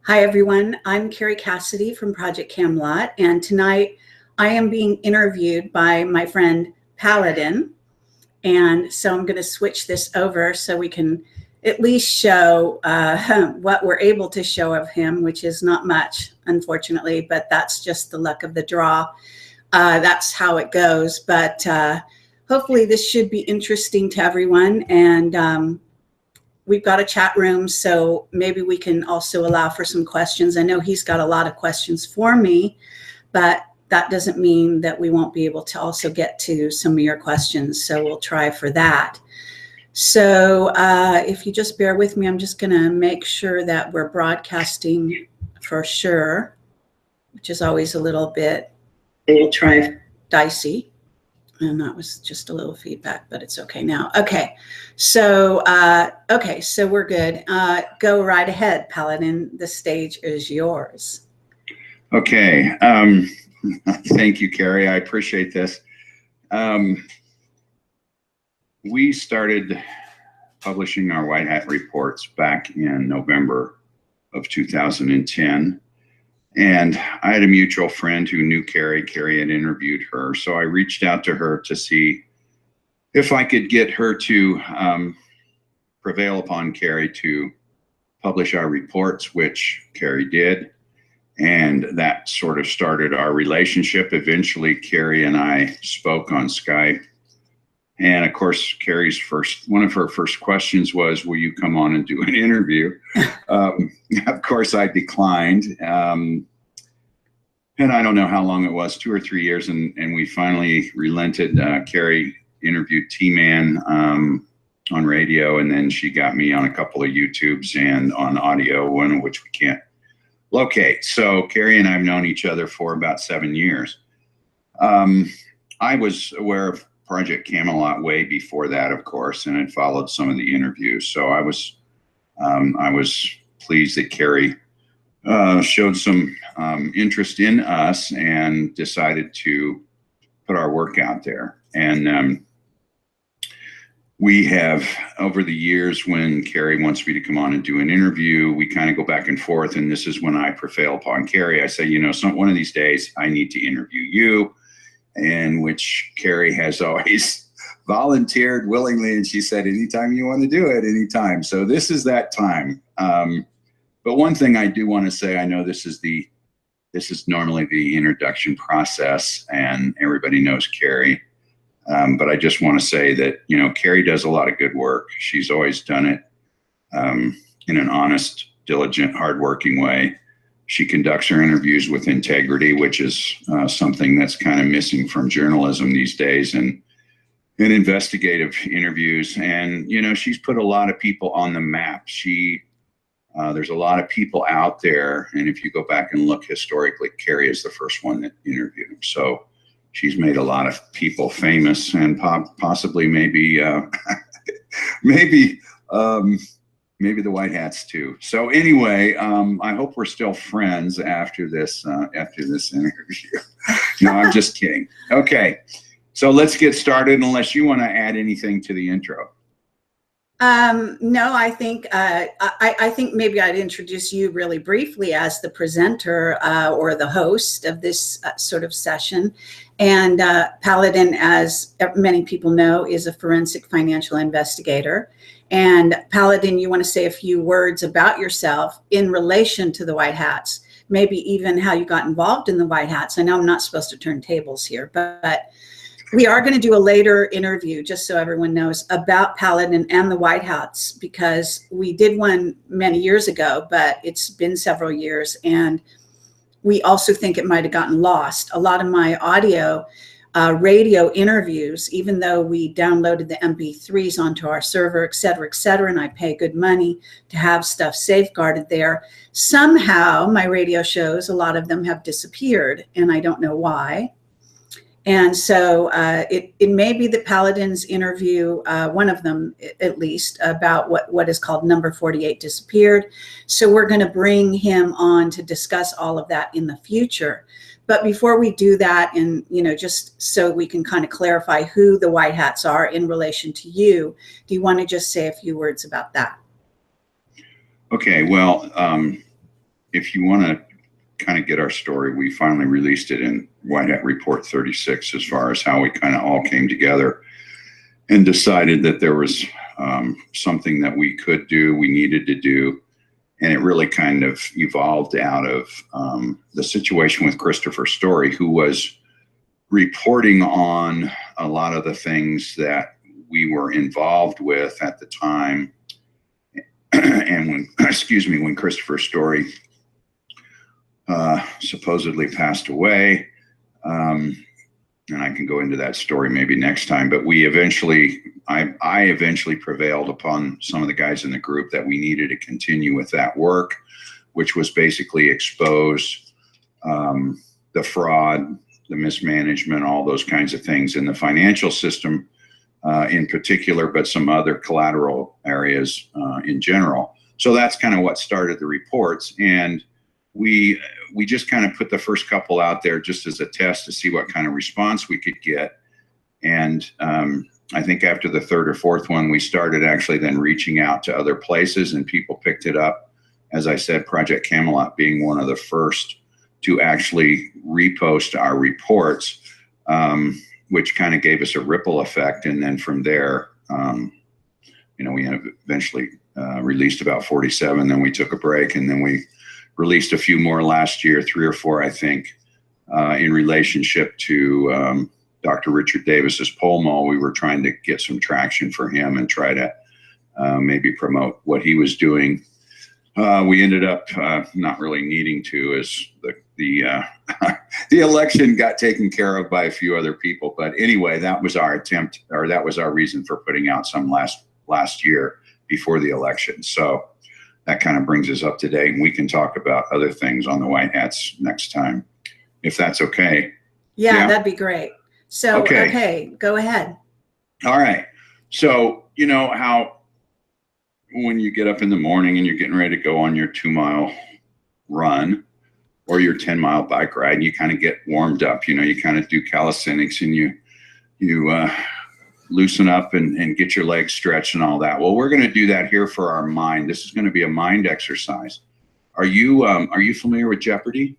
Hi, everyone. I'm Kerry Cassidy from Project Camelot, and tonight I am being interviewed by my friend Paladin. And so I'm going to switch this over so we can at least show what we're able to show of him, which is not much, unfortunately, but that's just the luck of the draw. That's how it goes. But hopefully this should be interesting to everyone. And we've got a chat room, so maybe we can also allow for some questions. I know he's got a lot of questions for me, but that doesn't mean that we won't be able to also get to some of your questions. So we'll try for that. So if you just bear with me, I'm just going to make sure that we're broadcasting for sure, which is always a little bit, we'll try dicey. And that was just a little feedback, but it's okay now. Okay, so we're good. Go right ahead, Paladin. The stage is yours. Okay. Thank you, Kerry. I appreciate this. We started publishing our White Hat reports back in November of 2010. And I had a mutual friend who knew Kerry. Kerry had interviewed her. So I reached out to her to see if I could get her to prevail upon Kerry to publish our reports, which Kerry did. And that sort of started our relationship. Eventually, Kerry and I spoke on Skype. And of course, Kerry's one of her first questions was, will you come on and do an interview? Of course, I declined. And I don't know how long it was, 2 or 3 years. And we finally relented. Kerry interviewed T-Man on radio. And then she got me on a couple of YouTubes and on audio, one of which we can't locate. So Kerry and I have known each other for about 7 years. I was aware of Project Camelot way before that, of course, and had followed some of the interviews. So I was pleased that Kerry showed some interest in us and decided to put our work out there. And we have, over the years, when Kerry wants me to come on and do an interview, we kind of go back and forth. And this is when I prevail upon Kerry. I say, you know, one of these days I need to interview you. And which Kerry has always volunteered willingly. And she said, anytime you want to do it, anytime. So this is that time. But one thing I do want to say, I know this is normally the introduction process and everybody knows Kerry. But I just want to say that, you know, Kerry does a lot of good work. She's always done it in an honest, diligent, hardworking way. She conducts her interviews with integrity, which is something that's kind of missing from journalism these days, and in investigative interviews. And, you know, she's put a lot of people on the map. There's a lot of people out there. And if you go back and look historically, Kerry is the first one that interviewed him. So she's made a lot of people famous, and possibly maybe maybe the White Hats too. So anyway, I hope we're still friends after this interview. No, I'm just kidding. Okay, so let's get started. Unless you want to add anything to the intro. No, I think I think maybe I'd introduce you really briefly as the presenter or the host of this sort of session. And Paladin, as many people know, is a forensic financial investigator. And Paladin, you want to say a few words about yourself in relation to the White Hats, maybe even how you got involved in the White Hats. I know I'm not supposed to turn tables here, but we are going to do a later interview, just so everyone knows, about Paladin and the White Hats, because we did one many years ago, but it's been several years. And we also think it might have gotten lost. A lot of my audio radio interviews, even though we downloaded the MP3s onto our server, et cetera, and I pay good money to have stuff safeguarded there, somehow my radio shows, a lot of them have disappeared, and I don't know why. And so it may be that Paladin's interview, one of them at least, about what is called number 48 disappeared. So we're going to bring him on to discuss all of that in the future. But before we do that, and just so we can kind of clarify who the White Hats are in relation to you, do you want to just say a few words about that? Okay, well, if you want to kind of get our story, we finally released it in White Hat Report 36 as far as how we kind of all came together and decided that there was something that we could do, we needed to do. And it really kind of evolved out of the situation with Christopher Story, who was reporting on a lot of the things that we were involved with at the time. And when, excuse me, when Christopher Story supposedly passed away, and I can go into that story maybe next time, but we eventually, I eventually prevailed upon some of the guys in the group that we needed to continue with that work, which was basically expose the fraud, the mismanagement, all those kinds of things in the financial system in particular, but some other collateral areas in general. So that's kind of what started the reports. And we just kind of put the first couple out there just as a test to see what kind of response we could get. And I think after the third or fourth one, we started actually then reaching out to other places and people picked it up. As I said, Project Camelot being one of the first to actually repost our reports, which kind of gave us a ripple effect. And then from there, we eventually released about 47, then we took a break, and then we released a few more last year, 3 or 4, I think, in relationship to Dr. Richard Davis's pole mall. We were trying to get some traction for him and try to maybe promote what he was doing. We ended up not really needing to, as the election got taken care of by a few other people. But anyway, that was our attempt, or that was our reason for putting out some last year before the election. So that kind of brings us up to date, and we can talk about other things on the White Hats next time, if that's okay. Yeah, that'd be great. So, okay, go ahead. All right. So, you know how when you get up in the morning and you're getting ready to go on your 2-mile run or your 10-mile bike ride, and you kind of get warmed up, you kind of do calisthenics and you loosen up and get your legs stretched and all that. Well, we're going to do that here for our mind. This is going to be a mind exercise. Are you familiar with Jeopardy?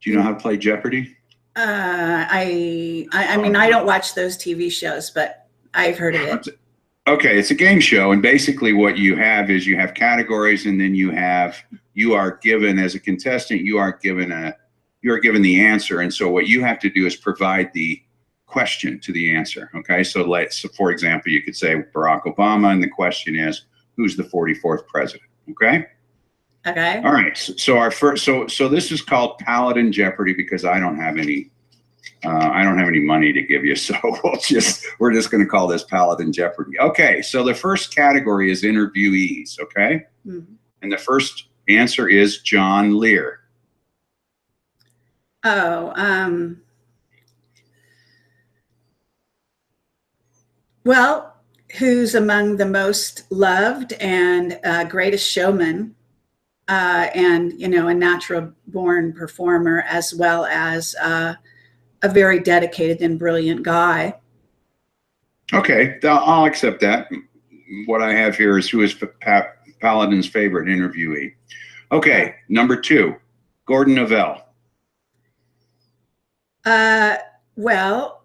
Do you know how to play Jeopardy? I mean, I don't watch those TV shows, but I've heard of it. Okay, it's a game show, and basically what you have is you have categories, and then you are given, as a contestant, you are given the answer, and so what you have to do is provide the question to the answer. Okay, so for example, you could say Barack Obama, and the question is, who's the 44th president? Okay. Okay. All right. So our first, so this is called Paladin Jeopardy because I don't have any money to give you, so we're just going to call this Paladin Jeopardy. Okay. So the first category is interviewees. Okay. Mm-hmm. And the first answer is John Lear. Oh. Well, who's among the most loved and greatest showman, and a natural born performer, as well as a very dedicated and brilliant guy. Okay, I'll accept that. What I have here is who is Paladin's favorite interviewee. Okay, number 2, Gordon Novell. Well,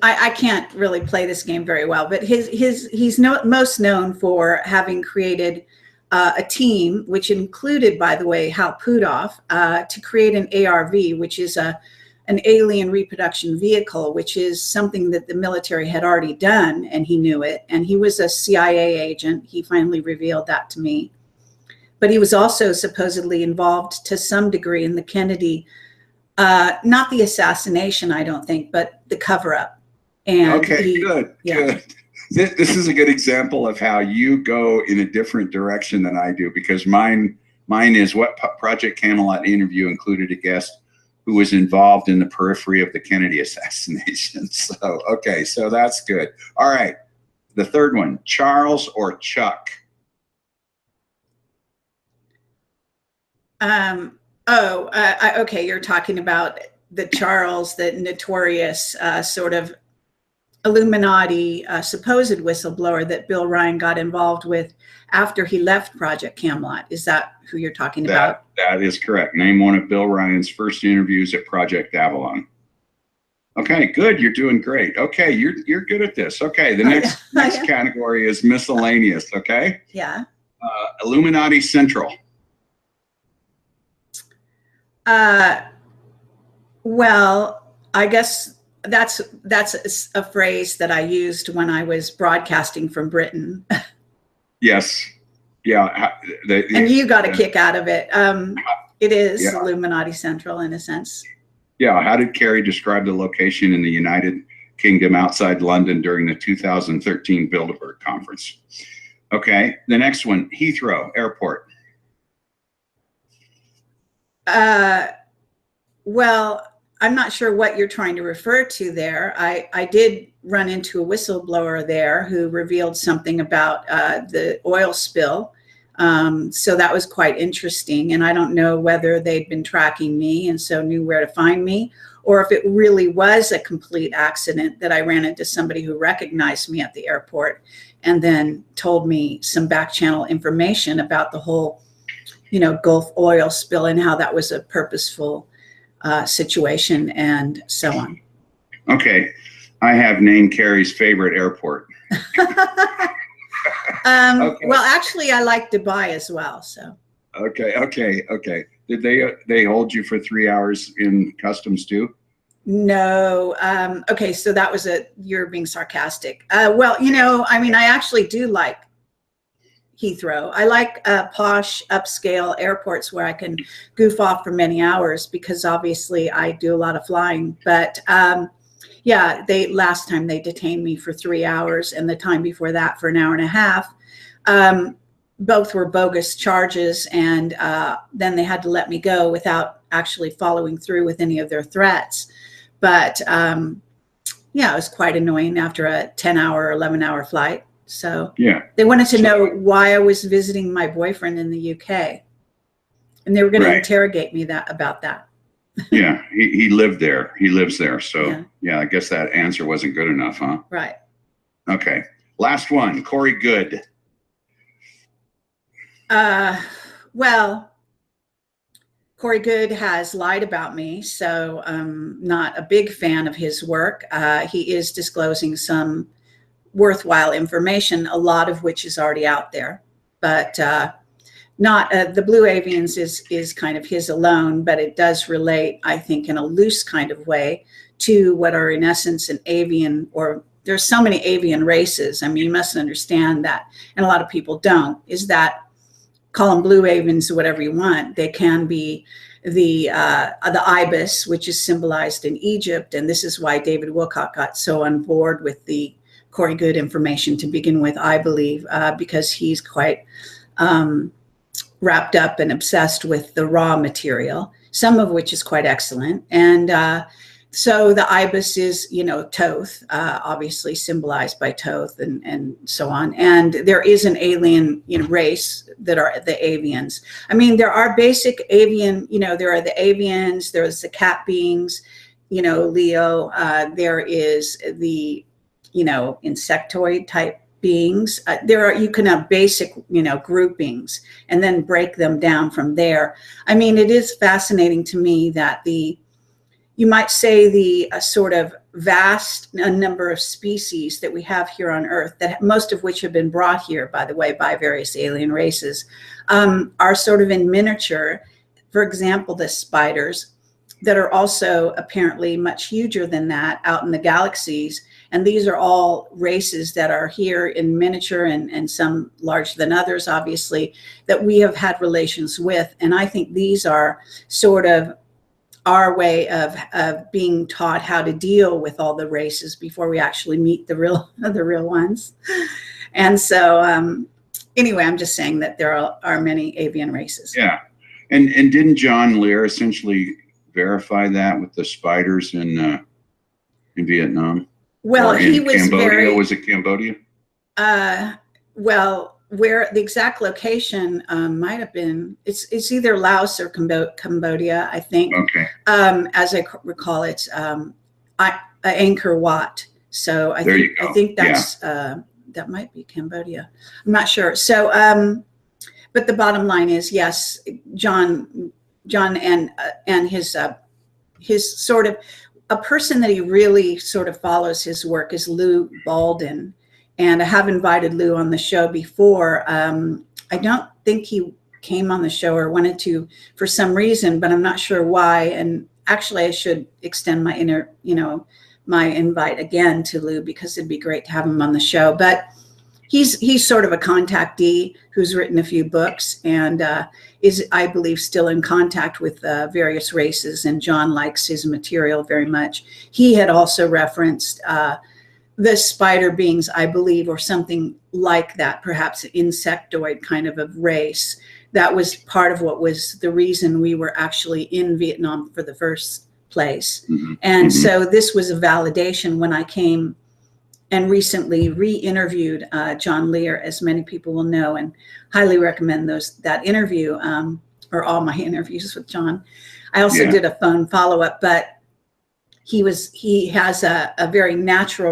I can't really play this game very well, but he's most known for having created a team, which included, by the way, Hal Puthoff, to create an ARV, which is an alien reproduction vehicle, which is something that the military had already done, and he knew it. And he was a CIA agent. He finally revealed that to me. But he was also supposedly involved to some degree in the Kennedy, not the assassination, I don't think, but the cover-up. And okay, good. This is a good example of how you go in a different direction than I do, because mine is what Project Camelot interview included a guest who was involved in the periphery of the Kennedy assassination. So, okay, so that's good. All right, the third one, Charles or Chuck? Okay, you're talking about the Charles, the notorious sort of Illuminati supposed whistleblower that Bill Ryan got involved with after he left Project Camelot. Is that who you're talking about? That is correct. Name one of Bill Ryan's first interviews at Project Avalon. Okay, good. You're doing great. Okay, you're good at this. Okay, the next category is miscellaneous. Okay. Yeah. Illuminati Central. Well, I guess that's a phrase that I used when I was broadcasting from Britain. Yes. Yeah. And you got a kick out of it. It is Illuminati Central in a sense. Yeah. How did Kerry describe the location in the United Kingdom outside London during the 2013 Bilderberg conference? Okay. The next one, Heathrow Airport. Well, I'm not sure what you're trying to refer to there. I did run into a whistleblower there who revealed something about the oil spill. So that was quite interesting. And I don't know whether they'd been tracking me and so knew where to find me, or if it really was a complete accident that I ran into somebody who recognized me at the airport and then told me some back channel information about the whole, Gulf oil spill and how that was a purposeful situation and so on. Okay. I have named Kerry's favorite airport. Okay. Well, actually, I like Dubai as well. So. Okay. Did they hold you for 3 hours in customs too? No. Okay. So that was you're being sarcastic. Well, I actually do like Heathrow. I like posh, upscale airports where I can goof off for many hours because obviously I do a lot of flying. But last time they detained me for 3 hours, and the time before that for an hour and a half. Both were bogus charges, and then they had to let me go without actually following through with any of their threats. But it was quite annoying after a 10-hour, 11-hour flight. So they wanted to know why I was visiting my boyfriend in the UK, and they were going to interrogate me about that. Yeah, he lived there. He lives there. So I guess that answer wasn't good enough, huh? Right. Okay. Last one, Corey Good. Well, Corey Good has lied about me, so I'm not a big fan of his work. He is disclosing some worthwhile information, a lot of which is already out there, but not the Blue Avians is kind of his alone, but it does relate, I think, in a loose kind of way to what are in essence an avian, or there's so many avian races. I mean, you must understand that, and a lot of people don't, is that call them blue avians or whatever you want. They can be the ibis, which is symbolized in Egypt, and this is why David Wilcock got so on board with the Corey Good information to begin with, I believe, because he's quite wrapped up and obsessed with the raw material, some of which is quite excellent. And so the ibis is, Thoth, obviously symbolized by Thoth and so on. And there is an alien, race that are the avians. I mean, there are basic avian, there are the avians, there's the cat beings, Leo, there is the, insectoid type beings. You can have basic, groupings and then break them down from there. I mean, it is fascinating to me that you might say the sort of vast number of species that we have here on Earth, that most of which have been brought here, by the way, by various alien races, are sort of in miniature. For example, the spiders that are also apparently much huger than that out in the galaxies. And these are all races that are here in miniature and some larger than others, obviously, that we have had relations with. And I think these are sort of our way of being taught how to deal with all the races before we actually meet the real ones. And so anyway, I'm just saying that there are many avian races. Yeah. And didn't John Lear essentially verify that with the spiders in Vietnam? Well, he was Cambodia. Was it Cambodia? Well, where the exact location might have been, it's either Laos or Cambodia, I think. Okay. As I recall, it's Angkor Wat So I There think you go. I think Yeah. that's that might be Cambodia. I'm not sure. So, but the bottom line is, yes, John and his sort of a person that he really sort of follows his work is Lou Baldwin, and I have invited Lou on the show before. I don't think he came on the show or wanted to for some reason, but I'm not sure why. And actually, I should extend my my invite again to Lou, because it'd be great to have him on the show. But he's sort of a contactee who's written a few books and is, I believe, still in contact with various races. And John likes his material very much. He had also referenced the spider beings, I believe, or something like that, perhaps an insectoid kind of a race. That was part of what was the reason we were actually in Vietnam for the first place. Mm-hmm. And Mm-hmm. so this was a validation when I came and recently re-interviewed John Lear, as many people will know, and highly recommend that interview, or all my interviews with John. I also did a phone follow-up, but he has a very natural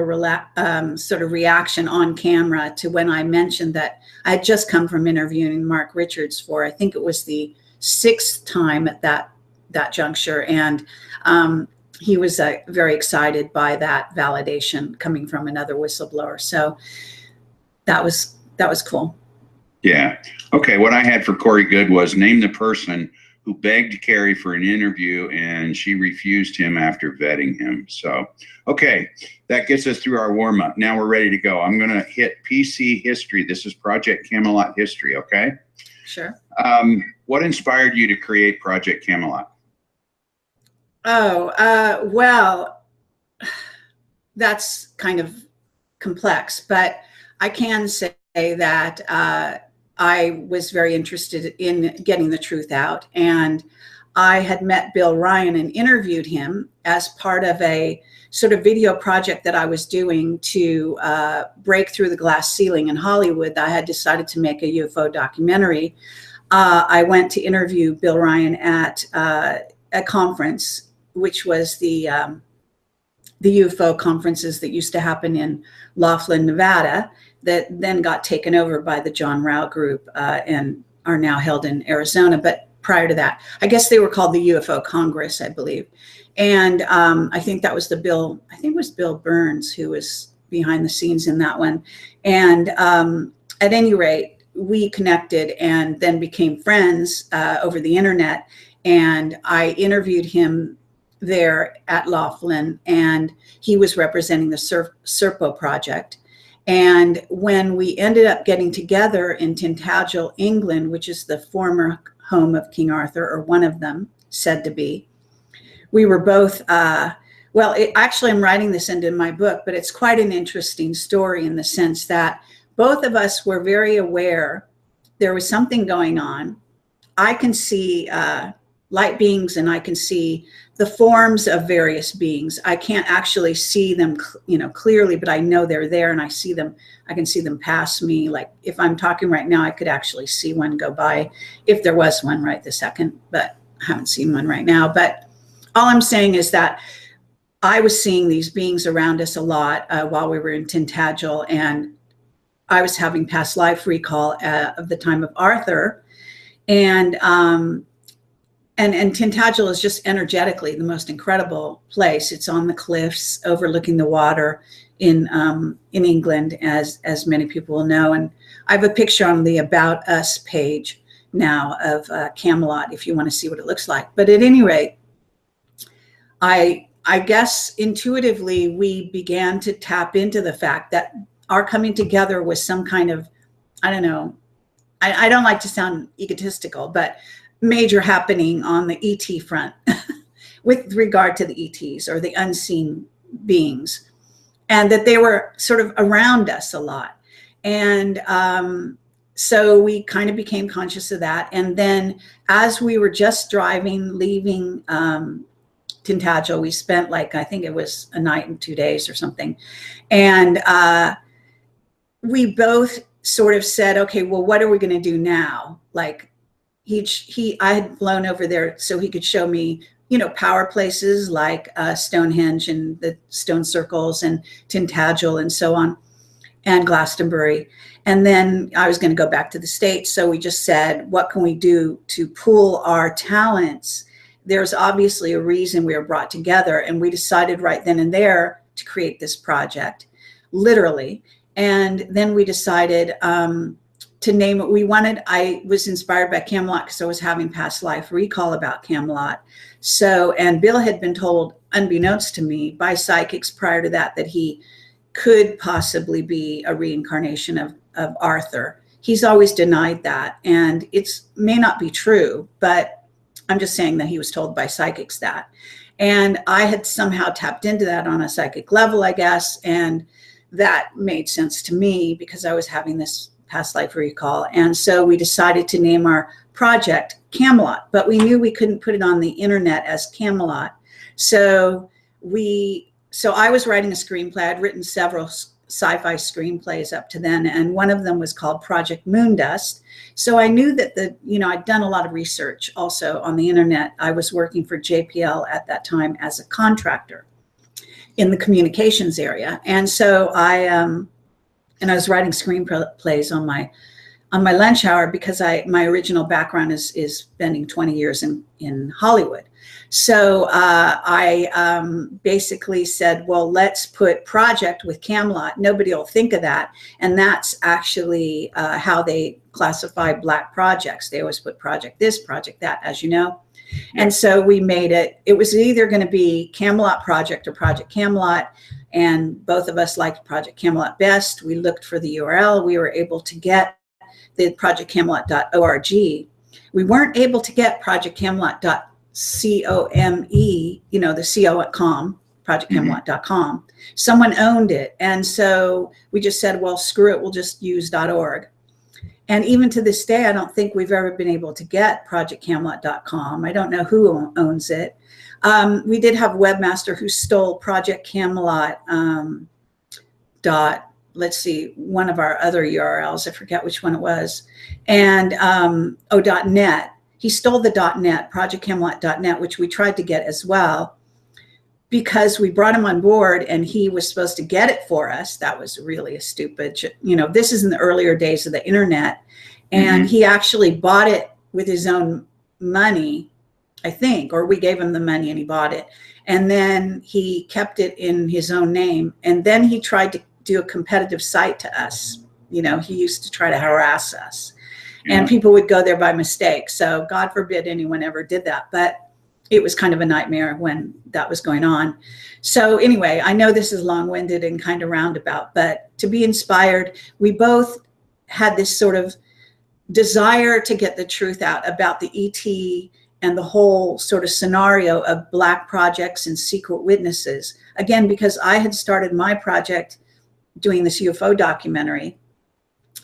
sort of reaction on camera to when I mentioned that I had just come from interviewing Mark Richards for, I think it was the 6th time at that juncture, and he was very excited by that validation coming from another whistleblower. So that was cool. Yeah. Okay. What I had for Corey Good was name the person who begged Kerry for an interview and she refused him after vetting him. So, okay, that gets us through our warm up. Now we're ready to go. I'm going to hit PC history. This is Project Camelot history. Okay. Sure. What inspired you to create Project Camelot? Oh, well, that's kind of complex, but I can say that I was very interested in getting the truth out. And I had met Bill Ryan and interviewed him as part of a sort of video project that I was doing to break through the glass ceiling in Hollywood. I had decided to make a UFO documentary. I went to interview Bill Ryan at a conference, which was the UFO conferences that used to happen in Laughlin, Nevada, that then got taken over by the John Rao group and are now held in Arizona. But prior to that, I guess they were called the UFO Congress, I believe. And I think that was I think it was Bill Burns who was behind the scenes in that one. And at any rate, we connected and then became friends over the internet. And I interviewed him there at Laughlin, and he was representing the Serpo project. And when we ended up getting together in Tintagel, England, which is the former home of King Arthur, or one of them, said to be, we were both, actually I'm writing this into my book, but it's quite an interesting story in the sense that both of us were very aware there was something going on. I can see light beings, and I can see the forms of various beings. I can't actually see them, clearly, but I know they're there, and I see them. I can see them pass me. Like if I'm talking right now, I could actually see one go by, if there was one right this second, but I haven't seen one right now. But all I'm saying is that I was seeing these beings around us a lot while we were in Tintagel, and I was having past life recall of the time of Arthur, and Tintagel is just energetically the most incredible place. It's on the cliffs overlooking the water in England, as many people will know. And I have a picture on the About Us page now of Camelot, if you want to see what it looks like. But at any rate, I guess intuitively we began to tap into the fact that our coming together was some kind of, I don't know, I don't like to sound egotistical, but major happening on the ET front with regard to the ETs, or the unseen beings, and that they were sort of around us a lot. And so we kind of became conscious of that. And then as we were just leaving Tintagel, we spent I think it was a night and 2 days or something. And we both sort of said, okay, well, what are we going to do now? I had flown over there so he could show me power places like Stonehenge and the stone circles and Tintagel and so on, and Glastonbury. And then I was going to go back to the States. So we just said, what can we do to pool our talents? There's obviously a reason we were brought together, and we decided right then and there to create this project, literally. And then we decided to name it. I was inspired by Camelot because I was having past life recall about Camelot. So, and Bill had been told, unbeknownst to me, by psychics prior to that, that he could possibly be a reincarnation of Arthur. He's always denied that. And it may not be true, but I'm just saying that he was told by psychics that. And I had somehow tapped into that on a psychic level, I guess. And that made sense to me because I was having this past life recall. And so we decided to name our project Camelot, but we knew we couldn't put it on the internet as Camelot. So I was writing a screenplay. I'd written several sci-fi screenplays up to then, and one of them was called Project Moondust. So I knew that I'd done a lot of research also on the internet. I was working for JPL at that time as a contractor in the communications area. And so I was writing screenplays on my lunch hour because my original background is spending 20 years in Hollywood. So I basically said, well, let's put project with Camelot. Nobody will think of that. And that's actually how they classify Black projects. They always put project this, project that, as you know. And so we made it was either going to be Camelot Project or Project Camelot. And both of us liked Project Camelot best. We looked for the URL. We were able to get the projectcamelot.org. We weren't able to get projectcamelot.com, the co.com, projectcamelot.com. Someone owned it. And so we just said, well, screw it. We'll just use .org. And even to this day, I don't think we've ever been able to get projectcamelot.com. I don't know who owns it. We did have a webmaster who stole Project Camelot let's see, one of our other URLs. I forget which one it was. And .net. He stole the .net, projectcamelot.net, which we tried to get as well, because we brought him on board and he was supposed to get it for us. That was really a stupid, this is in the earlier days of the internet. And he actually bought it with his own money, I think, or we gave him the money and he bought it. And then he kept it in his own name. And then he tried to do a competitive site to us. He used to try to harass us. And people would go there by mistake. So God forbid anyone ever did that. But it was kind of a nightmare when that was going on. So anyway, I know this is long-winded and kind of roundabout, but to be inspired, we both had this sort of desire to get the truth out about the ET and the whole sort of scenario of Black projects and secret witnesses. Again, because I had started my project doing this UFO documentary.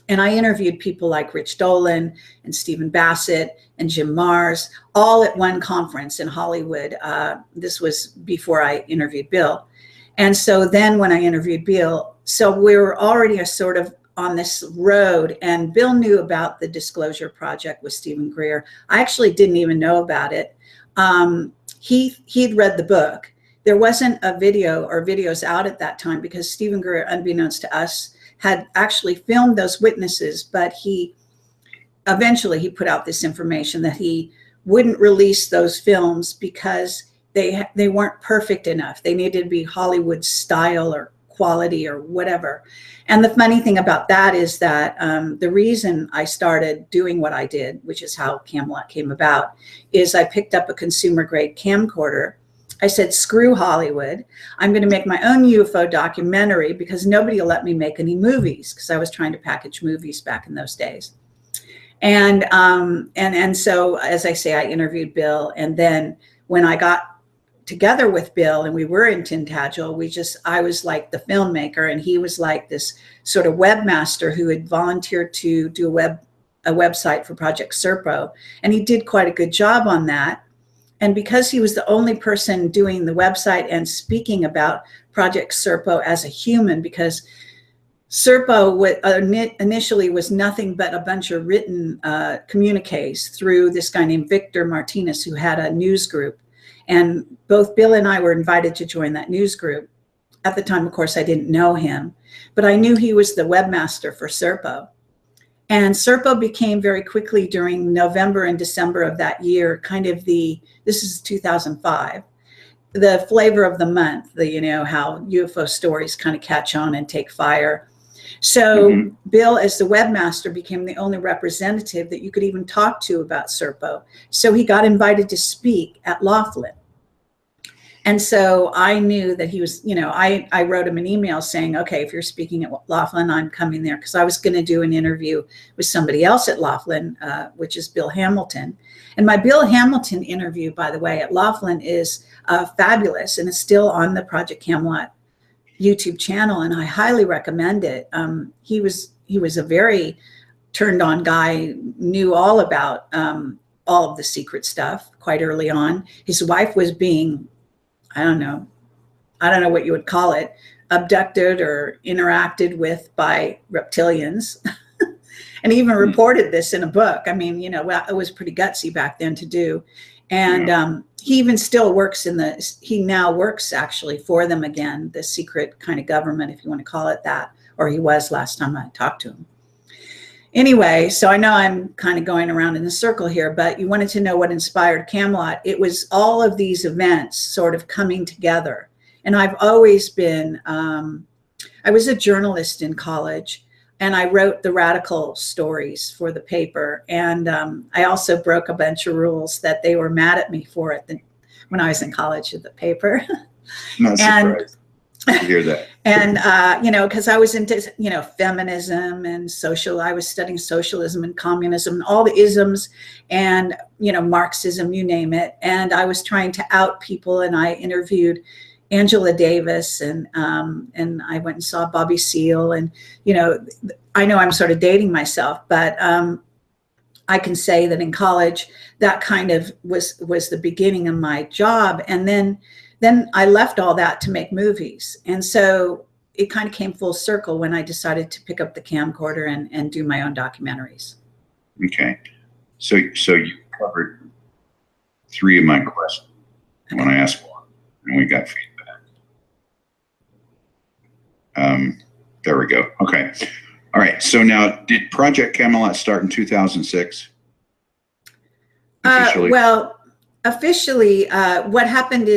And I interviewed people like Rich Dolan and Stephen Bassett and Jim Mars, all at one conference in Hollywood. This was before I interviewed Bill. And so then when I interviewed Bill, so we were already a sort of on this road, and Bill knew about the Disclosure Project with Stephen Greer. I actually didn't even know about it. He'd read the book. There wasn't a video or videos out at that time because Stephen Greer, unbeknownst to us, had actually filmed those witnesses, but eventually he put out this information that he wouldn't release those films because they weren't perfect enough. They needed to be Hollywood style or quality or whatever. And the funny thing about that is that the reason I started doing what I did, which is how Camelot came about, is I picked up a consumer grade camcorder. I said, screw Hollywood. I'm going to make my own UFO documentary because nobody will let me make any movies, because I was trying to package movies back in those days. And so, as I say, I interviewed Bill. And then when I got together with Bill and we were in Tintagel, I was like the filmmaker and he was like this sort of webmaster who had volunteered to do a website for Project Serpo. And he did quite a good job on that. And because he was the only person doing the website and speaking about Project Serpo as a human, because Serpo initially was nothing but a bunch of written communiques through this guy named Victor Martinez, who had a news group. And both Bill and I were invited to join that news group. At the time, of course, I didn't know him, but I knew he was the webmaster for Serpo. And Serpo became very quickly during November and December of that year, kind of this is 2005, the flavor of the month, how UFO stories kind of catch on and take fire. So Bill, as the webmaster, became the only representative that you could even talk to about Serpo. So he got invited to speak at Laughlin. And so I knew that he was, I wrote him an email saying, okay, if you're speaking at Laughlin, I'm coming there, because I was going to do an interview with somebody else at Laughlin, which is Bill Hamilton. And my Bill Hamilton interview, by the way, at Laughlin is fabulous, and it's still on the Project Camelot YouTube channel, and I highly recommend it. He was a very turned on guy, knew all about all of the secret stuff quite early on. His wife was being, I don't know what you would call it, abducted or interacted with by reptilians. And he even reported this in a book. I mean, it was pretty gutsy back then to do. And he even still works he now works actually for them again, the secret kind of government, if you want to call it that, or he was last time I talked to him. Anyway, so I know I'm kind of going around in a circle here, but you wanted to know what inspired Camelot. It was all of these events sort of coming together. And I've always been, I was a journalist in college, and I wrote the radical stories for the paper. And I also broke a bunch of rules that they were mad at me for when I was in college at the paper. Not surprised to hear that. And, because I was into, feminism and I was studying socialism and communism and all the isms and, Marxism, you name it. And I was trying to out people, and I interviewed Angela Davis, and I went and saw Bobby Seale, and I know I'm sort of dating myself, but I can say that in college that kind of was the beginning of my job, and then I left all that to make movies, and so it kind of came full circle when I decided to pick up the camcorder and do my own documentaries. Okay, so you covered 3 of my questions when I asked one, and we got feedback. There we go. Okay. All right. So now, did Project Camelot start in 2006? Officially? Officially, what happened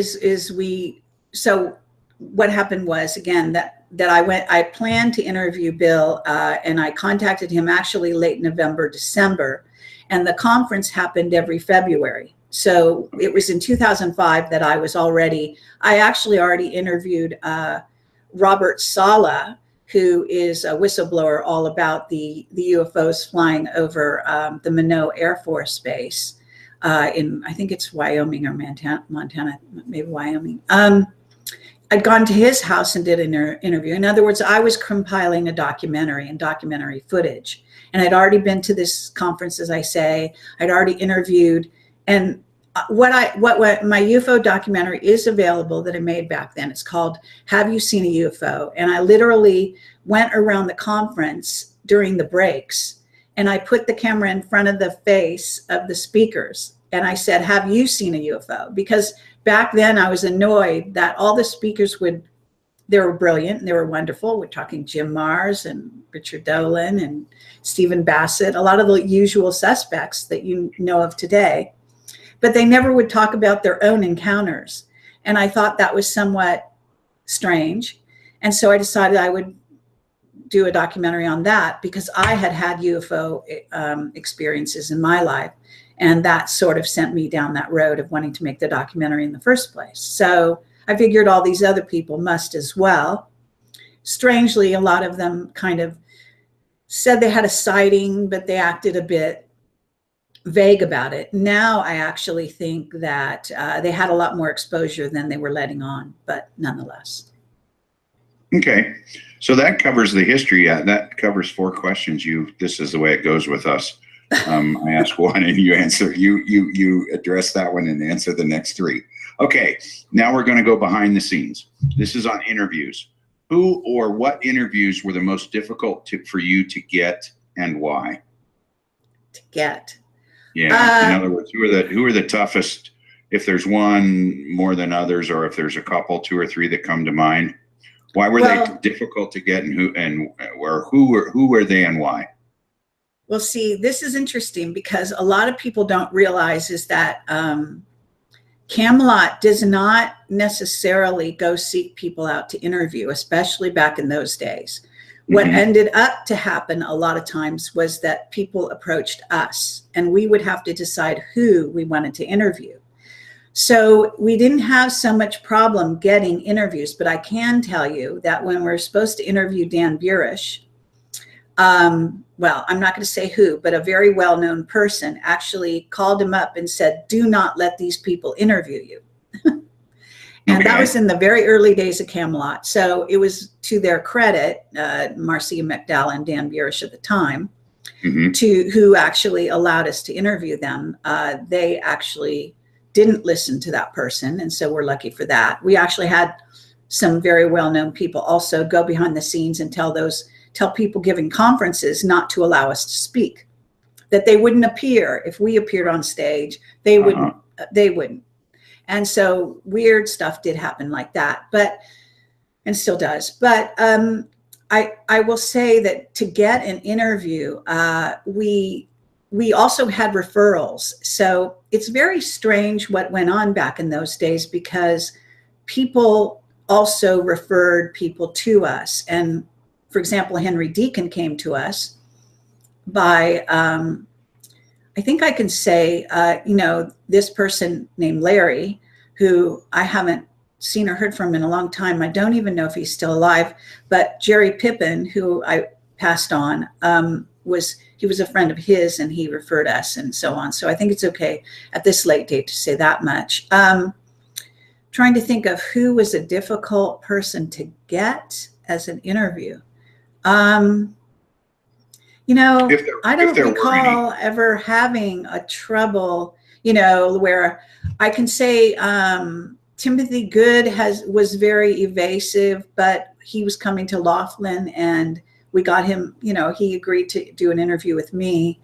what happened was, again, that I planned to interview Bill, and I contacted him actually late November, December, and the conference happened every February. So it was in 2005 that I actually already interviewed Robert Sala, who is a whistleblower all about the UFOs flying over the Minot Air Force Base in, I think it's Wyoming or Montana, maybe Wyoming. I'd gone to his house and did an interview. In other words, I was compiling a documentary and documentary footage. And I'd already been to this conference, as I say. I'd already interviewed. And what my UFO documentary is available that I made back then. It's called Have You Seen a UFO? And I literally went around the conference during the breaks, and I put the camera in front of the face of the speakers. And I said, have you seen a UFO? Because back then I was annoyed that all the speakers they were brilliant and they were wonderful. We're talking Jim Mars and Richard Dolan and Stephen Bassett, a lot of the usual suspects that you know of today. But they never would talk about their own encounters. And I thought that was somewhat strange. And so I decided I would do a documentary on that, because I had had UFO experiences in my life. And that sort of sent me down that road of wanting to make the documentary in the first place. So I figured all these other people must as well. Strangely, a lot of them kind of said they had a sighting, but they acted a bit vague about it. Now I actually think that they had a lot more exposure than they were letting on, but nonetheless. Okay, so that covers the history. That covers 4 questions. This is the way it goes with us. I ask one and you answer. You address that one and answer the next 3. Okay, now we're going to go behind the scenes. This is on interviews. Who or what interviews were the most difficult for you to get, and why? To get. Yeah. In other words, who are the toughest? if there's one more than others, or if there's a couple, two or three that come to mind? Why were they difficult to get, and who were they and why? Well, see, this is interesting because a lot of people don't realize is that Camelot does not necessarily go seek people out to interview, especially back in those days. What ended up to happen a lot of times was that people approached us and we would have to decide who we wanted to interview. So we didn't have so much problem getting interviews, but I can tell you that when we're supposed to interview Dan Burish, well, I'm not going to say who, but a very well-known person actually called him up and said, do not let these people interview you. And that was in the very early days of Camelot. So it was to their credit, Marcia McDowell and Dan Burish at the time, who actually allowed us to interview them. They actually didn't listen to that person. And so we're lucky for that. We actually had some very well-known people also go behind the scenes and tell people giving conferences not to allow us to speak, that they wouldn't appear. If we appeared on stage, they wouldn't. And so weird stuff did happen like that, and still does. But I will say that to get an interview, we also had referrals. So it's very strange what went on back in those days, because people also referred people to us. And for example, Henry Deacon came to us by, I think I can say, this person named Larry, who I haven't seen or heard from in a long time. I don't even know if he's still alive, but Jerry Pippin, who I passed on, he was a friend of his and he referred us and so on. So I think it's okay at this late date to say that much. Trying to think of who was a difficult person to get as an interview. I don't recall ever having a trouble, where I can say Timothy Good was very evasive, but he was coming to Laughlin and we got him, he agreed to do an interview with me.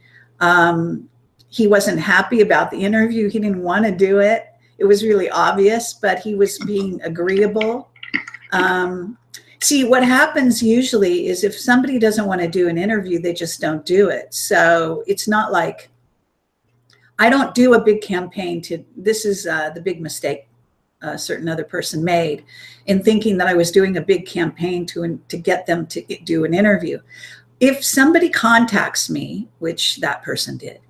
He wasn't happy about the interview. He didn't want to do it. It was really obvious, but he was being agreeable. See, what happens usually is if somebody doesn't want to do an interview, they just don't do it. So it's not like, I don't do a big campaign this is the big mistake a certain other person made in thinking that I was doing a big campaign to get them to do an interview. If somebody contacts me, which that person did,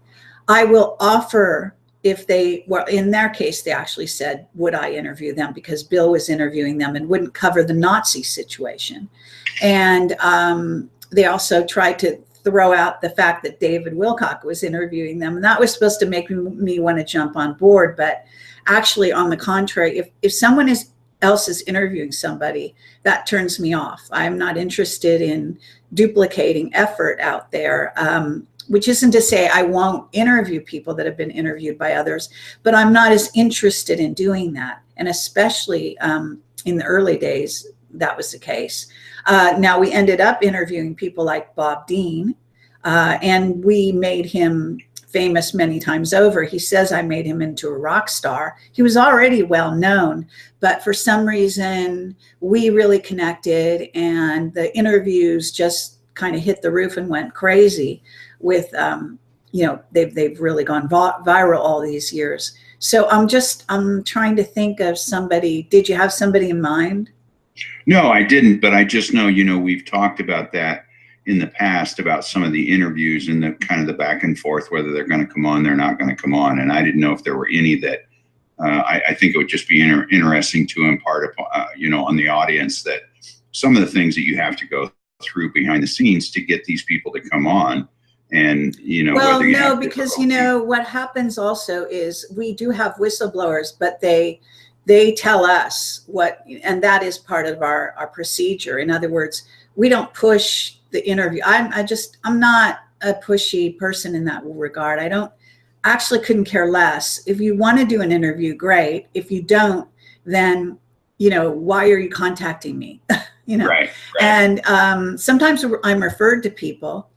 I will offer, in their case, they actually said, would I interview them? Because Bill was interviewing them and wouldn't cover the Nazi situation. And they also tried to throw out the fact that David Wilcock was interviewing them. And that was supposed to make me want to jump on board. But actually, on the contrary, if someone else is interviewing somebody, that turns me off. I'm not interested in duplicating effort out there, which isn't to say I won't interview people that have been interviewed by others, but I'm not as interested in doing that. And especially in the early days, that was the case. Now, we ended up interviewing people like Bob Dean, and we made him famous many times over. He says I made him into a rock star. He was already well known, but for some reason we really connected and the interviews just kind of hit the roof and went crazy with, they've really gone viral all these years. So I'm trying to think of somebody. Did you have somebody in mind? No, I didn't, but I just know, we've talked about that in the past about some of the interviews and the kind of the back and forth, whether they're going to come on, they're not going to come on. And I didn't know if there were any that I think it would just be interesting to impart, on the audience, that some of the things that you have to go through behind the scenes to get these people to come on. And, well, no, because, what happens also is we do have whistleblowers, but they tell us and that is part of our procedure. In other words, we don't push the interview. I'm not a pushy person in that regard. Couldn't care less. If you want to do an interview, great. If you don't, then, why are you contacting me? Right. And sometimes I'm referred to people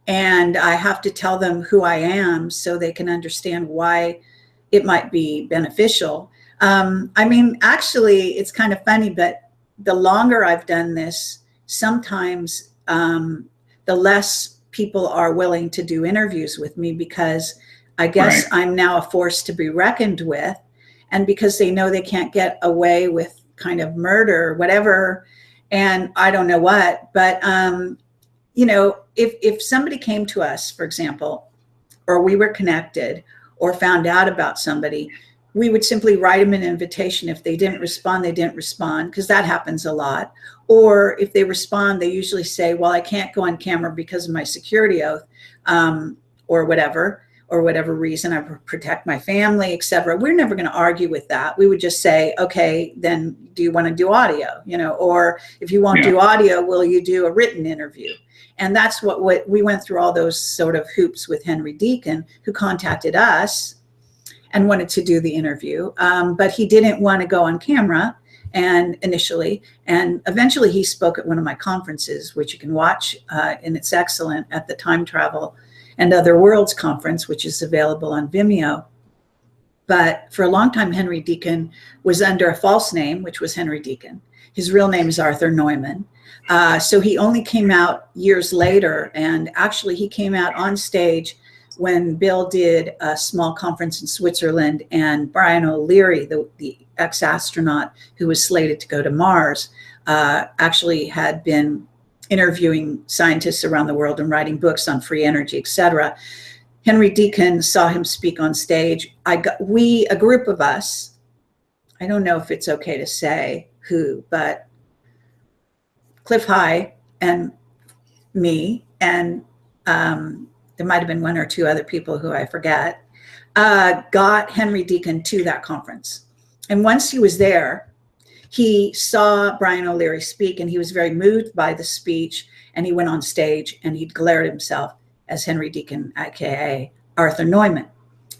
and I have to tell them who I am so they can understand why it might be beneficial. I mean, actually, it's kind of funny, but the longer I've done this, sometimes the less people are willing to do interviews with me, because I guess I'm now a force to be reckoned with. And because they know they can't get away with kind of murder or whatever, and I don't know what, but, you know, if somebody came to us, for example, or we were connected or found out about somebody, we would simply write them an invitation. If they didn't respond, they didn't respond, because that happens a lot. Or if they respond, they usually say, well, I can't go on camera because of my security oath, or whatever reason, I protect my family, etc. We're never going to argue with that. We would just say, okay, then do you want to do audio? You know, or if you won't do audio, will you do a written interview? And that's what we went through, all those sort of hoops with Henry Deacon, who contacted us and wanted to do the interview, but he didn't want to go on camera. And initially, and eventually he spoke at one of my conferences, which you can watch, and it's excellent, at the Time Travel and Other Worlds conference, which is available on Vimeo. But for a long time, Henry Deacon was under a false name, which was Henry Deacon. His real name is Arthur Neumann. So he only came out years later, and actually he came out on stage when Bill did a small conference in Switzerland, and Brian O'Leary, the ex-astronaut who was slated to go to Mars, actually had been interviewing scientists around the world and writing books on free energy, etc. Henry Deacon saw him speak on stage. A group of us, I don't know if it's okay to say who, but Cliff High and me, and there might have been one or two other people who I forget, got Henry Deacon to that conference. And once he was there, he saw Brian O'Leary speak, and he was very moved by the speech, and he went on stage and he declared himself as Henry Deacon, aka Arthur Neumann.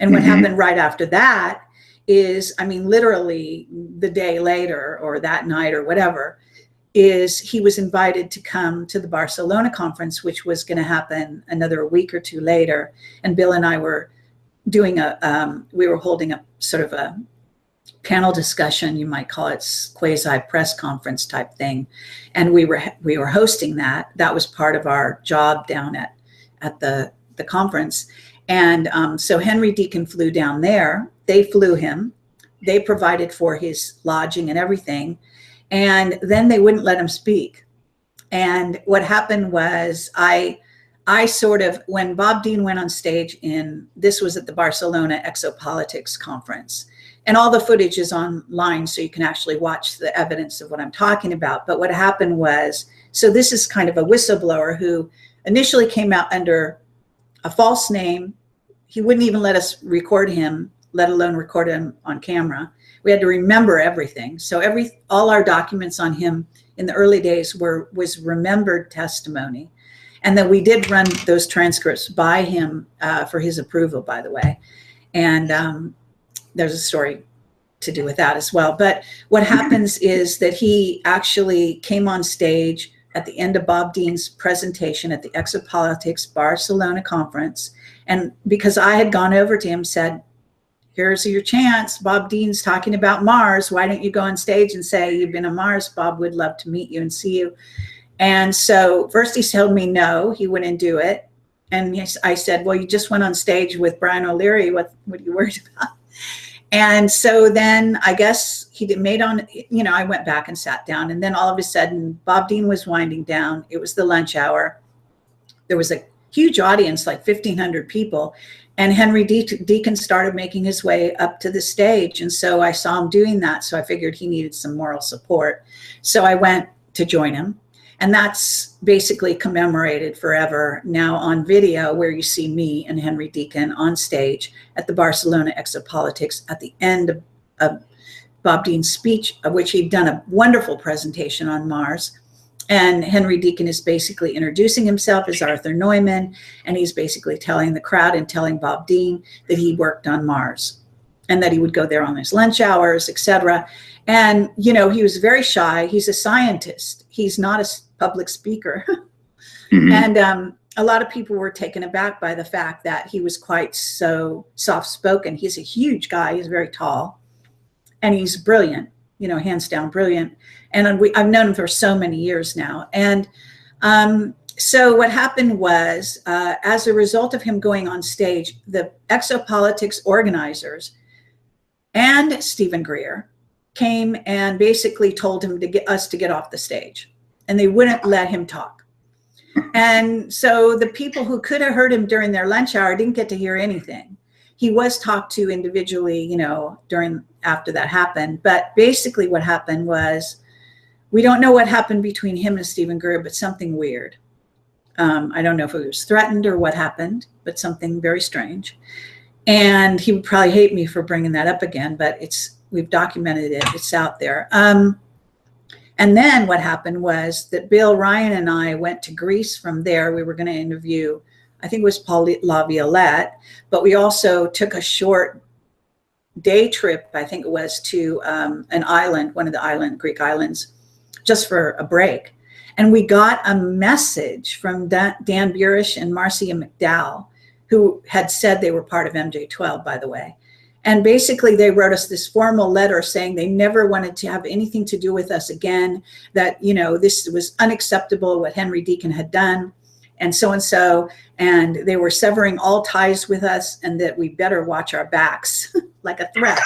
And what happened right after that is, I mean, literally the day later or that night or whatever, is he was invited to come to the Barcelona conference, which was going to happen another week or two later. And Bill and I were doing we were holding a sort of a panel discussion, you might call it, quasi press conference type thing. And we were hosting that. That was part of our job down at the conference. And so Henry Deacon flew down there. They flew him. They provided for his lodging and everything. And then they wouldn't let him speak. And what happened was I sort of, when Bob Dean went on stage this was at the Barcelona Exopolitics conference, and all the footage is online, so you can actually watch the evidence of what I'm talking about. But what happened was, so this is kind of a whistleblower who initially came out under a false name. He wouldn't even let us record him, let alone record him on camera. We had to remember everything. So all our documents on him in the early days was remembered testimony. And then we did run those transcripts by him for his approval, by the way. And there's a story to do with that as well. But what happens is that he actually came on stage at the end of Bob Dean's presentation at the Exopolitics Barcelona conference. And because I had gone over to him, said, here's your chance. Bob Dean's talking about Mars. Why don't you go on stage and say you've been on Mars? Bob would love to meet you and see you. And so first he told me no, he wouldn't do it. And I said, well, you just went on stage with Brian O'Leary. What are you worried about? And so then I guess I went back and sat down. And then all of a sudden, Bob Dean was winding down. It was the lunch hour. There was a huge audience, like 1,500 people. And Henry Deacon started making his way up to the stage. And so I saw him doing that. So I figured he needed some moral support. So I went to join him. And that's basically commemorated forever now on video, where you see me and Henry Deacon on stage at the Barcelona Exopolitics at the end of Bob Dean's speech, of which he'd done a wonderful presentation on Mars. And Henry Deacon is basically introducing himself as Arthur Neumann, and he's basically telling the crowd and telling Bob Dean that he worked on Mars and that he would go there on his lunch hours, etc. And, you know, he was very shy. He's a scientist. He's not a public speaker. And a lot of people were taken aback by the fact that he was quite so soft-spoken. He's a huge guy. He's very tall, and he's brilliant, you know, hands down brilliant. And I've known him for so many years now. And so what happened was, as a result of him going on stage, the exopolitics organizers and Stephen Greer came and basically told him to get us to get off the stage, and they wouldn't let him talk. And so the people who could have heard him during their lunch hour didn't get to hear anything. He was talked to individually, you know, after that happened. But basically what happened was, we don't know what happened between him and Stephen Greer, but something weird. I don't know if it was threatened or what happened, but something very strange. And he would probably hate me for bringing that up again, but we've documented it. It's out there. And then what happened was that Bill, Ryan, and I went to Greece from there. We were going to interview, I think it was Paul LaViolette, but we also took a short day trip, I think it was, to an island, one of the Greek islands, just for a break. And we got a message from Dan Burish and Marcia McDowell, who had said they were part of MJ12, by the way. And basically they wrote us this formal letter saying they never wanted to have anything to do with us again, that, you know, this was unacceptable what Henry Deacon had done, and so, and they were severing all ties with us, and that we better watch our backs. Like a threat,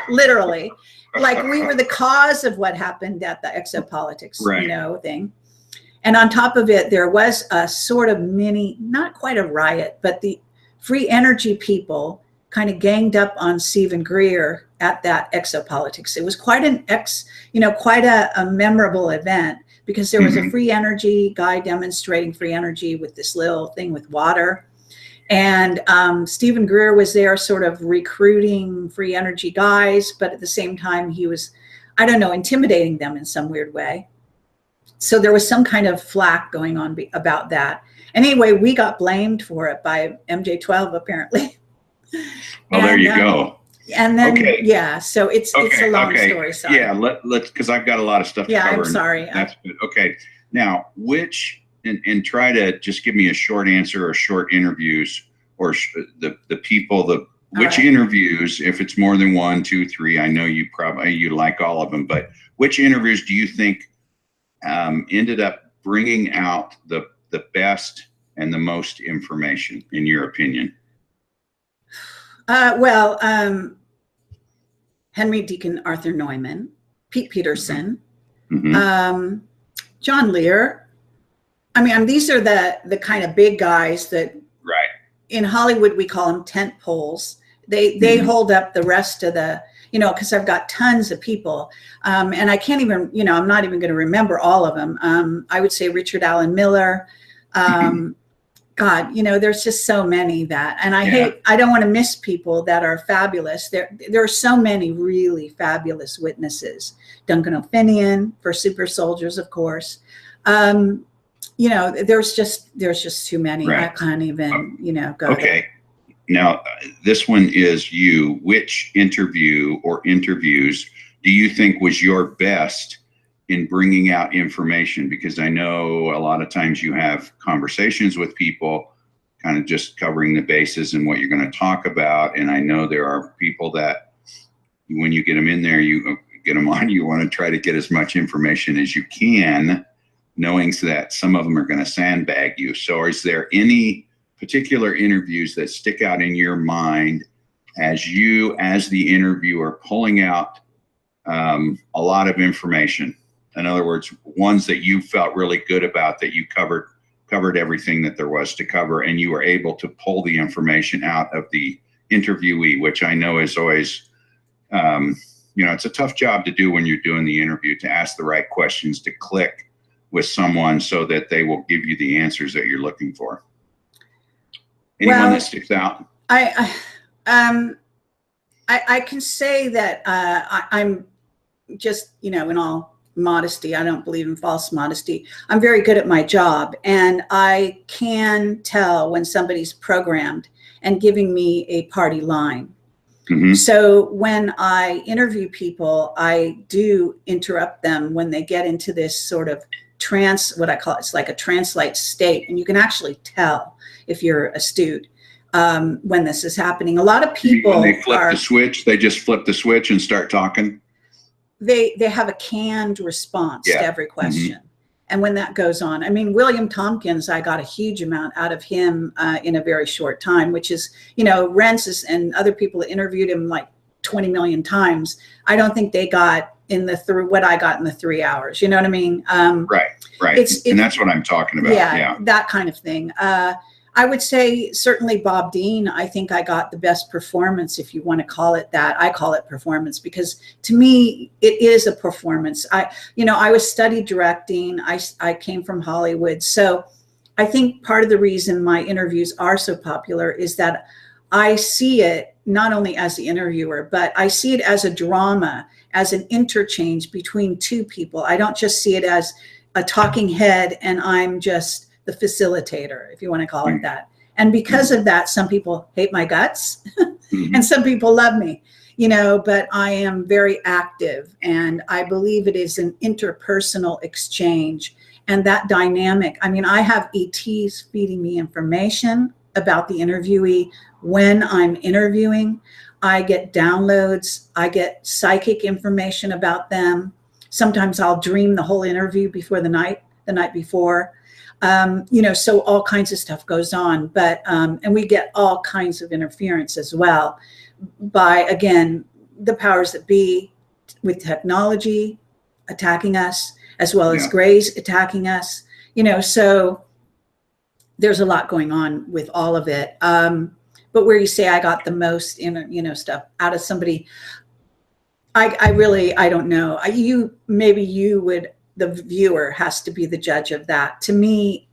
literally. Like we were the cause of what happened at the exopolitics, right, you know, thing. And on top of it, there was a sort of mini, not quite a riot, but the free energy people kind of ganged up on Stephen Greer at that exopolitics. It was quite quite a memorable event, because there was a free energy guy demonstrating free energy with this little thing with water. And Stephen Greer was there sort of recruiting free energy guys, but at the same time he was, I don't know, intimidating them in some weird way. So there was some kind of flack going on about that. And anyway, we got blamed for it by MJ12 apparently. Well, there you go. And then, yeah, so it's a long story. Sorry. Yeah, let's, because I've got a lot of stuff to cover. I'm sorry. That's good. Okay. Now, and try to just give me a short answer or short interviews, or the people, which interviews, if it's more than 1, 2, 3, I know you like all of them, but which interviews do you think ended up bringing out the best and the most information, in your opinion? Henry Deacon, Arthur Neumann, Pete Peterson, John Lear. I mean, these are the kind of big guys that, right, in Hollywood we call them tent poles. They hold up the rest of the, you know, because I've got tons of people, and I can't even, you know, I'm not even going to remember all of them. I would say Richard Allen Miller. God, you know, there's just so many that, and I don't want to miss people that are fabulous. There are so many really fabulous witnesses. Duncan O'Finian for Super Soldiers, of course. You know, there's just too many. Right. I can't even, you know, go. Okay. Now, this one is you. Which interview or interviews do you think was your best in bringing out information? Because I know a lot of times you have conversations with people, kind of just covering the bases and what you're going to talk about. And I know there are people that when you get them in there, you get them on, you want to try to get as much information as you can, knowing that some of them are going to sandbag you. So is there any particular interviews that stick out in your mind as you, as the interviewer, pulling out a lot of information? In other words, ones that you felt really good about, that you covered everything that there was to cover, and you were able to pull the information out of the interviewee, which I know is always, you know, it's a tough job to do when you're doing the interview, to ask the right questions, to click with someone so that they will give you the answers that you're looking for. Anyone that sticks out? I can say that I'm just, you know, in all modesty, I don't believe in false modesty, I'm very good at my job, and I can tell when somebody's programmed and giving me a party line. So when I interview people, I do interrupt them when they get into this sort of what I call it's like a trance-like state, and you can actually tell if you're astute when this is happening. A lot of people when they flip the switch, they just flip the switch and start talking. They have a canned response to every question. And when that goes on, I mean, William Tompkins, I got a huge amount out of him in a very short time, which is, you know, Rents and other people that interviewed him like 20 million times. I don't think they got what I got in the 3 hours. You know what I mean? Right. And that's what I'm talking about. Yeah. That kind of thing. I would say certainly Bob Dean, I think I got the best performance, if you want to call it that. I call it performance because to me, it is a performance. I was studied directing. I came from Hollywood. So I think part of the reason my interviews are so popular is that I see it not only as the interviewer, but I see it as a drama, as an interchange between two people. I don't just see it as a talking head and I'm just the facilitator, if you want to call it that. And because of that, some people hate my guts and some people love me, you know, but I am very active and I believe it is an interpersonal exchange. And that dynamic, I mean, I have ETs feeding me information about the interviewee when I'm interviewing. I get downloads, I get psychic information about them. Sometimes I'll dream the whole interview before the night before. You know, so all kinds of stuff goes on, but, and we get all kinds of interference as well by, again, the powers that be with technology attacking us, as well as Greys attacking us, you know, so there's a lot going on with all of it. But where you say I got the most, stuff out of somebody, I don't know. Maybe you would, the viewer has to be the judge of that. To me,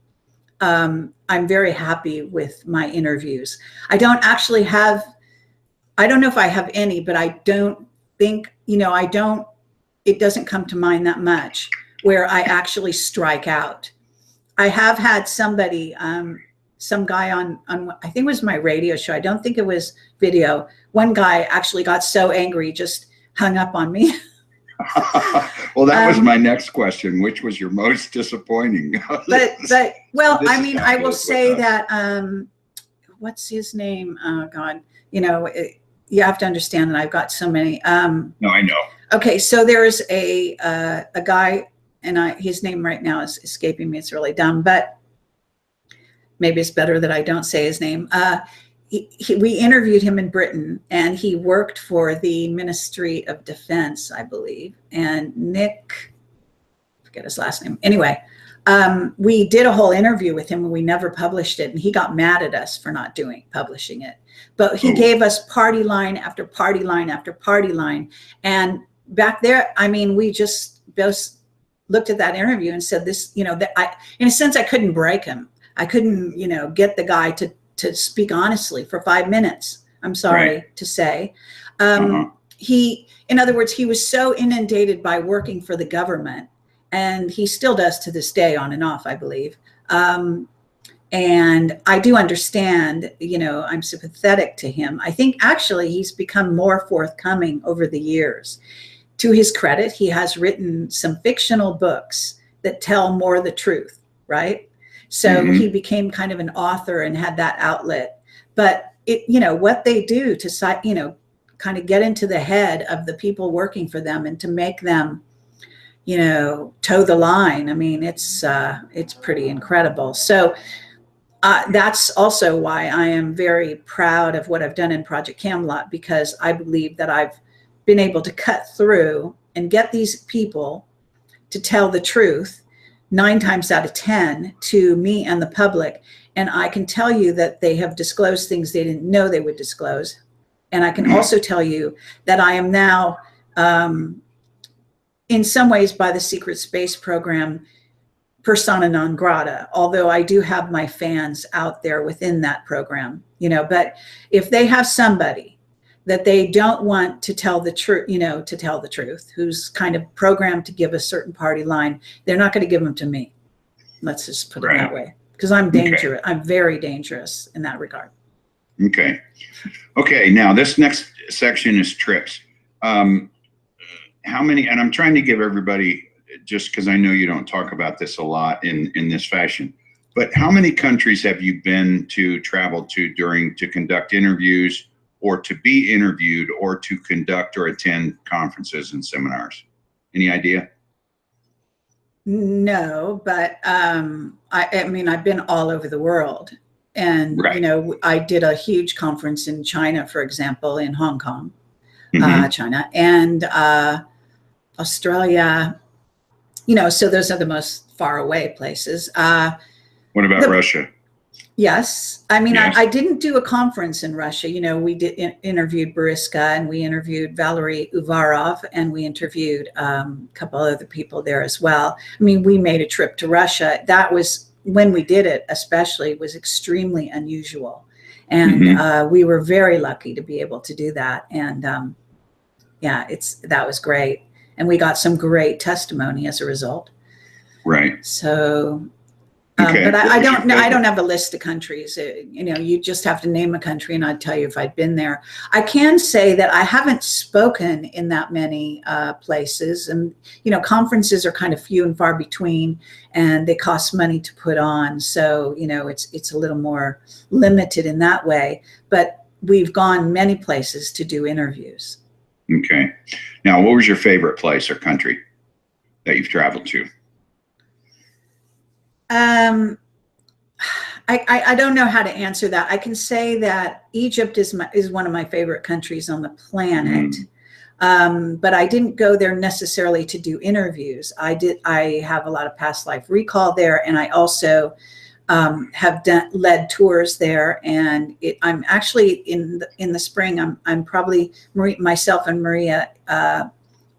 I'm very happy with my interviews. I don't actually have, I don't know if I have any, but I don't think, it doesn't come to mind that much where I actually strike out. I have had somebody, some guy on, I think it was my radio show. I don't think it was video. One guy actually got so angry, just hung up on me. Well, that was my next question. Which was your most disappointing? Well, I mean, I will say that, what's his name? Oh God, you have to understand that I've got so many. No, I know. Okay. So there's a guy and his name right now is escaping me. It's really dumb, but maybe it's better that I don't say his name. We interviewed him in Britain and he worked for the Ministry of Defense, I believe. And Nick, forget his last name. Anyway, we did a whole interview with him and we never published it. And he got mad at us for not publishing it. But he gave us party line after party line after party line. And back there, I mean, we just both looked at that interview and said this, that in a sense, I couldn't break him. I couldn't, get the guy to speak honestly for 5 minutes, I'm sorry to say. In other words, he was so inundated by working for the government, and he still does to this day on and off, I believe. And I do understand, I'm sympathetic to him. I think actually he's become more forthcoming over the years. To his credit, he has written some fictional books that tell more the truth, right? So he became kind of an author and had that outlet. But what they do to, kind of get into the head of the people working for them and to make them, toe the line. I mean, it's pretty incredible. So that's also why I am very proud of what I've done in Project Camelot, because I believe that I've been able to cut through and get these people to tell the truth 9 times out of 10 to me and the public. And I can tell you that they have disclosed things they didn't know they would disclose. And I can also tell you that I am now, in some ways by the secret space program, persona non grata, although I do have my fans out there within that program, but if they have somebody that they don't want to tell the truth, who's kind of programmed to give a certain party line, they're not going to give them to me. Let's just put it that way, because I'm dangerous. Okay. I'm very dangerous in that regard. Okay. Now this next section is trips. How many, and I'm trying to give everybody just because I know you don't talk about this a lot in this fashion, but how many countries have you been to, traveled to to conduct interviews, or to be interviewed, or to conduct or attend conferences and seminars? Any idea? No, but I mean, I've been all over the world. And, Right. you know, I did a huge conference in China, for example, in Hong Kong, China, and Australia, you know, so those are the most far away places. What about Russia? Yes. I mean, Yes. I didn't do a conference in Russia. You know, we interviewed Boriska, and we interviewed Valery Uvarov, and we interviewed a couple other people there as well. I mean, we made a trip to Russia. That was, when we did it, especially, was extremely unusual. And we were very lucky to be able to do that. And yeah, that was great. And we got some great testimony as a result. Right. So, okay. But I don't know. I don't have a list of countries. You know, you just have to name a country and I'd tell you if I'd been there. I can say that I haven't spoken in that many places. And, you know, conferences are kind of few and far between, and they cost money to put on. So, you know, it's a little more limited in that way. But we've gone many places to do interviews. Okay. Now, what was your favorite place or country that you've traveled to? I don't know how to answer that. I can say that Egypt is one of my favorite countries on the planet. But I didn't go there necessarily to do interviews. I have a lot of past life recall there, and I also have led tours there. And I'm actually in the spring. I'm probably, myself and Maria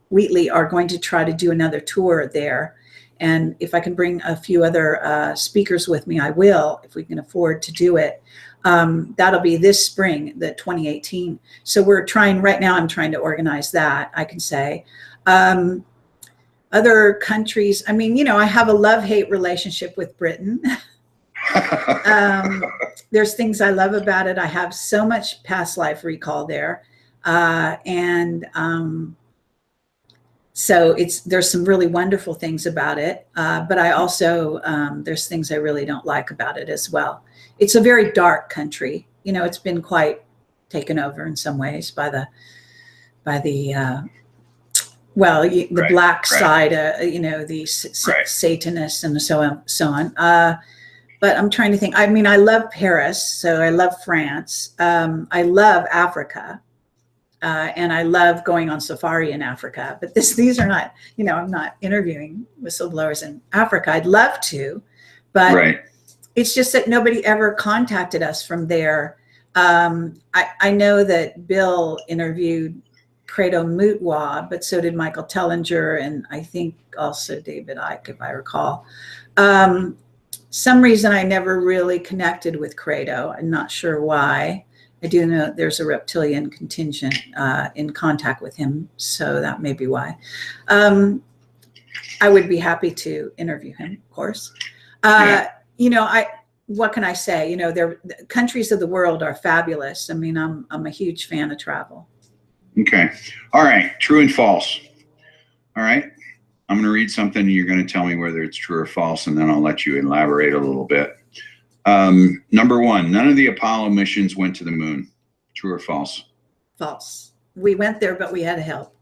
Wheatley are going to try to do another tour there. And if I can bring a few other speakers with me, I will, if we can afford to do it. That'll be this spring, the 2018. So we're trying, right now I'm trying to organize that, I can say. Other countries, I mean, you know, I have a love-hate relationship with Britain. There's things I love about it. I have so much past life recall there. So there's some really wonderful things about it, but I also there's things I really don't like about it as well. It's a very dark country. You know, it's been quite taken over in some ways by the black side, you know, the Satanists and so on. But I'm trying to think. I mean, I love Paris, so I love France. I love Africa. And I love going on safari in Africa, but these are not, you know, I'm not interviewing whistleblowers in Africa. I'd love to, but it's just that nobody ever contacted us from there. I know that Bill interviewed Credo Mutwa, but so did Michael Tellinger, and I think also David Icke, if I recall. Some reason I never really connected with Credo. I'm not sure why. I do know there's a reptilian contingent in contact with him, so that may be why. I would be happy to interview him, of course. You know, what can I say? You know, the countries of the world are fabulous. I mean, I'm a huge fan of travel. Okay. All right. True and false. All right. I'm going to read something, and you're going to tell me whether it's true or false, and then I'll let you elaborate a little bit. Number one, none of the Apollo missions went to the moon. True or false? False. We went there, but we had help.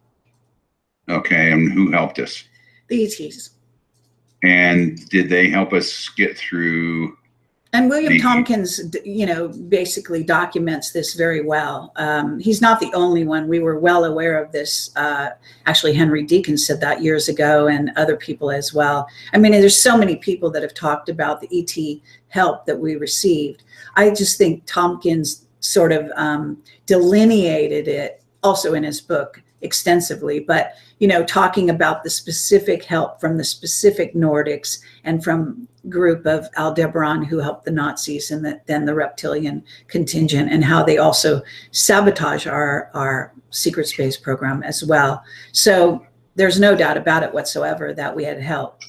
Okay, and who helped us? The ETs. And did they help us get through? And William Tompkins, you know, basically documents this very well. He's not the only one. We were well aware of this. Actually, Henry Deacon said that years ago, and other people as well. I mean, there's so many people that have talked about the ET help that we received. I just think Tompkins sort of delineated it also in his book extensively, but, you know, talking about the specific help from the specific Nordics and from group of Aldebaran who helped the Nazis, and then the reptilian contingent, and how they also sabotage our secret space program as well. So there's no doubt about it whatsoever that we had help.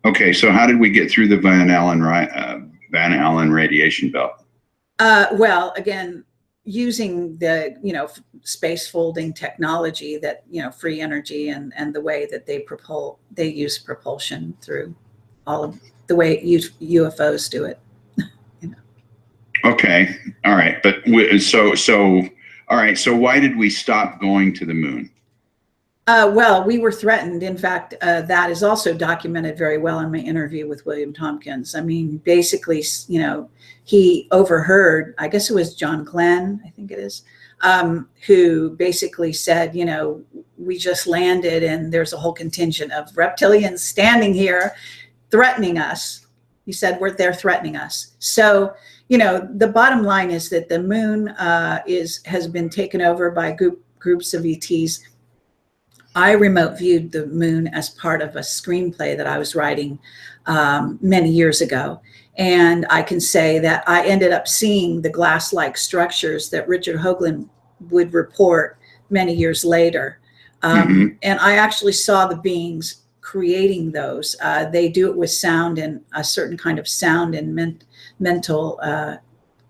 Okay, so how did we get through the Van Allen radiation belt? Well, again, using the, space folding technology that, free energy and the way that they use propulsion through all of the way UFOs do it. Okay. All right. But all right. So why did we stop going to the moon? Well, we were threatened. In fact, that is also documented very well in my interview with William Tompkins. I mean, basically, he overheard, I guess it was John Glenn, I think it is, who basically said, we just landed and there's a whole contingent of reptilians standing here threatening us. He said, they're threatening us. So, the bottom line is that the moon has been taken over by groups of ETs. I remote viewed the moon as part of a screenplay that I was writing many years ago. And I can say that I ended up seeing the glass-like structures that Richard Hoagland would report many years later. And I actually saw the beings creating those. They do it with sound and a certain kind of sound and mental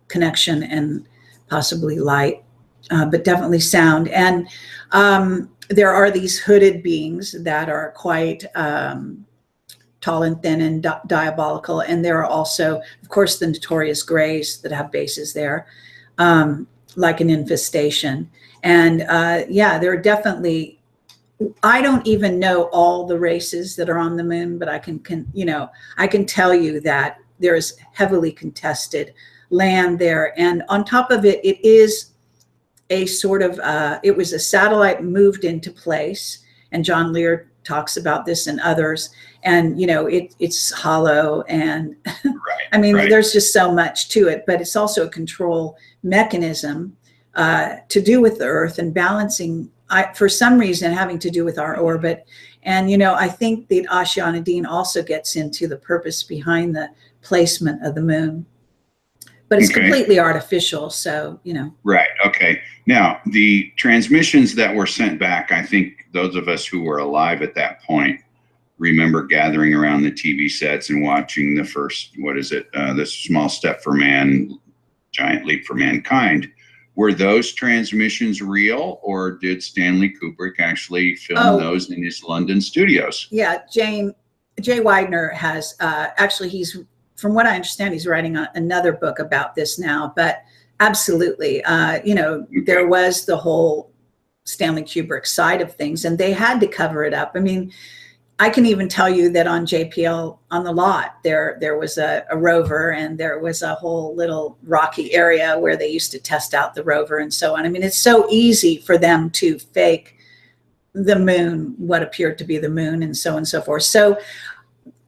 connection and possibly light, but definitely sound. And there are these hooded beings that are quite tall and thin and diabolical. And there are also, of course, the notorious grays that have bases there, like an infestation. And yeah, there are definitely, I don't even know all the races that are on the moon, but I can tell you that there is heavily contested land there. And on top of it, it is a sort of, it was a satellite moved into place. And John Lear talks about this and others. And, it's hollow. And I mean, there's just so much to it, but it's also a control mechanism to do with the Earth and balancing, for some reason, having to do with our orbit. And, I think that Ashiana Dean also gets into the purpose behind the placement of the moon. But it's completely artificial, so, Right, okay. Now, the transmissions that were sent back, I think those of us who were alive at that point remember gathering around the TV sets and watching the first, This Small Step for Man, Giant Leap for Mankind. Were those transmissions real, or did Stanley Kubrick actually film those in his London studios? Yeah, Jay Widener has, actually, from what I understand, he's writing another book about this now, but absolutely, there was the whole Stanley Kubrick side of things, and they had to cover it up. I mean, I can even tell you that on JPL, on the lot, there was a rover, and there was a whole little rocky area where they used to test out the rover and so on. I mean, it's so easy for them to fake the moon, what appeared to be the moon, and so on and so forth. So,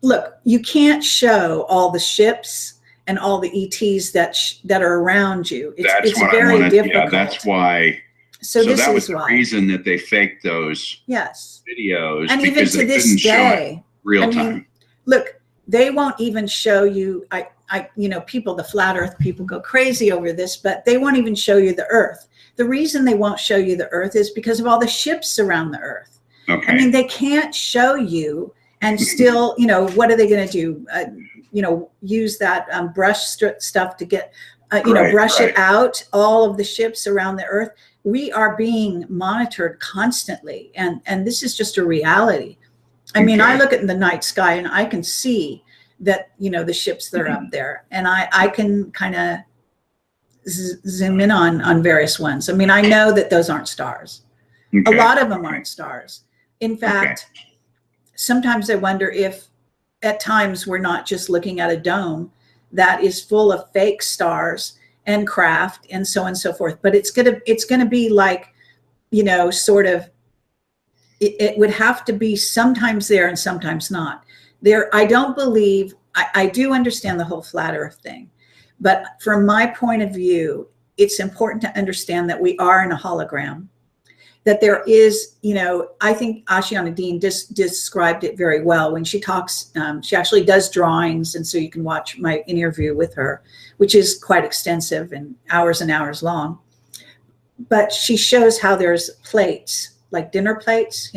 look, you can't show all the ships and all the ETs that are around you. It's very difficult. Yeah, that's why. So that was the reason that they faked those videos. And even to this day, real time. Look, they won't even show you. People, the flat Earth people go crazy over this, but they won't even show you the Earth. The reason they won't show you the Earth is because of all the ships around the Earth. Okay. I mean, they can't show you. And still, what are they going to do? Use that brush stuff to get, brush it out, all of the ships around the Earth. We are being monitored constantly. And this is just a reality. I mean, I look at the night sky and I can see that, the ships that are up there. And I can kind of zoom in on various ones. I mean, I know that those aren't stars. A lot of them aren't stars. In fact, sometimes I wonder if at times we're not just looking at a dome that is full of fake stars and craft and so on and so forth. But it's gonna be like, sort of, it would have to be sometimes there and sometimes not. There, I don't believe, I do understand the whole flat Earth thing, but from my point of view, it's important to understand that we are in a hologram. That there is, I think Ashiana Dean described it very well when she talks. She actually does drawings, and so you can watch my interview with her, which is quite extensive and hours long. But she shows how there's plates, like dinner plates,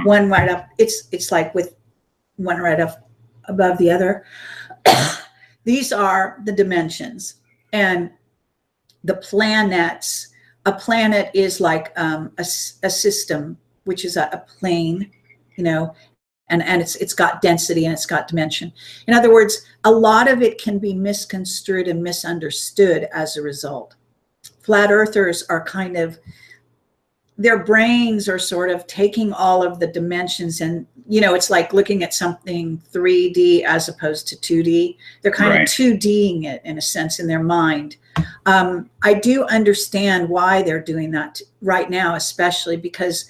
one right up. It's like with one right up above the other. These are the dimensions, and the planets. A planet is like a system, which is a plane, you know, and it's got density and it's got dimension. In other words, a lot of it can be misconstrued and misunderstood as a result. Flat earthers are kind of, their brains are sort of taking all of the dimensions, and, you know, it's like looking at something 3D as opposed to 2D. They're kind of 2Ding it in a sense in their mind. I do understand why they're doing that right now, especially because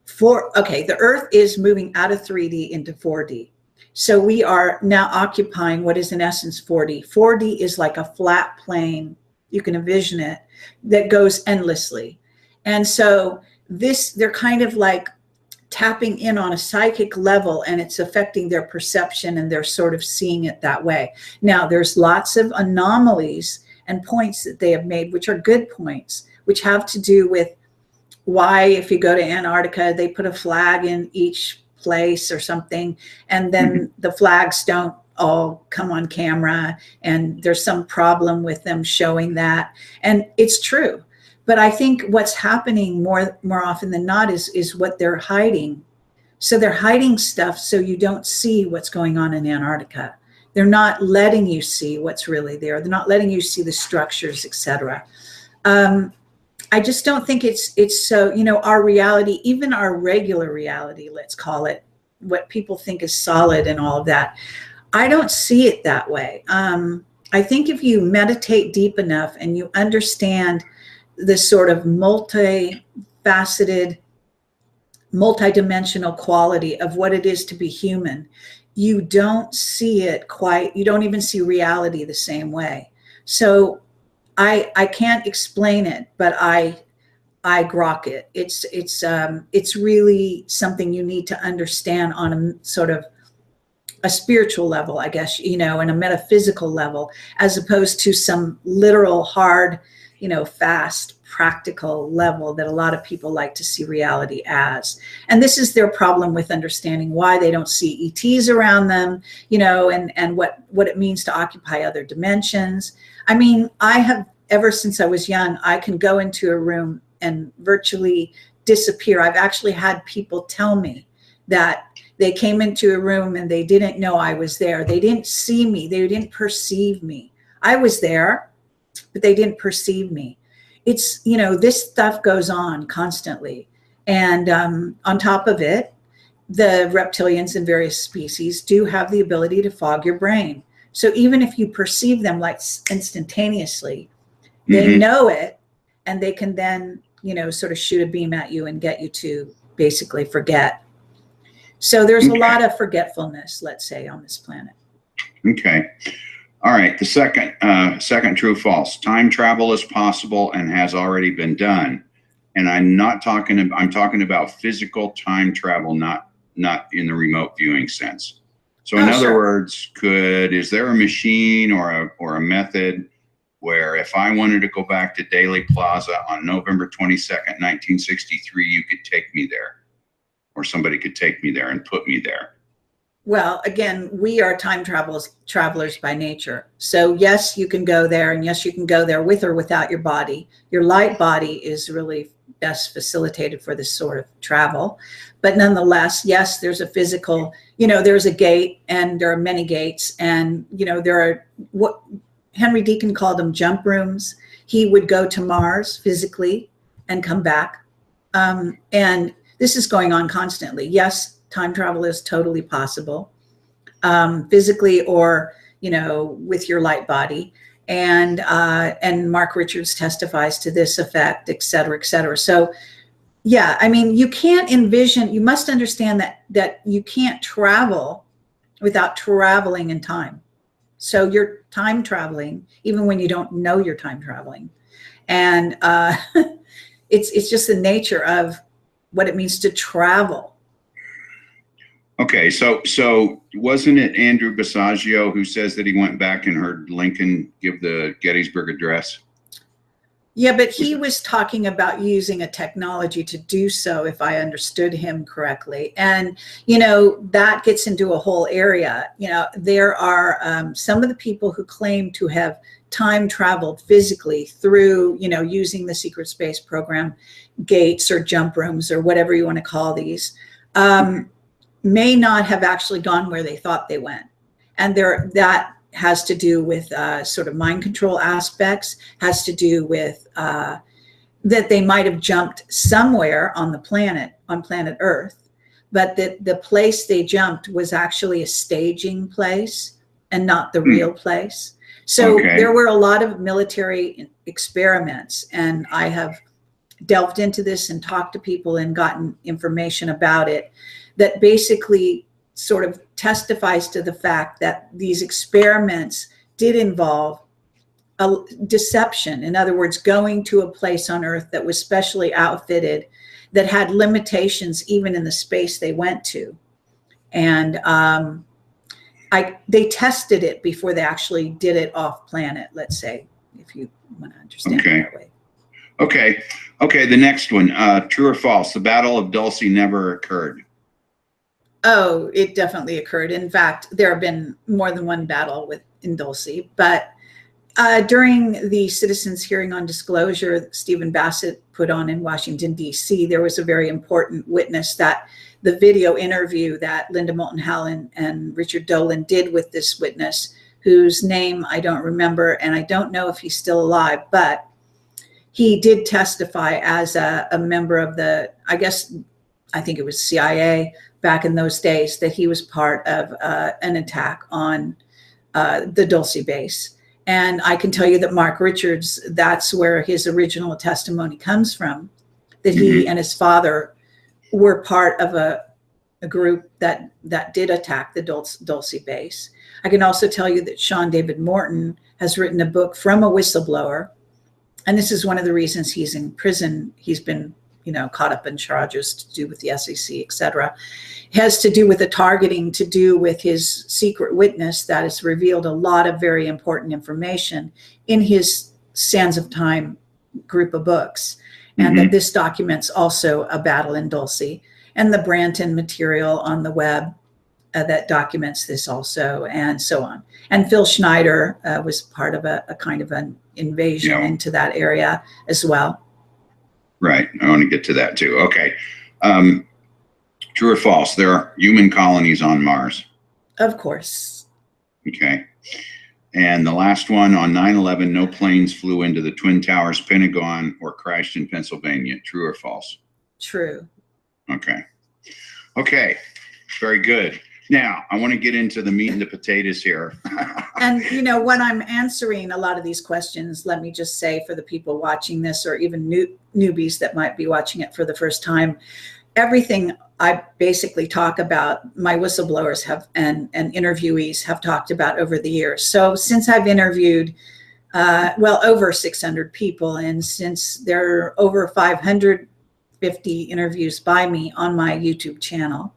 the Earth is moving out of 3D into 4D. So we are now occupying what is in essence 4D. 4D is like a flat plane, you can envision it, that goes endlessly. And so they're kind of like tapping in on a psychic level, and it's affecting their perception, and they're sort of seeing it that way. Now, there's lots of anomalies and points that they have made, which are good points, which have to do with why, if you go to Antarctica, they put a flag in each place or something, and then the flags don't all come on camera, and there's some problem with them showing that. And it's true. But I think what's happening more often than not is what they're hiding. So they're hiding stuff so you don't see what's going on in Antarctica. They're not letting you see what's really there. They're not letting you see the structures, etc. I just don't think it's so, you know, our reality, even our regular reality, let's call it, what people think is solid and all of that, I don't see it that way. I think if you meditate deep enough and you understand this sort of multifaceted, multidimensional quality of what it is to be human, you don't see it quite, you don't even see reality the same way. So I can't explain it, but I grok it. It's really something you need to understand on a sort of a spiritual level, I guess, you know, and a metaphysical level, as opposed to some literal hard, you know, fast, practical level that a lot of people like to see reality as. And this is their problem with understanding why they don't see ETs around them, you know, and what it means to occupy other dimensions. I mean, I have, ever since I was young, I can go into a room and virtually disappear. I've actually had people tell me that they came into a room and they didn't know I was there. They didn't see me. They didn't perceive me. I was there, but they didn't perceive me. It's, you know, this stuff goes on constantly. And on top of it, the reptilians and various species do have the ability to fog your brain. So even if you perceive them like instantaneously, they know it, and they can then, you know, sort of shoot a beam at you and get you to basically forget. So there's a lot of forgetfulness, let's say, on this planet. Okay. All right. The second true false. Time travel is possible and has already been done. And I'm talking about physical time travel, not in the remote viewing sense. So in other words, is there a machine or a method where if I wanted to go back to Daley Plaza on November 22nd, 1963, you could take me there, or somebody could take me there and put me there? Well, again, we are time travelers by nature. So yes, you can go there, and yes, you can go there with or without your body. Your light body is really best facilitated for this sort of travel. But nonetheless, yes, there's a physical, you know, there's a gate, and there are many gates, and, you know, there are what Henry Deacon called them jump rooms. He would go to Mars physically and come back. And this is going on constantly. Yes, time travel is totally possible, physically or, you know, with your light body. And Mark Richards testifies to this effect, et cetera, et cetera. So yeah, I mean, you can't envision, you must understand that you can't travel without traveling in time. So you're time traveling, even when you don't know you're time traveling. And it's just the nature of what it means to travel. Okay, so wasn't it Andrew Basiago who says that he went back and heard Lincoln give the Gettysburg Address? Yeah, but he was talking about using a technology to do so, if I understood him correctly. And, you know, that gets into a whole area. You know, there are some of the people who claim to have time traveled physically through, using the secret space program gates or jump rooms or whatever you want to call these, may not have actually gone where they thought they went. And that has to do with sort of mind control aspects, has to do with that they might have jumped somewhere on planet Earth, but that the place they jumped was actually a staging place and not the real place. So there were a lot of military experiments, and I have delved into this and talked to people and gotten information about it that basically sort of testifies to the fact that these experiments did involve a deception. In other words, going to a place on Earth that was specially outfitted, that had limitations even in the space they went to. And they tested it before they actually did it off planet, let's say, if you want to understand it that way. Okay, the next one, true or false, the Battle of Dulce never occurred. Oh, it definitely occurred. In fact, there have been more than one battle in Dulce, but during the citizens' hearing on disclosure that Stephen Bassett put on in Washington, D.C., there was a very important witness that the video interview that Linda Moulton Howe and Richard Dolan did with this witness, whose name I don't remember, and I don't know if he's still alive, but he did testify as a member of I think it was CIA back in those days, that he was part of an attack on the Dulce base. And I can tell you that Mark Richards, that's where his original testimony comes from, that he and his father were part of a group that did attack the Dulce base. I can also tell you that Sean David Morton has written a book from a whistleblower. And this is one of the reasons he's in prison. He's been, caught up in charges to do with the SEC, et cetera. It has to do with the targeting, to do with his secret witness that has revealed a lot of very important information in his Sands of Time group of books. And that this documents also a battle in Dulce, and the Branton material on the web that documents this also, and so on. And Phil Schneider was part of a kind of an invasion into that area as well. Right. I want to get to that too. Okay. True or false? There are human colonies on Mars. Of course. Okay. And the last one, on 9/11, no planes flew into the Twin Towers, Pentagon, or crashed in Pennsylvania. True or false? True. Okay. Okay. Very good. Now, I want to get into the meat and the potatoes here. And, when I'm answering a lot of these questions, let me just say, for the people watching this, or even newbies that might be watching it for the first time, everything I basically talk about, my whistleblowers have and interviewees have talked about over the years. So since I've interviewed, over 600 people, and since there are over 550 interviews by me on my YouTube channel,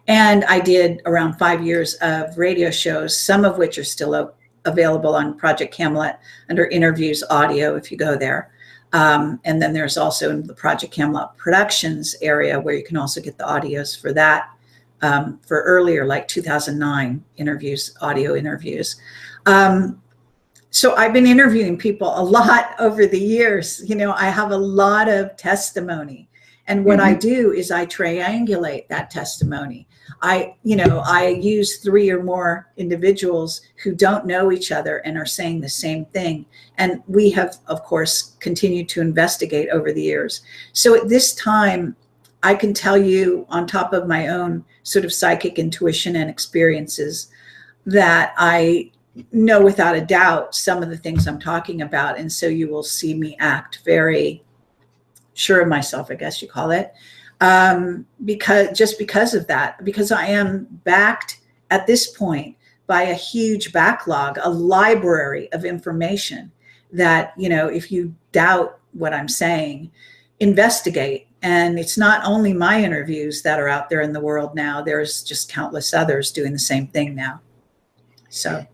and I did around 5 years of radio shows, some of which are still available on Project Camelot under interviews audio, if you go there. And then there's also in the Project Camelot Productions area, where you can also get the audios for that, for earlier, like 2009 interviews, audio interviews. So I've been interviewing people a lot over the years. I have a lot of testimony. And what I do is I triangulate that testimony. I use 3 or more individuals who don't know each other and are saying the same thing. And we have, of course, continued to investigate over the years. So at this time, I can tell you, on top of my own sort of psychic intuition and experiences, that I know without a doubt some of the things I'm talking about. And so you will see me act very sure of myself, I guess you call it, because of that, because I am backed at this point by a huge backlog, a library of information that, if you doubt what I'm saying, investigate. And it's not only my interviews that are out there in the world now, there's just countless others doing the same thing now. So.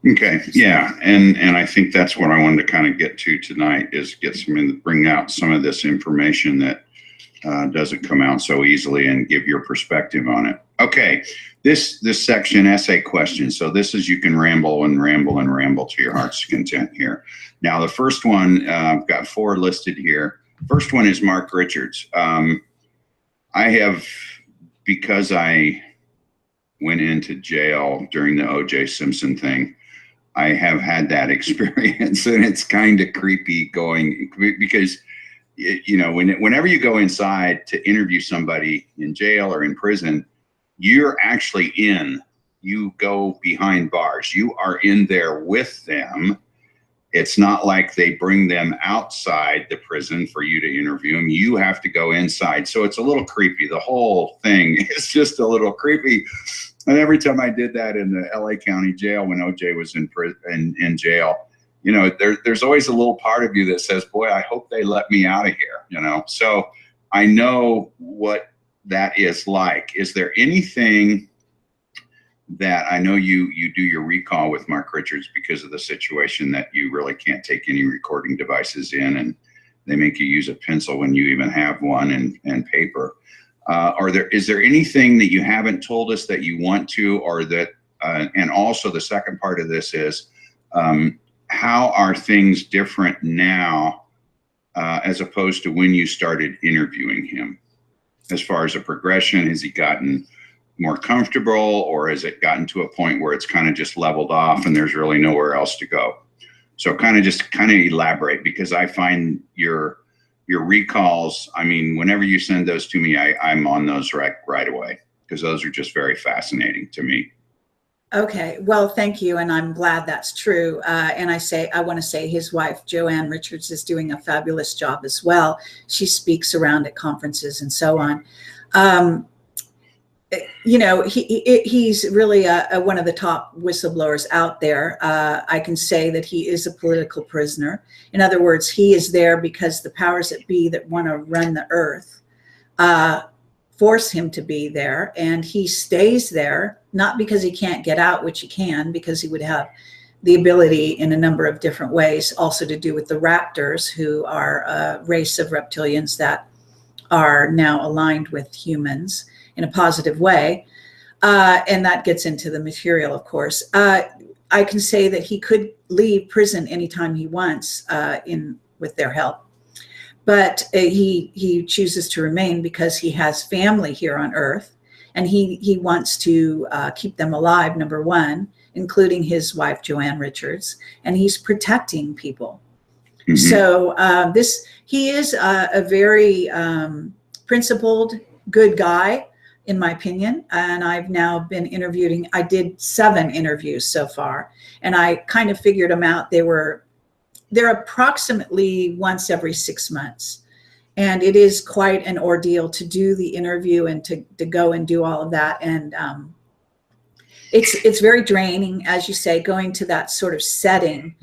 Okay. Yeah. And I think that's what I wanted to kind of get to tonight, is bring out some of this information that doesn't come out so easily, and give your perspective on it. Okay, this section, essay questions. So this is, you can ramble and ramble and ramble to your heart's content here. Now the first one, I've got 4 listed here. First one is Mark Richards. I have, because I went into jail during the O.J. Simpson thing, I have had that experience, and it's kind of creepy going, because you know, whenever you go inside to interview somebody in jail or in prison, you're actually you go behind bars. You are in there with them. It's not like they bring them outside the prison for you to interview them. You have to go inside. So it's a little creepy. The whole thing is just a little creepy. And every time I did that in the LA County jail when OJ was in prison, in jail, you know, there's always a little part of you that says, boy, I hope they let me out of here, you know? So I know what that is like. Is there anything that, I know you do your recall with Mark Richards because of the situation that you really can't take any recording devices in, and they make you use a pencil when you even have one, and paper. Is there anything that you haven't told us that you want to, or that, and also the second part of this is, how are things different now as opposed to when you started interviewing him? As far as a progression, has he gotten more comfortable, or has it gotten to a point where it's kind of just leveled off and there's really nowhere else to go? So kind of elaborate, because I find your recalls, I mean, whenever you send those to me, I'm on those right away, because those are just very fascinating to me. Okay, well, thank you, and I'm glad that's true. And I want to say his wife, Joanne Richards, is doing a fabulous job as well. She speaks around at conferences and so on. You know, he's really one of the top whistleblowers out there. I can say that he is a political prisoner. In other words, he is there because the powers that be that want to run the earth force him to be there, and he stays there, not because he can't get out, which he can, because he would have the ability in a number of different ways, also to do with the raptors, who are a race of reptilians that are now aligned with humans in a positive way. And that gets into the material, of course. I can say that he could leave prison anytime he wants with their help. But he chooses to remain because he has family here on Earth, and he wants to keep them alive, number one, including his wife, Joanne Richards, and he's protecting people. Mm-hmm. So he is a very principled, good guy, in my opinion. And I've now been interviewing, I did 7 interviews so far, and I kind of figured them out. They're approximately once every 6 months. And it is quite an ordeal to do the interview and to go and do all of that. And it's very draining, as you say, going to that sort of setting.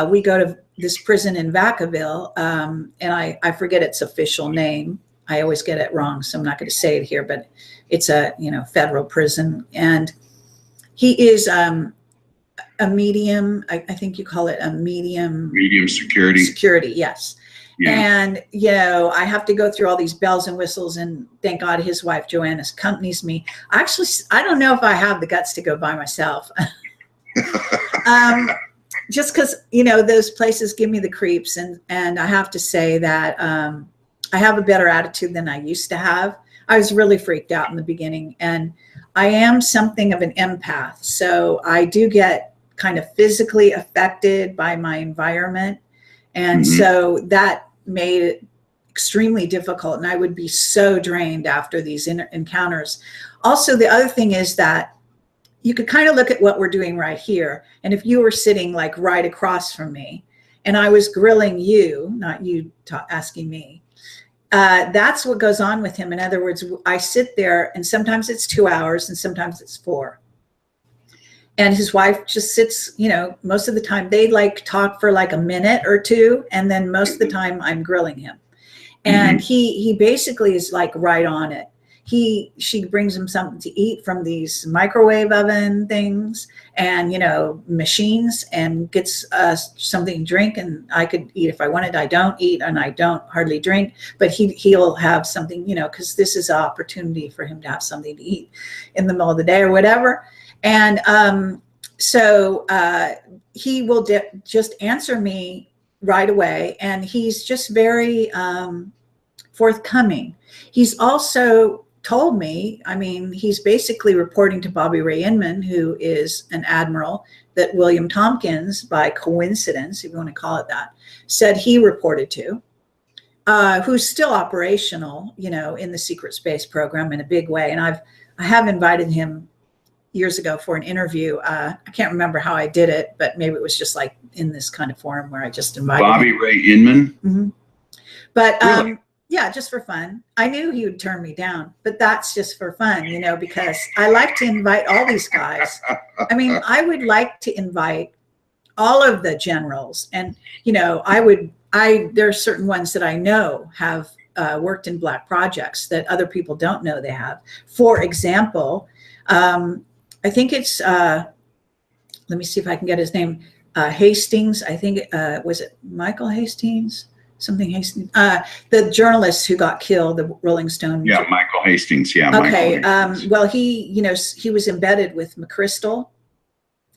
We go to this prison in Vacaville, and I forget its official name. I always get it wrong, so I'm not going to say it here, but it's a federal prison. And he is a medium, I think you call it a medium security. Security, yes. Yeah. And, I have to go through all these bells and whistles, and thank God his wife, Joanne, accompanies me. Actually, I don't know if I have the guts to go by myself. Just because, those places give me the creeps. And I have to say that I have a better attitude than I used to have. I was really freaked out in the beginning, and I am something of an empath. So I do get kind of physically affected by my environment. And mm-hmm. so that made it extremely difficult. And I would be so drained after these encounters. Also, the other thing is that you could kind of look at what we're doing right here. And if you were sitting like right across from me and I was grilling you, not you asking me, that's what goes on with him. In other words, I sit there, and sometimes it's 2 hours and sometimes it's 4. And his wife just sits, most of the time they talk for like a minute or 2. And then most of the time I'm grilling him. And he basically is like right on it. she brings him something to eat from these microwave oven things and, you know, machines, and gets something to drink, and I could eat if I wanted. I don't eat, and I don't hardly drink, but he'll have something, you know, because this is an opportunity for him to have something to eat in the middle of the day or whatever. And so he will just answer me right away, and he's just very forthcoming. He's also told me, I mean, he's basically reporting to Bobby Ray Inman, who is an admiral that William Tompkins, by coincidence, if you want to call it that, said he reported to, who's still operational, you know, in the secret space program in a big way. And I have invited him years ago for an interview. I can't remember how I did it, but maybe it was just like in this kind of forum where I just invited Bobby him. Ray Inman. Mm-hmm. But really? yeah, just for fun. I knew he would turn me down, but that's just for fun, you know, because I like to invite all these guys. I mean, I would like to invite all of the generals, and, you know, there are certain ones that I know have worked in black projects that other people don't know they have. For example, I think it's, let me see if I can get his name, Hastings. I think, was it Michael Hastings? Something Hastings, the journalist who got killed, the Rolling Stone. Yeah, Michael Hastings. Yeah. Okay. Hastings. Well, he was embedded with McChrystal.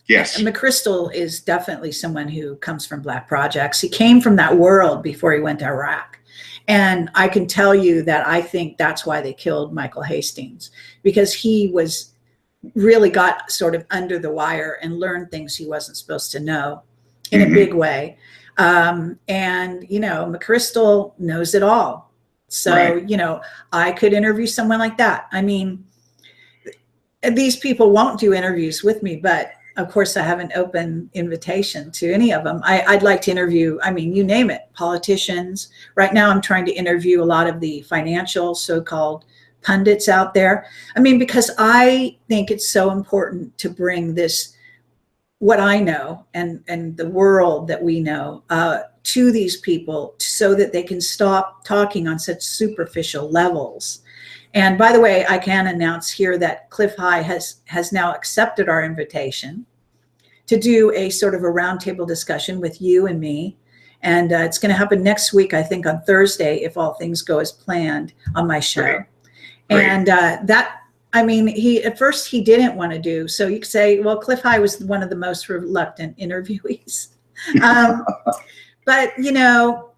Yes. And McChrystal is definitely someone who comes from black projects. He came from that world before he went to Iraq. And I can tell you that I think that's why they killed Michael Hastings, because he really got sort of under the wire and learned things he wasn't supposed to know in a big way. And, you know, McChrystal knows it all. So, right. You know, I could interview someone like that. I mean, these people won't do interviews with me, but of course I have an open invitation to any of them. I'd like to interview, I mean, you name it, politicians. Right now I'm trying to interview a lot of the financial so-called pundits out there. I mean, because I think it's so important to bring this, what I know and the world that we know, to these people so that they can stop talking on such superficial levels. And by the way, I can announce here that Cliff High has now accepted our invitation to do a sort of a roundtable discussion with you and me. And it's going to happen next week, I think on Thursday, if all things go as planned, on my show. Great. And that, I mean, at first he didn't want to do, so you could say, well, Cliff High was one of the most reluctant interviewees. But, you know,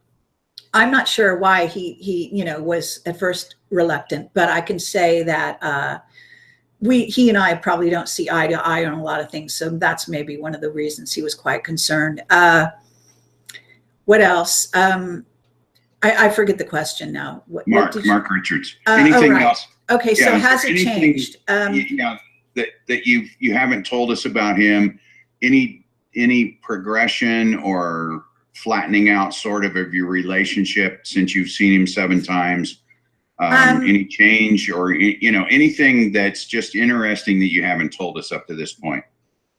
I'm not sure why he, you know, was at first reluctant, but I can say that he and I probably don't see eye to eye on a lot of things. So that's maybe one of the reasons he was quite concerned. What else? I forget the question now. Mark Richards. Anything else? Okay, yeah, so has it changed? Yeah, that you haven't told us about him. Any progression or flattening out sort of your relationship since you've seen him 7 times? Any change or, you know, anything that's just interesting that you haven't told us up to this point?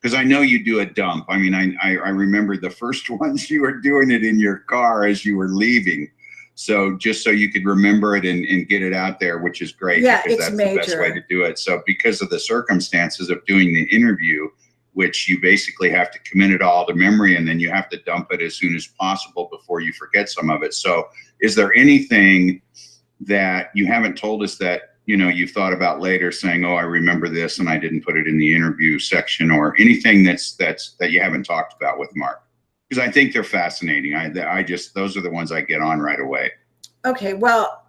Because I know you do a dump. I mean, I remember the first ones you were doing it in your car as you were leaving. So just so you could remember it and get it out there, which is great. Yeah, because it's that's major. The best way to do it. So because of the circumstances of doing the interview, which you basically have to commit it all to memory, and then you have to dump it as soon as possible before you forget some of it. So is there anything that you haven't told us that, you know, you've thought about later saying, oh, I remember this and I didn't put it in the interview section, or anything that you haven't talked about with Mark? Because I think they're fascinating. I just, those are the ones I get on right away. Okay. Well,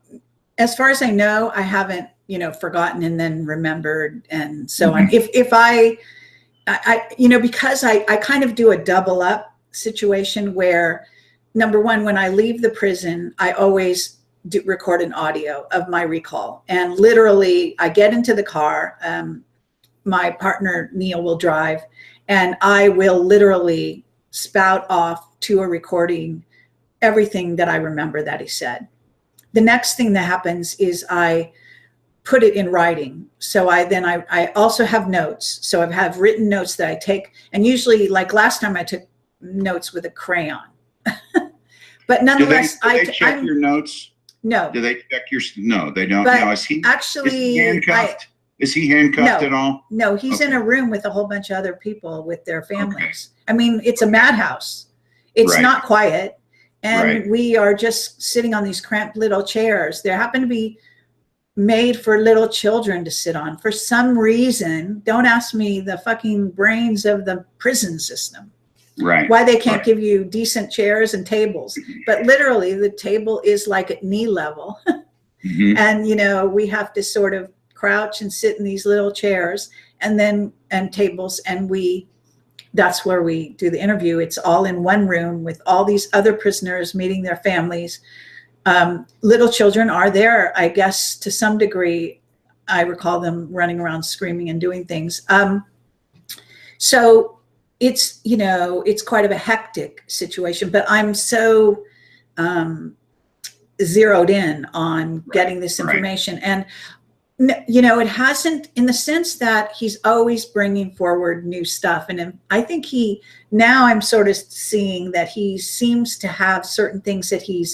as far as I know, I haven't, you know, forgotten and then remembered and so on. If I, you know, because I kind of do a double up situation where, number one, when I leave the prison, I always record an audio of my recall. And literally I get into the car, my partner, Neil, will drive, and I will literally spout off to a recording everything that I remember that he said. The next thing that happens is I put it in writing. So I also have notes. So I have written notes that I take, and usually, like last time, I took notes with a crayon. But nonetheless, do they check your notes? No. Do they check your? No, they don't. But Now, is he handcuffed? Is he handcuffed at all? No, he's in a room with a whole bunch of other people with their families. Okay. I mean, it's a madhouse. It's not quiet. And we are just sitting on these cramped little chairs. They happen to be made for little children to sit on. For some reason, don't ask me the fucking brains of the prison system. Right. Why they can't give you decent chairs and tables. But literally, the table is like at knee level. And, you know, we have to sort of crouch and sit in these little chairs and tables. And that's where we do the interview. It's all in one room with all these other prisoners meeting their families. Little children are there, I guess, to some degree. I recall them running around screaming and doing things. So it's, you know, it's quite of a hectic situation, but I'm so zeroed in on getting this information. And, you know, it hasn't, in the sense that he's always bringing forward new stuff. And I think now I'm sort of seeing that he seems to have certain things that he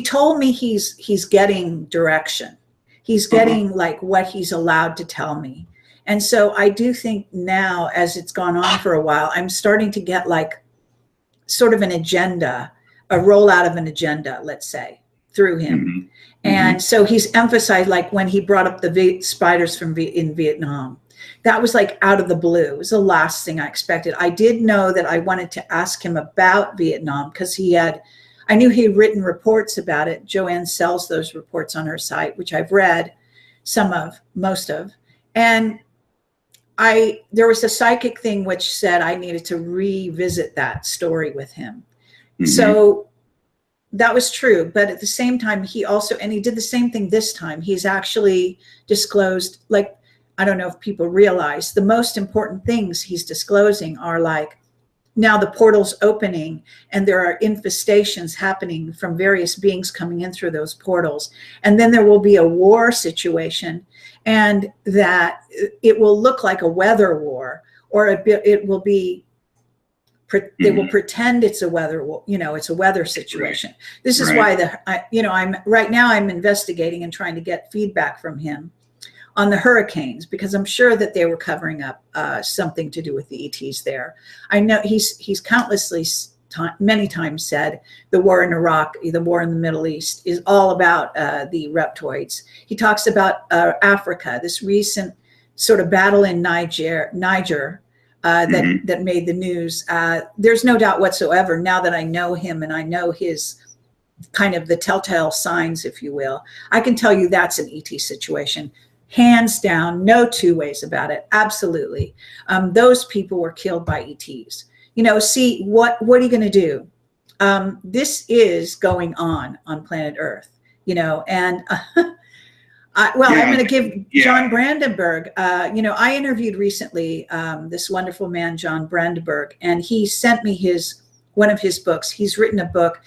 told me he's getting direction. He's getting like what he's allowed to tell me. And so I do think now, as it's gone on for a while, I'm starting to get like sort of an agenda, a rollout of an agenda, let's say, through him. And so he's emphasized, like when he brought up the spiders in Vietnam, that was like out of the blue. It was the last thing I expected. I did know that I wanted to ask him about Vietnam because I knew he had written reports about it. Joanne sells those reports on her site, which I've read most of. And there was a psychic thing which said I needed to revisit that story with him. So that was true. But at the same time, he did the same thing this time. He's actually disclosed, like, I don't know if people realize, the most important things he's disclosing are like, now the portal's opening and there are infestations happening from various beings coming in through those portals. And then there will be a war situation, and that it will look like a weather war, or it will be, they will pretend it's a weather, you know, it's a weather situation. This is why I'm investigating and trying to get feedback from him on the hurricanes, because I'm sure that they were covering up something to do with the ETs there. I know he's many times said the war in Iraq, the war in the Middle East is all about the reptoids. He talks about Africa, this recent sort of battle in Niger that made the news. There's no doubt whatsoever, now that I know him and I know his kind of the telltale signs, if you will, I can tell you that's an ET situation. Hands down, no two ways about it. Absolutely. Those people were killed by ETs. You know, see, what are you going to do? This is going on planet Earth, you know, and I'm going to give John Brandenburg, you know, I interviewed recently this wonderful man, John Brandenburg, and he sent me one of his books. He's written a book.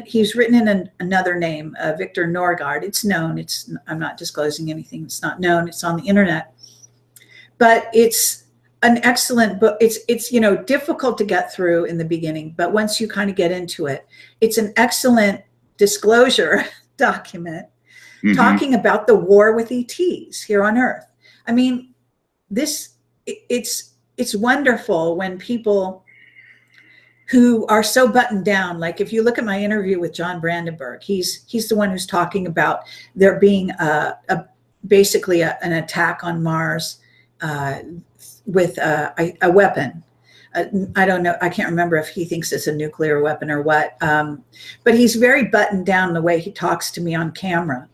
He's written in another name, Victor Norgard. It's known. I'm not disclosing anything. It's not known. It's on the internet. But it's an excellent book. It's you know, difficult to get through in the beginning, but once you kind of get into it, it's an excellent disclosure document talking about the war with ETs here on Earth. I mean, it's wonderful when people who are so buttoned down, like if you look at my interview with John Brandenburg, he's the one who's talking about there being basically an attack on Mars with a weapon. I don't know. I can't remember if he thinks it's a nuclear weapon or what. But he's very buttoned down the way he talks to me on camera.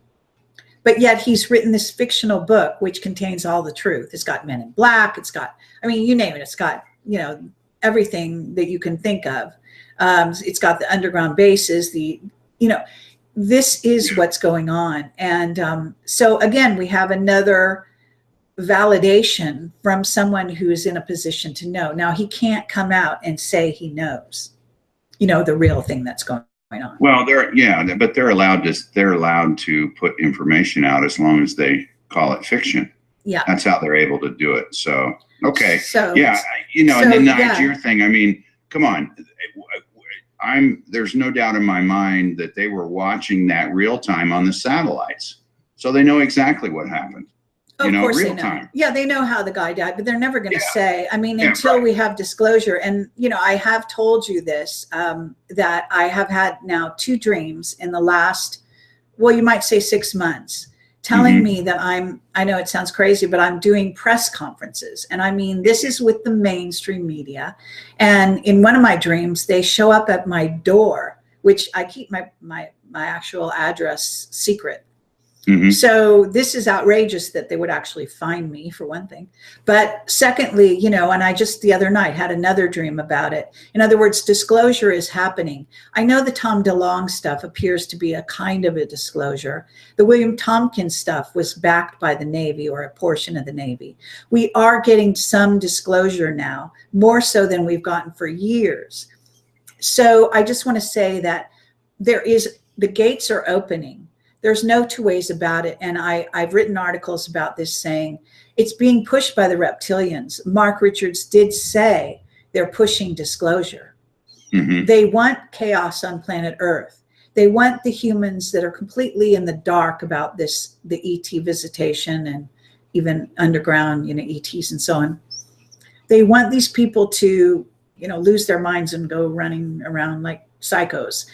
But yet he's written this fictional book which contains all the truth. It's got Men in Black. It's got, I mean, you name it. It's got, you know, everything that you can think of. It's got the underground bases, this is what's going on. And so again, we have another validation from someone who is in a position to know. Now, he can't come out and say he knows, you know, the real thing that's going on. Well, but they're allowed to put information out as long as they call it fiction. Yeah. That's how they're able to do it. So, okay. So, yeah. You know, and the Niger thing, I mean, come on. there's no doubt in my mind that they were watching that real time on the satellites. So they know exactly what happened. Of course real they know. time. Yeah, they know how the guy died, but they're never going to say. I mean, Yeah, until right. we have disclosure. And, you know, I have told you this, that I have had now 2 dreams in the last, well, you might say 6 months, telling me that I know it sounds crazy, but I'm doing press conferences. And I mean, this is with the mainstream media. And in one of my dreams, they show up at my door, which I keep my actual address secret. So this is outrageous that they would actually find me, for one thing. But secondly, you know, and I just the other night had another dream about it. In other words, disclosure is happening. I know the Tom DeLonge stuff appears to be a kind of a disclosure. The William Tompkins stuff was backed by the Navy, or a portion of the Navy. We are getting some disclosure now, more so than we've gotten for years. So I just want to say that the gates are opening. There's no 2 ways about it. And I've written articles about this saying it's being pushed by the reptilians. Mark Richards did say they're pushing disclosure. They want chaos on planet Earth. They want the humans that are completely in the dark about this, the ET visitation and even underground, you know, ETs and so on. They want these people to, you know, lose their minds and go running around like psychos.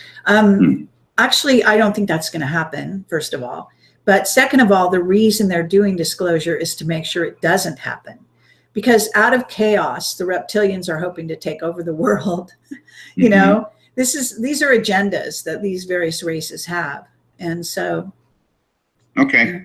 Actually, I don't think that's going to happen, first of all. But second of all, the reason they're doing disclosure is to make sure it doesn't happen. Because out of chaos, the reptilians are hoping to take over the world. You know, these are agendas that these various races have. And so. Okay.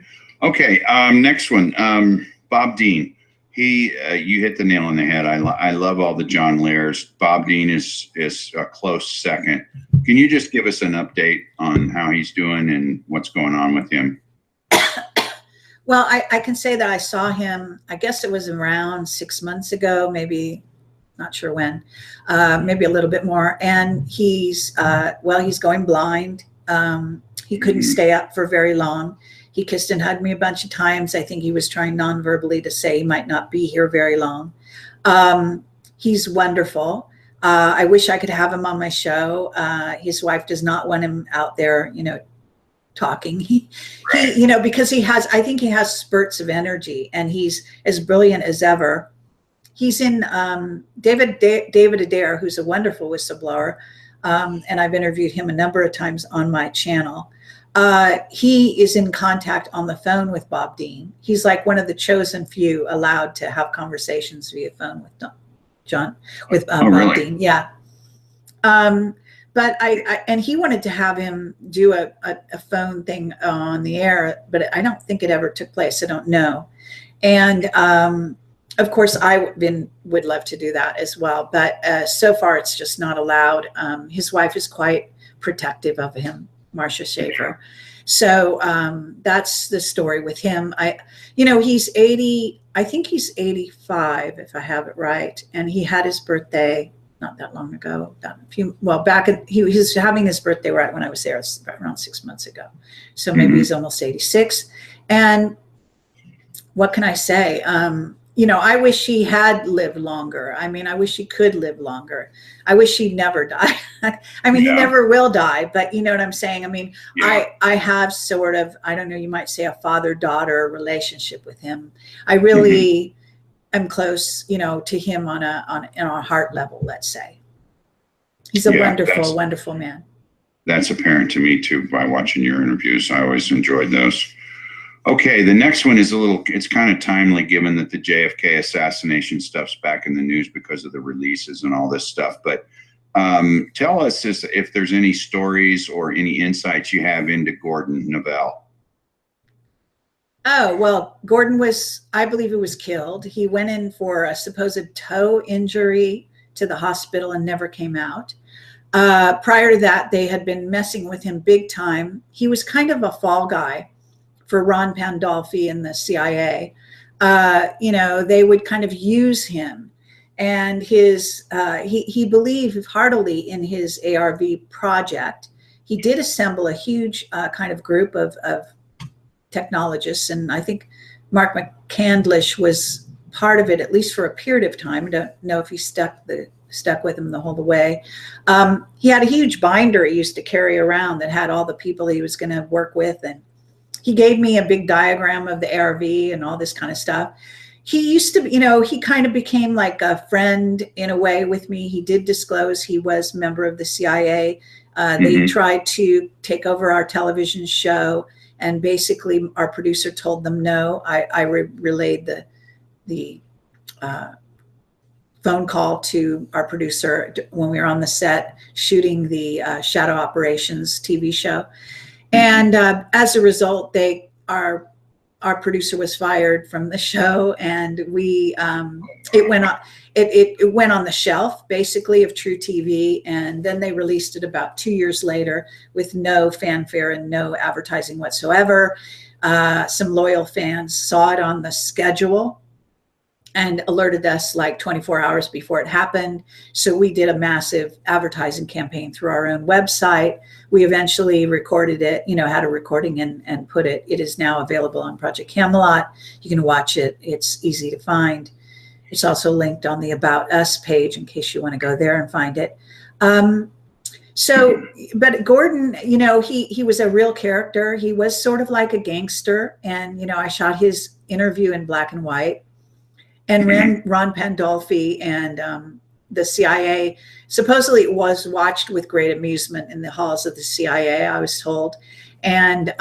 Next one, Bob Dean. You hit the nail on the head. I love all the John Lairs. Bob Dean is a close second. Can you just give us an update on how he's doing and what's going on with him? Well, I can say that I saw him, I guess it was around 6 months ago, maybe, not sure when, maybe a little bit more. And he's going blind. He couldn't stay up for very long. He kissed and hugged me a bunch of times. I think he was trying non-verbally to say he might not be here very long. He's wonderful. I wish I could have him on my show. His wife does not want him out there, you know, talking. He, you know, because I think he has spurts of energy, and he's as brilliant as ever. He's in David Adair, who's a wonderful whistleblower. And I've interviewed him a number of times on my channel. He is in contact on the phone with Bob Dean. He's like one of the chosen few allowed to have conversations via phone with Bob Dean. Yeah. But and he wanted to have him do a phone thing on the air, but I don't think it ever took place. I don't know. And of course, I would love to do that as well. But so far, it's just not allowed. His wife is quite protective of him, Marcia Schaefer. So that's the story with him. You know, he's 80. I think he's 85, if I have it right. And he had his birthday not that long ago. He was having his birthday right when I was there, around 6 months ago. So maybe he's almost 86. And what can I say? You know, I wish he had lived longer. I mean, I wish he could live longer. I wish he'd never die. I mean, he never will die, but you know what I'm saying? I mean, I have sort of, I don't know, you might say a father-daughter relationship with him. I really am close, you know, to him on a heart level, let's say. He's a wonderful, wonderful man. That's apparent to me too by watching your interviews. I always enjoyed those. Okay, the next one is it's kind of timely given that the JFK assassination stuff's back in the news because of the releases and all this stuff. But tell us if there's any stories or any insights you have into Gordon Neville. Oh, well, Gordon I believe he was killed. He went in for a supposed toe injury to the hospital and never came out. Prior to that, they had been messing with him big time. He was kind of a fall guy for Ron Pandolfi and the CIA. You know, they would kind of use him, and he believed heartily in his ARV project. He did assemble a huge kind of group of technologists, and I think Mark McCandlish was part of it, at least for a period of time. I don't know if he stuck the stuck with him the whole way. He had a huge binder he used to carry around that had all the people he was going to work with. And he gave me a big diagram of the ARV and all this kind of stuff. He used to, he kind of became like a friend in a way with me. He did disclose he was a member of the CIA. They tried to take over our television show, and basically our producer told them no. I relayed the phone call to our producer when we were on the set shooting the Shadow Operations TV show. And as a result, our producer was fired from the show, and it went on the shelf basically of True TV, and then they released it about 2 years later with no fanfare and no advertising whatsoever. Some loyal fans saw it on the schedule and alerted us like 24 hours before it happened. So we did a massive advertising campaign through our own website. We eventually recorded it, had a recording and put it. It is now available on Project Camelot. You can watch it. It's easy to find. It's also linked on the About Us page in case you want to go there and find it. But Gordon, he was a real character. He was sort of like a gangster. And, I shot his interview in black and white. And Ron Pandolfi and the CIA supposedly was watched with great amusement in the halls of the CIA, I was told. And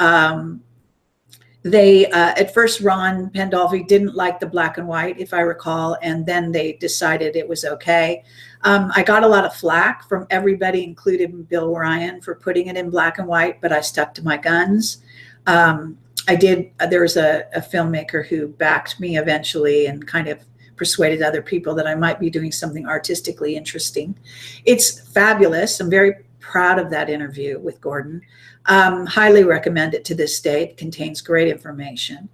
they, at first, Ron Pandolfi didn't like the black and white, if I recall, and then they decided it was okay. I got a lot of flack from everybody, including Bill Ryan, for putting it in black and white, but I stuck to my guns. There was a filmmaker who backed me eventually and kind of persuaded other people that I might be doing something artistically interesting. It's fabulous. I'm very proud of that interview with Gordon. Highly recommend it to this day. It contains great information.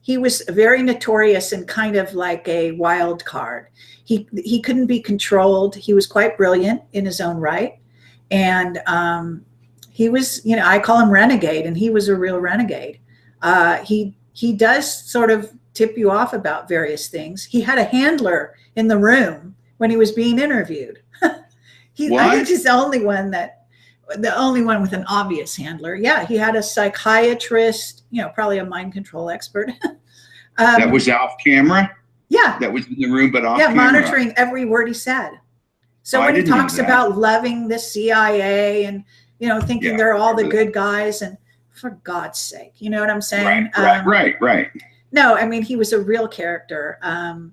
He was very notorious and kind of like a wild card. He couldn't be controlled. He was quite brilliant in his own right. And he was, I call him renegade, and he was a real renegade. He does sort of tip you off about various things. He had a handler in the room when he was being interviewed. I think he's the only one with an obvious handler. Yeah, he had a psychiatrist, probably a mind control expert. That was off camera? Yeah. That was in the room, but off camera? Yeah, monitoring every word he said. So when he talks about loving the CIA and, thinking they're all the good guys, and for God's sake, you know what I'm saying? Right. No, I mean, he was a real character. And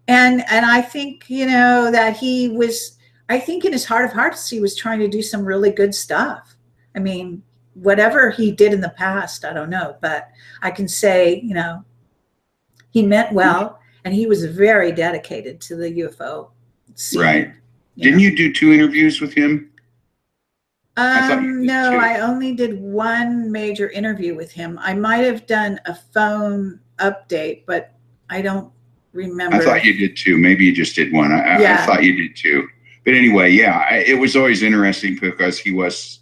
I think, that he was, I think in his heart of hearts, he was trying to do some really good stuff. I mean, whatever he did in the past, I don't know, but I can say, he meant well, and he was very dedicated to the UFO scene. Right. Didn't you do 2 interviews with him? No, I only did 1 major interview with him. I might have done a phone update, but I don't remember. I thought you did 2. Maybe you just did 1. I thought you did 2. But anyway, it was always interesting because he was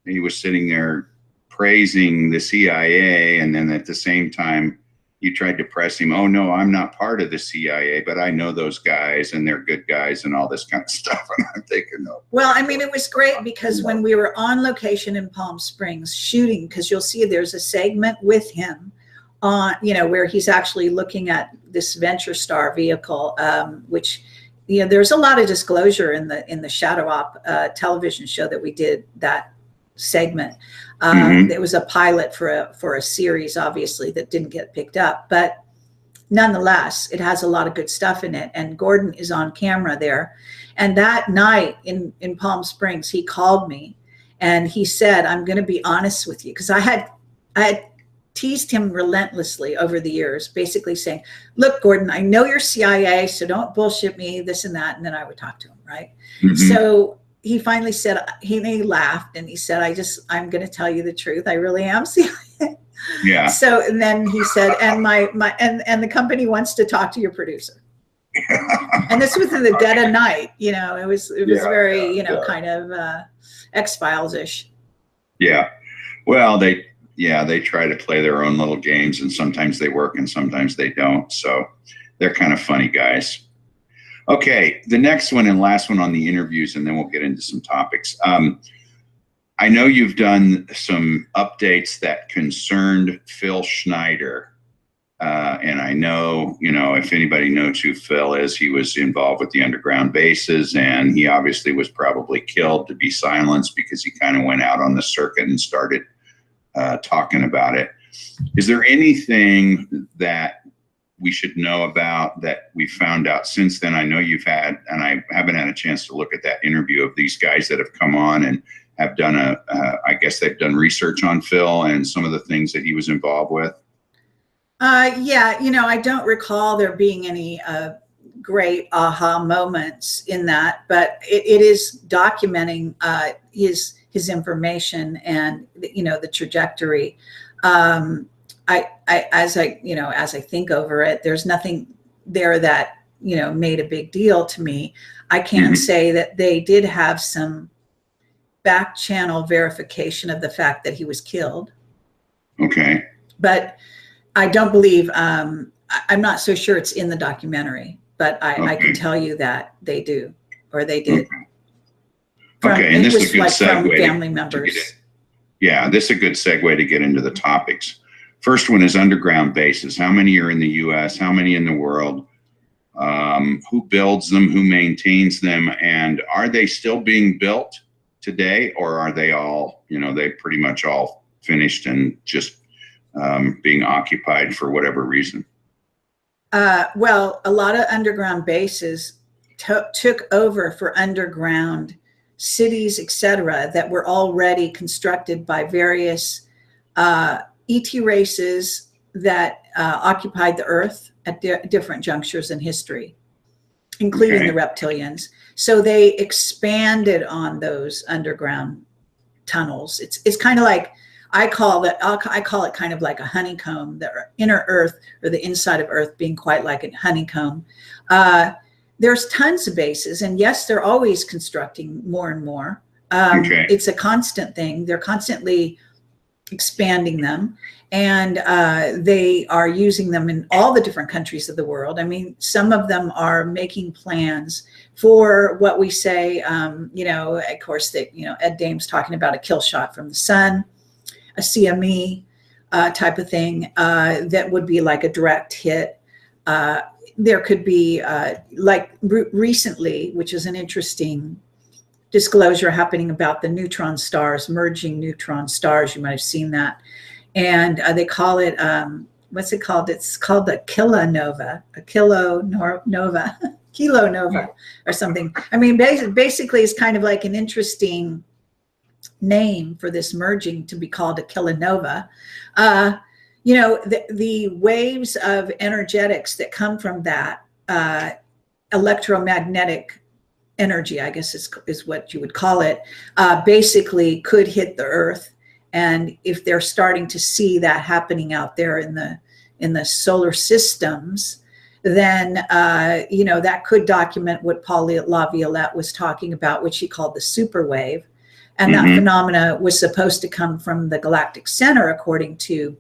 sitting there praising the CIA, and then at the same time, you tried to press him. Oh no, I'm not part of the CIA, but I know those guys and they're good guys and all this kind of stuff. And I'm thinking, no. Well, I mean, it was great because when we were on location in Palm Springs shooting, because you'll see there's a segment with him on, where he's actually looking at this Venture Star vehicle, which, there's a lot of disclosure in the Shadow Op television show that we did that segment. It was a pilot for a series, obviously, that didn't get picked up, but nonetheless, it has a lot of good stuff in it. And Gordon is on camera there. And that night in Palm Springs, he called me and he said, "I'm going to be honest with you," because I had teased him relentlessly over the years, basically saying, "Look, Gordon, I know you're CIA, so don't bullshit me, this and that." And then I would talk to him, right? So he finally said, he laughed and he said, I'm going to tell you the truth. I really am CIA. Yeah. So, and then he said, and the company wants to talk to your producer. And this was in the dead of night, it was very, kind of X-Files-ish. Yeah. Well, they try to play their own little games, and sometimes they work and sometimes they don't. So they're kind of funny guys. Okay, the next one and last one on the interviews, and then we'll get into some topics. I know you've done some updates that concerned Phil Schneider. And I know, if anybody knows who Phil is, he was involved with the underground bases, and he obviously was probably killed to be silenced because he kind of went out on the circuit and started talking about it. Is there anything that we should know about that we found out since then? I know you've had, and I haven't had a chance to look at that interview of these guys that have come on and have done I guess they've done research on Phil and some of the things that he was involved with. Yeah, I don't recall there being any great aha moments in that, but it is documenting his information and the trajectory. As I think over it, there's nothing there that made a big deal to me. I can say that they did have some back channel verification of the fact that he was killed. Okay. But I don't believe, I'm not so sure it's in the documentary, but I can tell you that they do, or they did. Okay, and this is a good from segue family members. Yeah, this is a good segue to get into the topics. First one is underground bases. How many are in the U.S.? How many in the world? Who builds them? Who maintains them? And are they still being built today, or are they all, they pretty much all finished and just being occupied for whatever reason? Well, a lot of underground bases took over for underground cities, etc., that were already constructed by various ET races that occupied the Earth at different junctures in history, including the reptilians. So they expanded on those underground tunnels. It's kind of like, I call it kind of like a honeycomb, the inner Earth, or the inside of Earth being quite like a honeycomb. There's tons of bases, and yes, they're always constructing more and more. It's a constant thing. They're constantly expanding them, and they are using them in all the different countries of the world. I mean, some of them are making plans for what we say, of course, that, Ed Dame's talking about a kill shot from the sun, a CME type of thing that would be like a direct hit. There could be recently, which is an interesting disclosure happening about the neutron stars, merging neutron stars. You might have seen that. And they call it, what's it called? It's called the kilonova, kilonova or something. I mean, basically it's kind of like an interesting name for this merging to be called a kilonova. The waves of energetics that come from that electromagnetic energy, I guess is what you would call it, basically could hit the Earth. And if they're starting to see that happening out there in the solar systems, then that could document what Paul LaViolette was talking about, which he called the super wave. And that phenomena was supposed to come from the galactic center, according to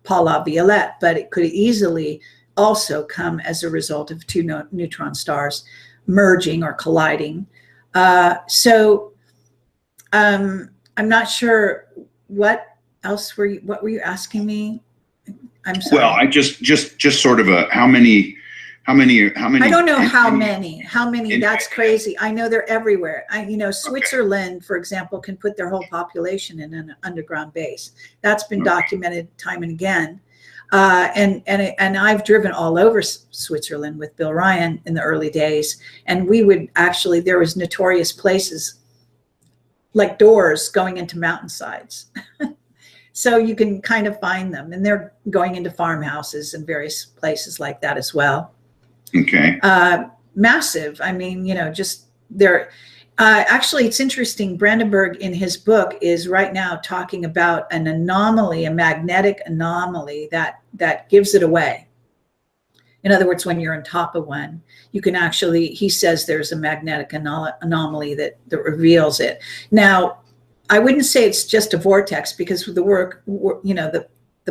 Paul LaViolette, but it could easily also come as a result of two neutron stars merging or colliding. So I'm not sure what else what were you asking me? I'm sorry. Well, I just sort of how many. I don't know how many, that's crazy. I know they're everywhere. Switzerland, for example, can put their whole population in an underground base. That's been documented time and again. And I've driven all over Switzerland with Bill Ryan in the early days. And we would actually, there was notorious places like doors going into mountainsides. So you can kind of find them, and they're going into farmhouses and various places like that as well. Okay. Massive. I mean, just there. Actually, it's interesting. Brandenburg in his book is right now talking about an anomaly, a magnetic anomaly that gives it away. In other words, when you're on top of one, you can actually, he says there's a magnetic anomaly that reveals it. Now, I wouldn't say it's just a vortex, because the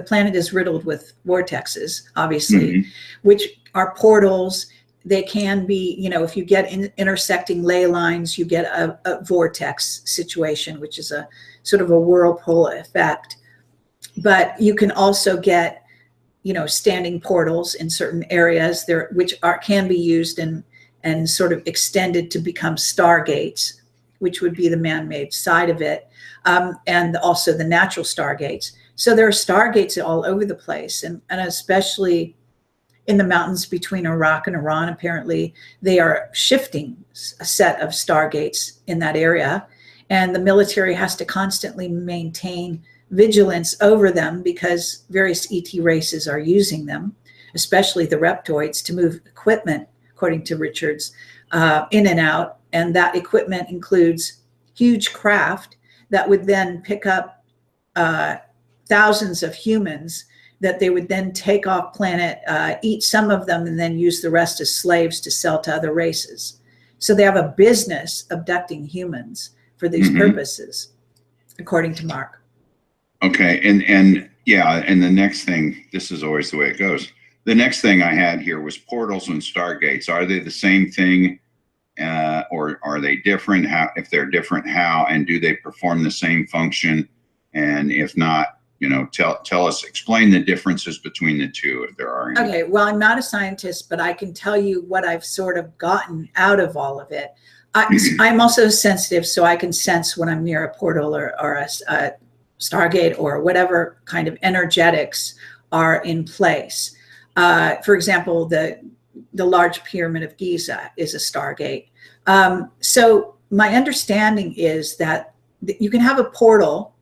planet is riddled with vortexes, obviously, which are portals they can be, you know, if you get intersecting ley lines, you get a vortex situation, which is a sort of a whirlpool effect. But you can also get, you know, standing portals in certain areas there, which can be used and sort of extended to become stargates, which would be the man-made side of it, and also the natural stargates. So there are stargates all over the place, and especially in the mountains between Iraq and Iran, apparently they are shifting a set of stargates in that area, and the military has to constantly maintain vigilance over them because various ET races are using them, especially the reptoids, to move equipment, according to Richards, in and out. And that equipment includes huge craft that would then pick up thousands of humans that they would then take off planet, eat some of them, and then use the rest as slaves to sell to other races. So they have a business abducting humans for these purposes, according to Mark. Okay, and yeah, and the next thing, this is always the way it goes. The next thing I had here was portals and stargates. Are they the same thing, or are they different? How, if they're different, how, and do they perform the same function? And if not, you know, tell us, explain the differences between the two, if there are any. Okay, well, I'm not a scientist, but I can tell you what I've sort of gotten out of all of it. I'm also sensitive, so I can sense when I'm near a portal or a stargate or whatever kind of energetics are in place. For example, the large pyramid of Giza is a stargate. So my understanding is that you can have a portal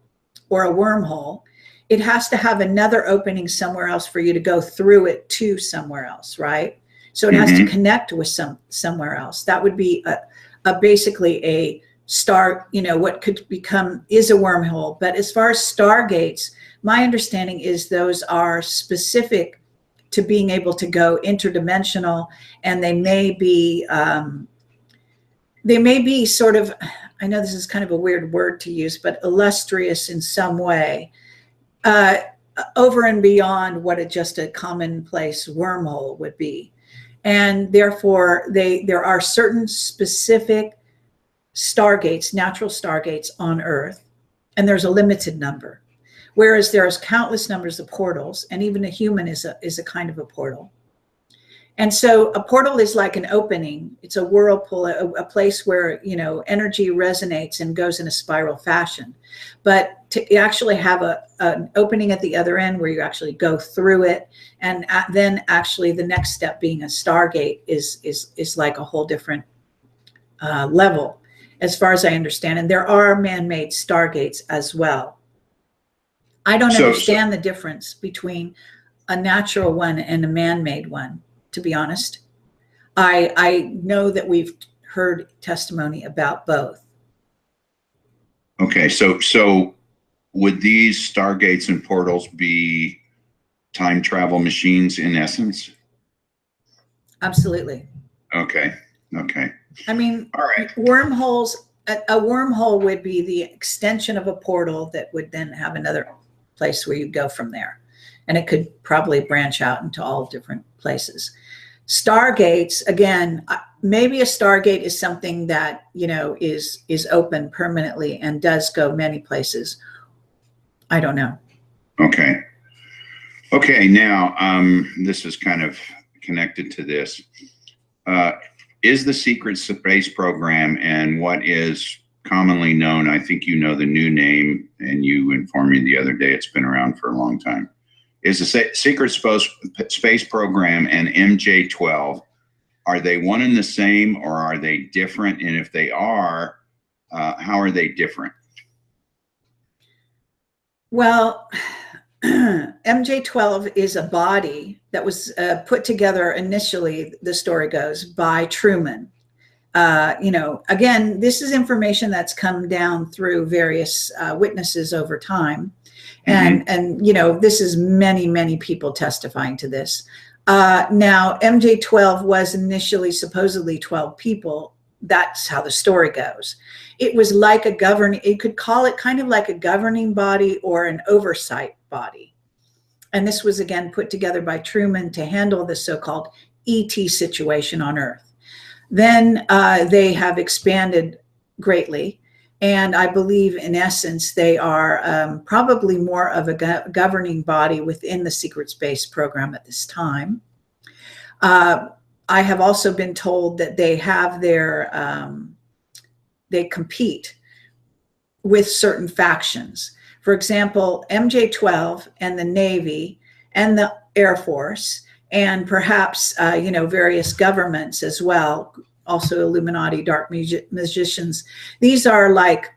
or a wormhole. It has to have another opening somewhere else for you to go through it to somewhere else, right? So it has to connect with somewhere else. That would be basically a star, you know, what could become is a wormhole. But as far as stargates, my understanding is those are specific to being able to go interdimensional, and they may be sort of, I know this is kind of a weird word to use, but illustrious in some way, over and beyond what just a commonplace wormhole would be. And therefore, there are certain specific stargates, natural stargates on Earth, and there's a limited number. Whereas there's countless numbers of portals, and even a human is a kind of a portal. And so a portal is like an opening. It's a whirlpool, a place where, you know, energy resonates and goes in a spiral fashion. But to actually have an opening at the other end where you actually go through it, and then actually the next step being a stargate is like a whole different level, as far as I understand. And there are man-made stargates as well. I don't understand the difference between a natural one and a man-made one, to be honest. I know that we've heard testimony about both. Okay, so would these stargates and portals be time travel machines in essence? Absolutely. Okay. I mean, all right. Wormholes, a wormhole would be the extension of a portal that would then have another place where you go from there. And it could probably branch out into all different places. Stargates, again, maybe a stargate is something that, you know, is open permanently and does go many places. I don't know. Okay, now this is kind of connected to this. Is the secret space program and what is commonly known, I think you know the new name, and you informed me the other day it's been around for a long time, is the secret space program and MJ-12, are they one and the same, or are they different? And if they are, how are they different? Well, MJ-12 is a body that was put together initially, the story goes, by Truman. You know, again, this is information that's come down through various witnesses over time. And, you know, this is many people testifying to this. Now, MJ-12 was initially supposedly 12 people. That's how the story goes. It was like you could call it kind of like a governing body or an oversight body. And this was, again, put together by Truman to handle the so-called ET situation on Earth. Then they have expanded greatly. And I believe, in essence, they are probably more of a governing body within the secret space program at this time. I have also been told that they have they compete with certain factions. For example, MJ-12 and the Navy and the Air Force, and perhaps, various governments as well, also Illuminati, dark magicians. These are like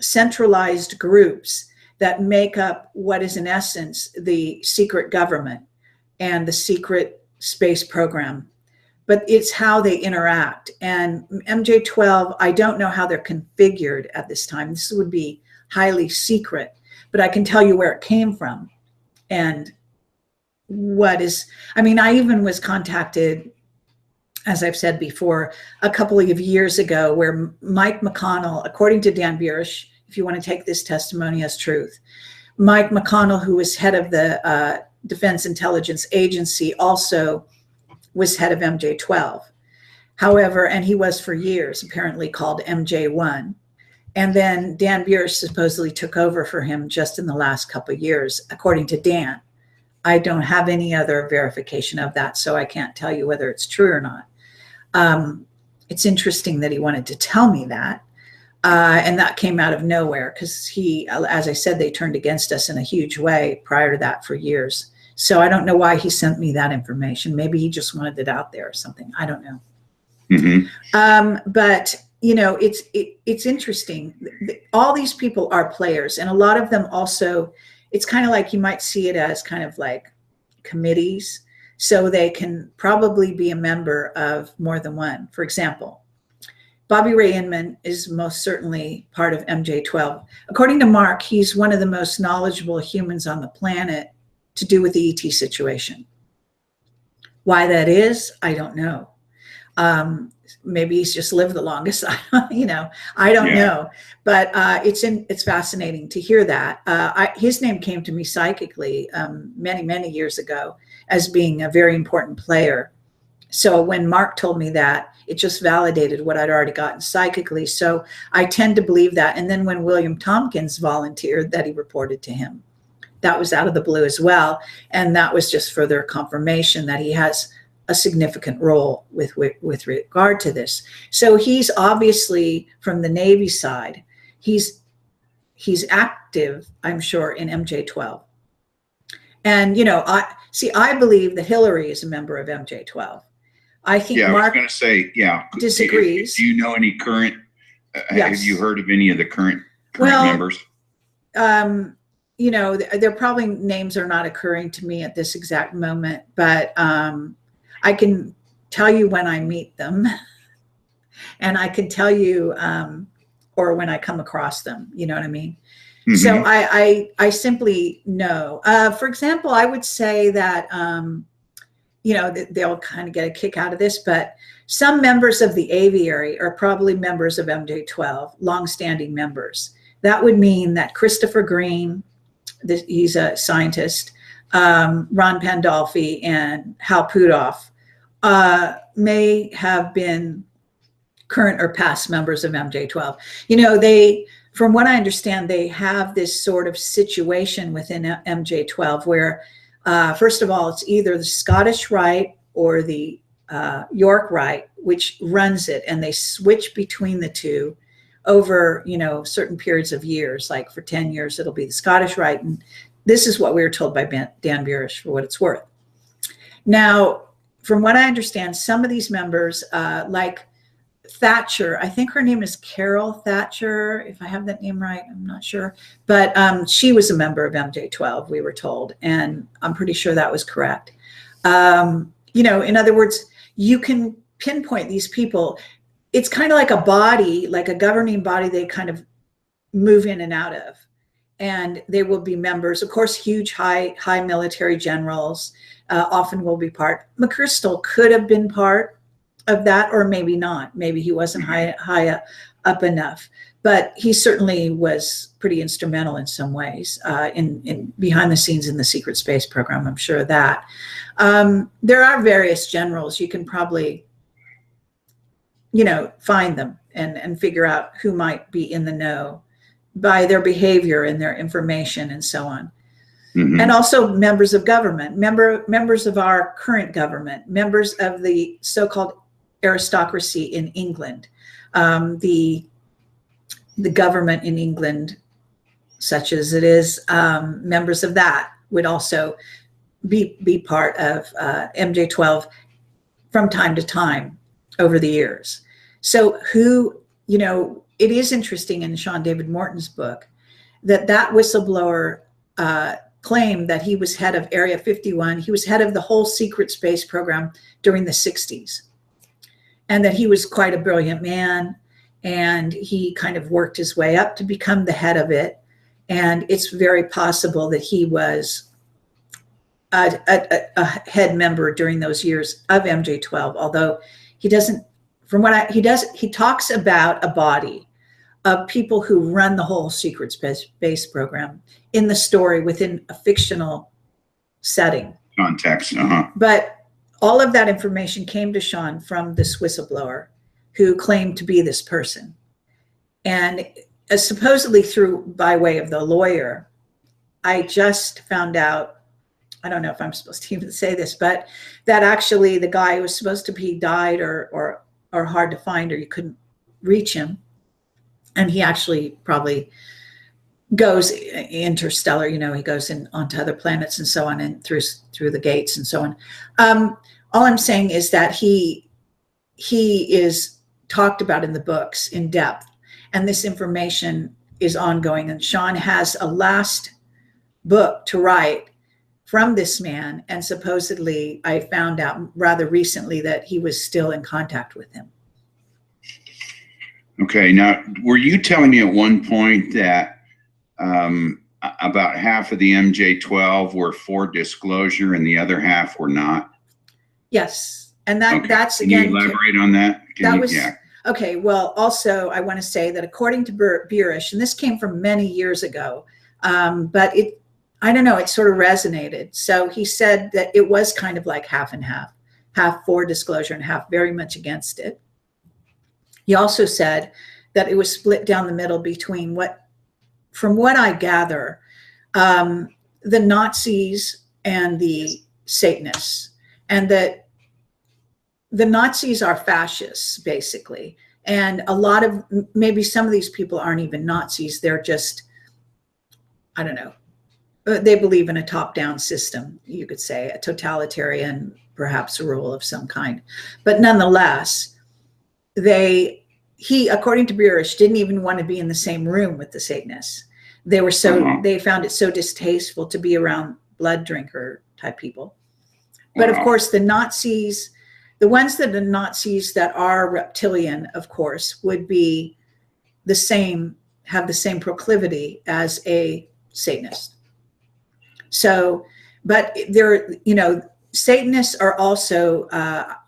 centralized groups that make up what is, in essence, the secret government and the secret space program. But it's how they interact. And MJ-12, I don't know how they're configured at this time. This would be highly secret, but I can tell you where it came from. And I even was contacted, as I've said before, a couple of years ago, where Mike McConnell, according to Dan Burish, if you want to take this testimony as truth, Mike McConnell, who was head of the Defense Intelligence Agency, also was head of MJ-12. However, and he was for years apparently called MJ-1. And then Dan Burish supposedly took over for him just in the last couple of years, according to Dan. I don't have any other verification of that, so I can't tell you whether it's true or not. It's interesting that he wanted to tell me that. And that came out of nowhere, because as I said, they turned against us in a huge way prior to that for years. So I don't know why he sent me that information. Maybe he just wanted it out there or something. I don't know. Mm-hmm. But it's interesting. All these people are players, and a lot of them also, it's kind of like, you might see it as kind of like committees. So they can probably be a member of more than one. For example, Bobby Ray Inman is most certainly part of MJ-12. According to Mark, he's one of the most knowledgeable humans on the planet to do with the ET situation. Why that is, I don't know. Maybe he's just lived the longest. I don't know. But it's fascinating to hear that. His name came to me psychically many, many years ago as being a very important player. So when Mark told me that, it just validated what I'd already gotten psychically. So I tend to believe that. And then when William Tompkins volunteered that he reported to him, that was out of the blue as well. And that was just further confirmation that he has a significant role with regard to this. So he's obviously, from the Navy side, he's active, I'm sure, in MJ-12. And, I believe that Hillary is a member of MJ-12. I think Mark, I was going to say, disagrees. Do you know any current, have you heard of any of the current members? Their probably names are not occurring to me at this exact moment, but I can tell you when I meet them, and I can tell you, or when I come across them, you know what I mean? Mm-hmm. So I simply know. For example, I would say that, they'll kind of get a kick out of this, but some members of the aviary are probably members of MJ-12, longstanding members. That would mean that Christopher Green, he's a scientist, Ron Pandolfi and Hal Puthoff may have been current or past members of MJ-12. From what I understand, they have this sort of situation within MJ-12 where, first of all, it's either the Scottish Rite or the York Rite, which runs it, and they switch between the two over, certain periods of years. Like for 10 years, it'll be the Scottish Rite. And this is what we were told by Dan Burish, for what it's worth. Now, from what I understand, some of these members, like Thatcher, I think her name is Carol Thatcher, if I have that name right, I'm not sure. But she was a member of MJ-12, we were told, and I'm pretty sure that was correct. In other words, you can pinpoint these people. It's kind of like a body, like a governing body they kind of move in and out of. And they will be members, of course, huge, high military generals often will be part. McChrystal could have been part of that, or maybe not. Maybe he wasn't high up enough. but he certainly was pretty instrumental in some ways in behind the scenes in the secret space program. I'm sure of that. There are various generals. You can probably, find them and figure out who might be in the know by their behavior and their information and so on. Mm-hmm. And also members of government, members of our current government, members of the so-called aristocracy in England, the government in England, such as it is, members of that would also be part of MJ12 from time to time over the years. So it is interesting in Sean David Morton's book that whistleblower claimed that he was head of Area 51. He was head of the whole secret space program during the 60s, and that he was quite a brilliant man, and he kind of worked his way up to become the head of it. And it's very possible that he was a head member during those years of MJ12, although he doesn't, he talks about a body of people who run the whole secret space program in the story within a fictional setting. Context, But all of that information came to Sean from this whistleblower who claimed to be this person. And supposedly by way of the lawyer, I just found out, I don't know if I'm supposed to even say this, but that actually the guy was supposed to be died or hard to find, or you couldn't reach him. And he actually probably goes interstellar, he goes onto other planets and so on, and through the gates and so on. All I'm saying is that he is talked about in the books in depth, and this information is ongoing. And Sean has a last book to write from this man, and supposedly I found out rather recently that he was still in contact with him. Okay, now, were you telling me at one point that about half of the MJ12 were for disclosure and the other half were not? Yes, and that's Can again. You elaborate on that? Okay. Well, also I want to say that according to Burish, and this came from many years ago, but I don't know, it sort of resonated. So he said that it was kind of like half and half for disclosure and half very much against it. He also said that it was split down the middle between from what I gather, the Nazis and the Satanists, and that the Nazis are fascists, basically. And a lot of, maybe some of these people aren't even Nazis. They're just, I don't know, they believe in a top-down system, you could say, a totalitarian, perhaps a rule of some kind. But nonetheless, he, according to Burish, didn't even want to be in the same room with the Satanists. They found it so distasteful to be around blood drinker type people. But of course, the Nazis, the ones that the Nazis that are reptilian, of course, would be the same, have the same proclivity as a Satanist. So, but Satanists are also,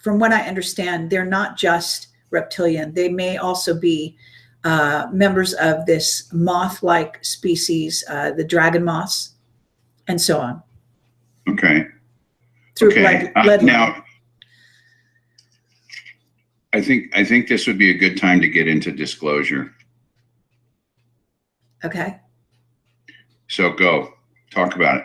from what I understand, they're not just reptilian. They may also be members of this moth-like species, the dragon moths, and so on. Okay. Through blood now, I think this would be a good time to get into disclosure. Okay. So talk about it.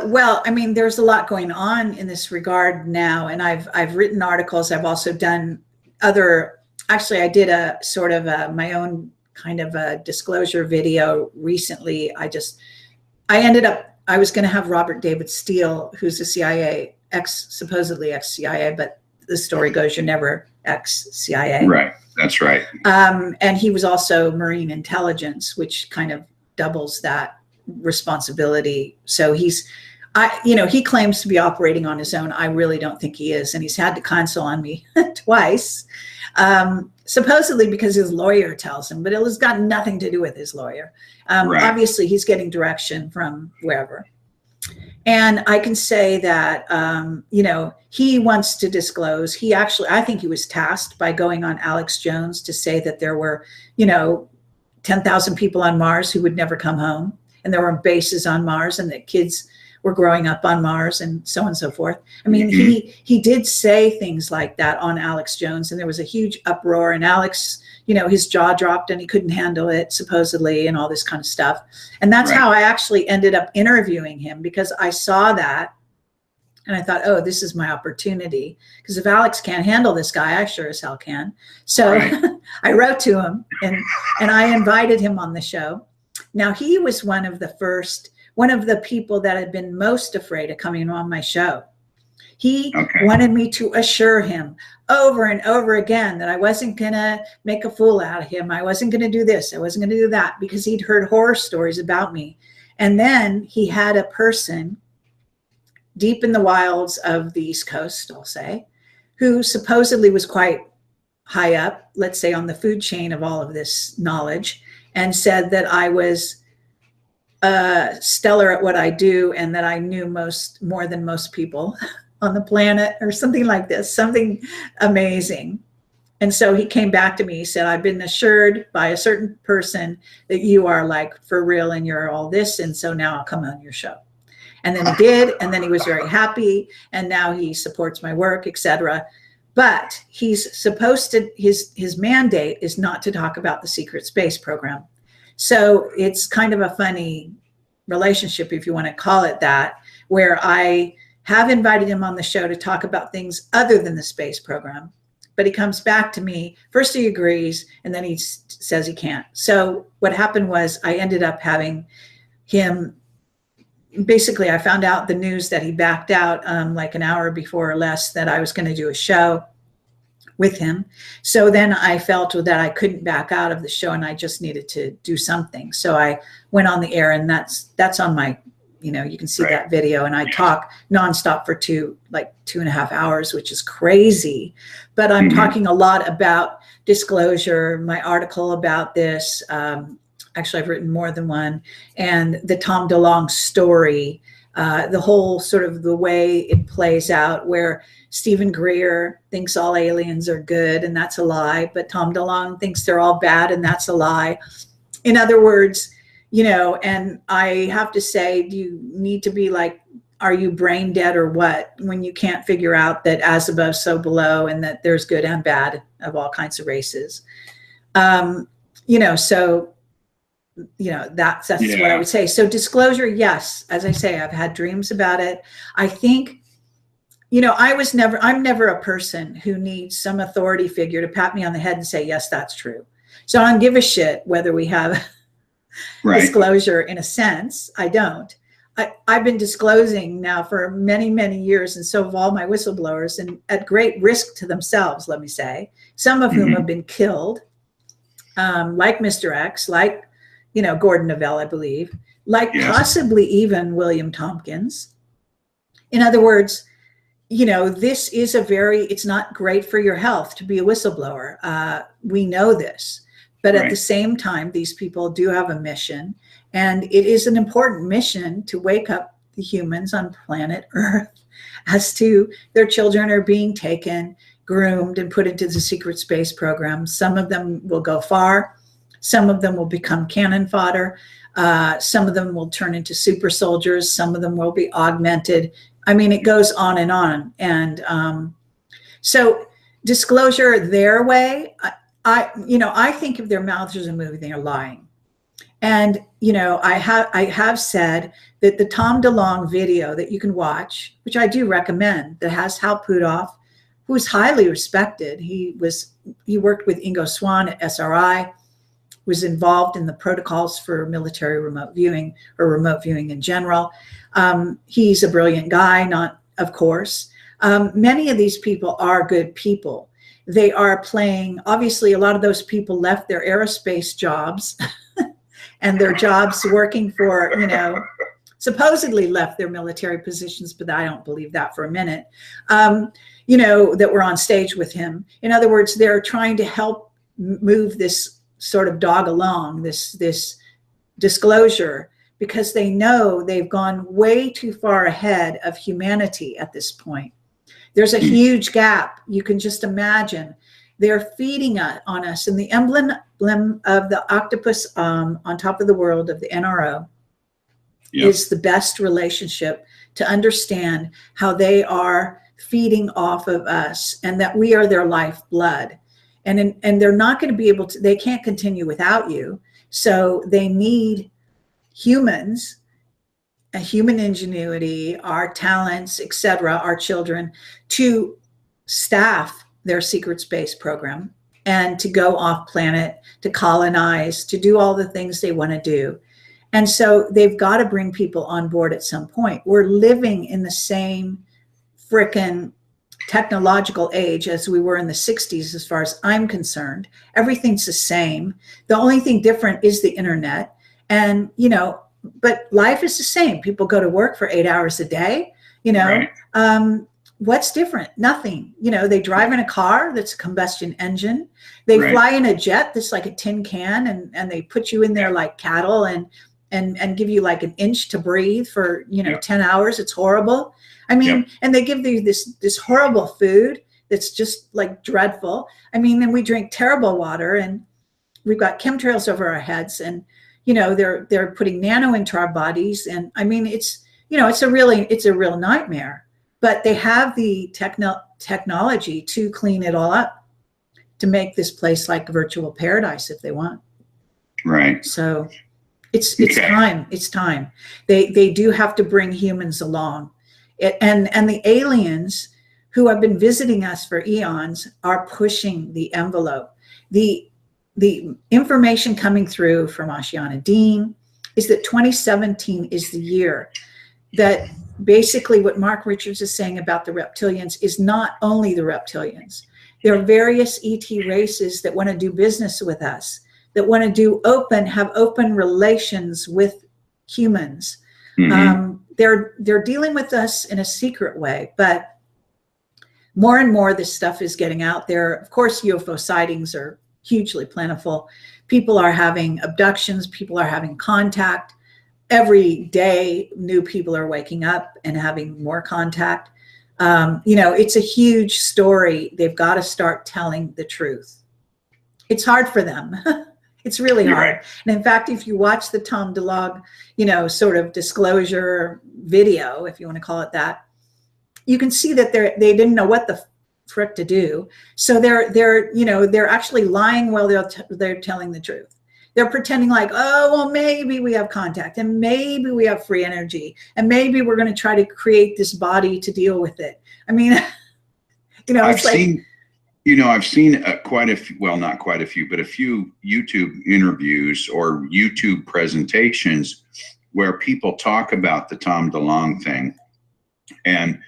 Well, I mean, there's a lot going on in this regard now, and I've written articles. I've also done actually I did a sort of my own kind of a disclosure video recently. I was going to have Robert David Steele, who's a CIA supposedly ex-CIA, but the story goes you're never ex-CIA. Right, that's right. And he was also Marine intelligence, which kind of doubles that responsibility. So he claims to be operating on his own. I really don't think he is. And he's had to console on me twice, supposedly because his lawyer tells him, but it has got nothing to do with his lawyer. Right. Obviously he's getting direction from wherever. And I can say that, you know, he wants to disclose. He actually, I think he was tasked by going on Alex Jones to say that there were, you know, 10,000 people on Mars who would never come home. And there were bases on Mars, and that kids were growing up on Mars, and so on and so forth. I mean, he did say things like that on Alex Jones, and there was a huge uproar, and Alex, you know, his jaw dropped and he couldn't handle it, supposedly, and all this kind of stuff. And that's how I actually ended up interviewing him, because I saw that and I thought, oh, this is my opportunity. Because if Alex can't handle this guy, I sure as hell can. So I wrote to him, and I invited him on the show. Now, he was one of the people that had been most afraid of coming on my show. He wanted me to assure him over and over again that I wasn't going to make a fool out of him. I wasn't going to do this. I wasn't going to do that, because he'd heard horror stories about me. And then he had a person deep in the wilds of the East Coast, I'll say, who supposedly was quite high up, let's say, on the food chain of all of this knowledge, and said that I was stellar at what I do, and that I knew more than most people on the planet, or something like this, something amazing. And so he came back to me. He said, I've been assured by a certain person that you are like for real, and you're all this, and so now I'll come on your show. And then he did, and then he was very happy, and now he supports my work, etc. But he's supposed to, his mandate is not to talk about the secret space program. So it's kind of a funny relationship, if you want to call it that, where I have invited him on the show to talk about things other than the space program. But he comes back to me. First he agrees, and then he says he can't. So what happened was I ended up having him, basically I found out the news that he backed out like an hour before or less, that I was going to do a show with him. So then I felt that I couldn't back out of the show, and I just needed to do something. So I went on the air, and that's on my, you know, you can see that video, and I talk nonstop for 2.5 hours, which is crazy. But I'm talking a lot about disclosure, my article about this. Actually, I've written more than one, and the Tom DeLonge story, the whole sort of the way it plays out, where Stephen Greer thinks all aliens are good, and that's a lie, but Tom DeLonge thinks they're all bad, and that's a lie. In other words, you know, and I have to say, do you need to be like, are you brain dead or what, when you can't figure out that as above, so below, and that there's good and bad of all kinds of races? You know, so, you know, that's what I would say. So disclosure, yes, as I say, I've had dreams about it. I think, you know, I'm never a person who needs some authority figure to pat me on the head and say, yes, that's true. So I don't give a shit whether we have disclosure in a sense. I don't. I've been disclosing now for many, many years, and so have all my whistleblowers, and at great risk to themselves, let me say, some of whom have been killed, like Mr. X, like, you know, Gordon Neville, I believe, like possibly even William Tompkins. In other words, you know, this is it's not great for your health to be a whistleblower. We know this. But at the same time, these people do have a mission, and it is an important mission to wake up the humans on planet Earth as to their children are being taken, groomed, and put into the secret space program. Some of them will go far. Some of them will become cannon fodder. Some of them will turn into super soldiers. Some of them will be augmented. I mean, it goes on and on. And so disclosure their way, I think if their mouths are moving, they're lying. And, you know, I have said that the Tom DeLonge video that you can watch, which I do recommend, that has Hal Puthoff, who is highly respected. He worked with Ingo Swann at SRI, was involved in the protocols for military remote viewing, or remote viewing in general. He's a brilliant guy, of course. Many of these people are good people. They are playing, obviously, a lot of those people left their aerospace jobs and their jobs working for, you know, supposedly left their military positions, but I don't believe that for a minute, you know, that were on stage with him. In other words, they're trying to help move this sort of dog along, this disclosure, because they know they've gone way too far ahead of humanity at this point. There's a huge gap. You can just imagine. They're feeding on us. And the emblem of the octopus on top of the world of the NRO is the best relationship to understand how they are feeding off of us and that we are their lifeblood. And they're not going to be able to, they can't continue without you. So they need humans, a human ingenuity, our talents, etc., our children, to staff their secret space program and to go off planet, to colonize, to do all the things they want to do. And so they've got to bring people on board at some point. We're living in the same frickin' technological age as we were in the 60s, as far as I'm concerned. Everything's the same. The only thing different is the internet. And, you know, but life is the same. People go to work for 8 hours a day, you know. Right. What's different? Nothing. You know, they drive in a car that's a combustion engine. They fly in a jet that's like a tin can, and they put you in there like cattle and give you like an inch to breathe for, you know, 10 hours. It's horrible. I mean, and they give you this horrible food that's just like dreadful. I mean, and we drink terrible water, and we've got chemtrails over our heads, and, you know, they're putting nano into our bodies. And I mean, it's, you know, it's a real nightmare. But they have the technology to clean it all up, to make this place like a virtual paradise if they want. Right. So it's time. It's time. They do have to bring humans along. And the aliens who have been visiting us for eons are pushing the envelope. The information coming through from Ashiana Dean is that 2017 is the year that basically what Mark Richards is saying about the reptilians is not only the reptilians. There are various ET races that want to do business with us, that want to have open relations with humans. Mm-hmm. They're dealing with us in a secret way, but more and more this stuff is getting out there. Of course, UFO sightings are hugely plentiful. People are having abductions. People are having contact. Every day, new people are waking up and having more contact. You know, it's a huge story. They've got to start telling the truth. It's hard for them. It's really hard. Right. And in fact, if you watch the Tom DeLonge, you know, sort of disclosure video, if you want to call it that, you can see that they didn't know what the frick to do. So they're actually lying while they're telling the truth. They're pretending like, oh, well, maybe we have contact, and maybe we have free energy, and maybe we're going to try to create this body to deal with it. I mean, you know, I've seen quite a few, well, not quite a few, but a few YouTube interviews or YouTube presentations where people talk about the Tom DeLonge thing. And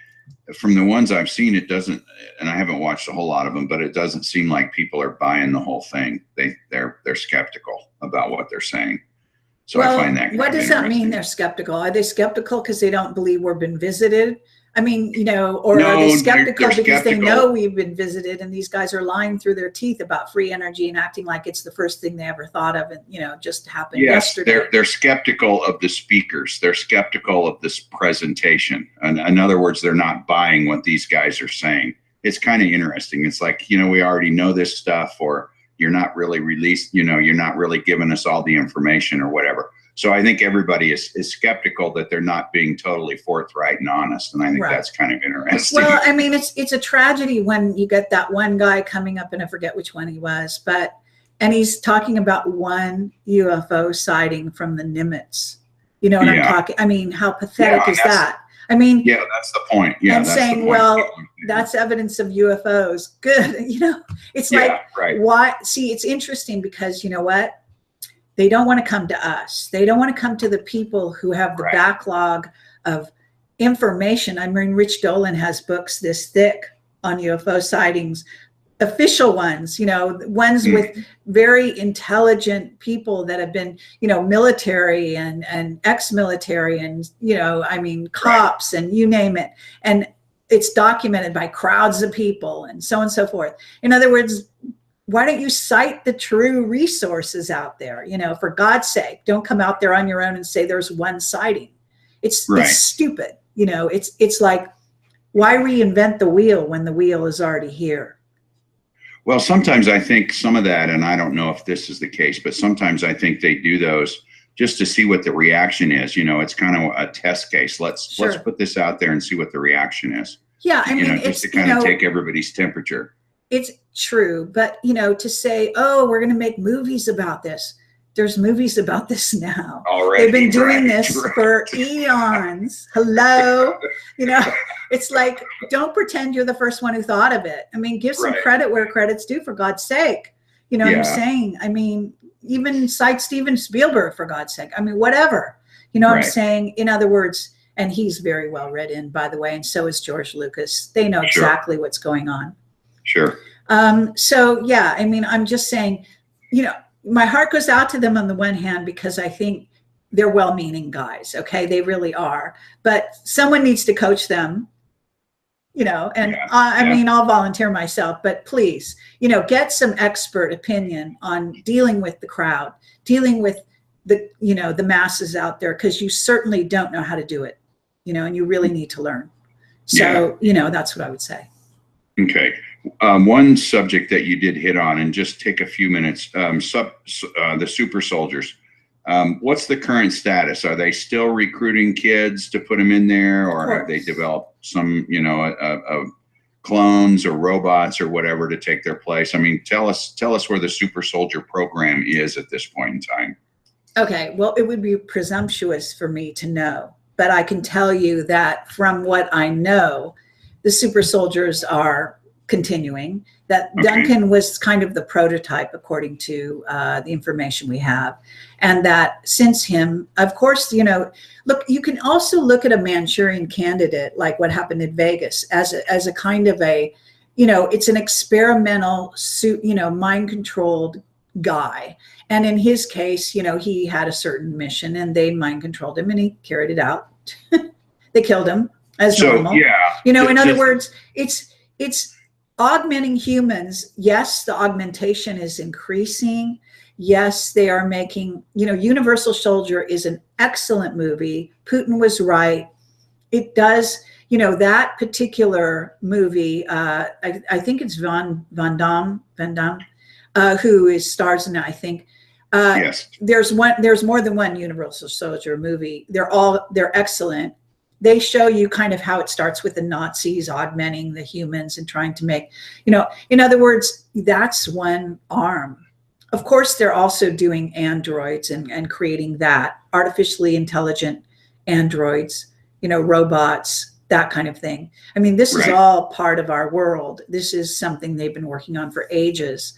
from the ones I've seen, it doesn't, and I haven't watched a whole lot of them, but it doesn't seem like people are buying the whole thing. They're skeptical about what they're saying. So well, I find that. What does that mean? They're skeptical? Are they skeptical because they don't believe we've been visited? I mean, you know, or are they skeptical because they know we've been visited, and these guys are lying through their teeth about free energy and acting like it's the first thing they ever thought of, and, you know, just happened yesterday. They're skeptical of the speakers. They're skeptical of this presentation. And in other words, they're not buying what these guys are saying. It's kind of interesting. It's like, you know, we already know this stuff, or you're not really released, you know, you're not really giving us all the information or whatever. So I think everybody is skeptical that they're not being totally forthright and honest. And I think that's kind of interesting. Well, I mean, it's a tragedy when you get that one guy coming up, and I forget which one he was, and he's talking about one UFO sighting from the Nimitz. You know what I'm talking? I mean, how pathetic is that? I mean, yeah, that's the point. Yeah, and that's saying, well, that's evidence of UFOs. Good. You know, it's like, why? See, it's interesting because, you know what? They don't want to come to us. They don't want to come to the people who have the backlog of information. I mean, Rich Dolan has books this thick on UFO sightings, official ones, you know, ones with very intelligent people that have been, you know, military and ex-military and, you know, I mean, cops and you name it. And it's documented by crowds of people and so on and so forth. In other words, why don't you cite the true resources out there? For God's sake, don't come out there on your own and say there's one sighting. It's stupid. It's like, why reinvent the wheel when the wheel is already here? Well, sometimes I think some of that, and I don't know if this is the case, but sometimes I think they do those just to see what the reaction is. It's kind of a test case. Let's put this out there and see what the reaction is. Yeah, I mean, just to kind of take everybody's temperature. It's true, but to say, oh, we're going to make movies about this. There's movies about this now. Already, they've been doing this for eons. Hello, it's like, don't pretend you're the first one who thought of it. I mean, give some credit where credit's due, for God's sake. What I'm saying? I mean, even cite Steven Spielberg, for God's sake. I mean, whatever. What I'm saying? In other words, and he's very well read in, by the way, and so is George Lucas. They know exactly what's going on. Sure. So yeah, I mean, I'm just saying, my heart goes out to them on the one hand, because I think they're well-meaning guys. Okay. They really are, but someone needs to coach them, and I mean, I'll volunteer myself, but please, get some expert opinion on dealing with the crowd, dealing with the masses out there, because you certainly don't know how to do it, and you really need to learn. So, that's what I would say. Okay. One subject that you did hit on, and just take a few minutes, the super soldiers. What's the current status? Are they still recruiting kids to put them in there, or have they developed some, clones or robots or whatever to take their place? I mean, tell us where the super soldier program is at this point in time. Okay. Well, it would be presumptuous for me to know, but I can tell you that from what I know, the super soldiers are continuing. That Duncan was kind of the prototype, according to the information we have. And that since him, of course, look, you can also look at a Manchurian candidate, like what happened in Vegas, as a kind of a, it's an experimental, mind-controlled guy. And in his case, he had a certain mission, and they mind-controlled him, and he carried it out. They killed him as normal. Yeah. In other words, it's augmenting humans. Yes, the augmentation is increasing. Yes, they are making, Universal Soldier is an excellent movie. Putin was right. It does, that particular movie, I think it's Van Damme, who stars in it, I think. Yes. There's more than one Universal Soldier movie. They're excellent. They show you kind of how it starts with the Nazis augmenting the humans and trying to make, in other words, that's one arm. Of course, they're also doing androids and creating that, artificially intelligent androids, robots, that kind of thing. I mean, this is all part of our world. This is something they've been working on for ages.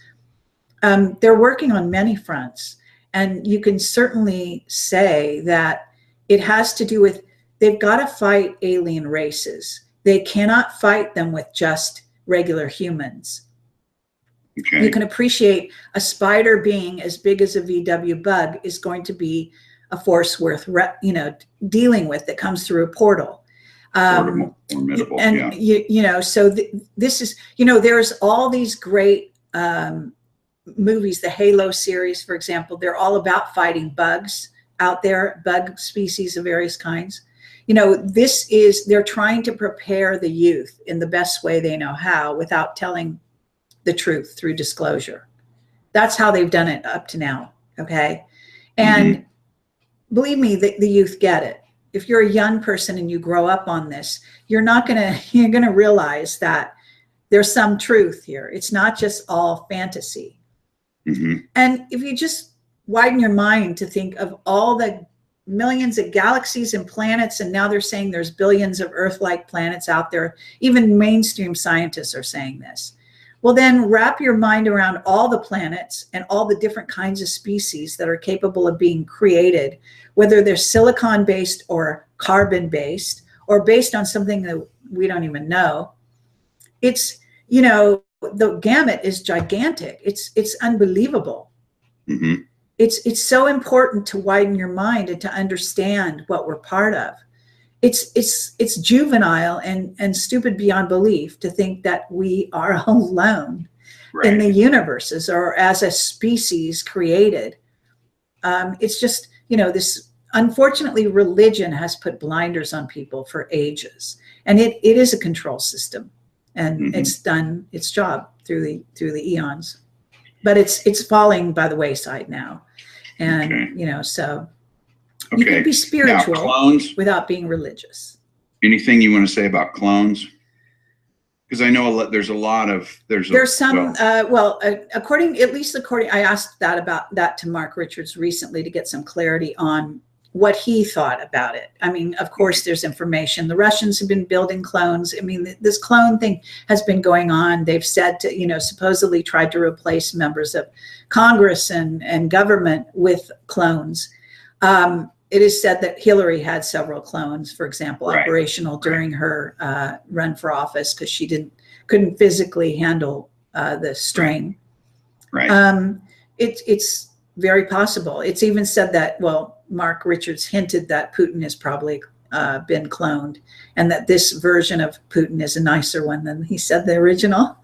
They're working on many fronts. And you can certainly say that it has to do with, they've got to fight alien races. They cannot fight them with just regular humans. Okay. You can appreciate a spider being as big as a VW bug is going to be a force worth, dealing with, that comes through a portal. Formidable, and so this is, there's all these great movies, the Halo series, for example. They're all about fighting bugs out there, bug species of various kinds. They're trying to prepare the youth in the best way they know how, without telling the truth through disclosure. That's how they've done it up to now. Okay. And believe me, the youth get it. If you're a young person and you grow up on this, you're going to realize that there's some truth here. It's not just all fantasy. And if you just widen your mind to think of all the millions of galaxies and planets, and now they're saying there's billions of Earth-like planets out there. Even mainstream scientists are saying this. Well, then wrap your mind around all the planets and all the different kinds of species that are capable of being created, whether they're silicon-based or carbon-based, or based on something that we don't even know. It's, the gamut is gigantic. It's unbelievable. It's so important to widen your mind and to understand what we're part of. It's juvenile and stupid beyond belief to think that we are alone. in the universes or as a species created. It's just, this, unfortunately, religion has put blinders on people for ages, and it is a control system, and it's done its job through the eons, but it's falling by the wayside now. And, so you can be spiritual now, clones, without being religious. Anything you want to say about clones? Because I know there's some, according, I asked that to Mark Richards recently to get some clarity on what he thought about it. I mean, of course, there's information. The Russians have been building clones. I mean, this clone thing has been going on. They've said to, supposedly tried to replace members of Congress and government with clones. It is said that Hillary had several clones, for example, operational during her run for office because she couldn't physically handle the strain. Right. It's very possible. It's even said that, Mark Richards hinted that Putin has probably been cloned, and that this version of Putin is a nicer one than he said the original.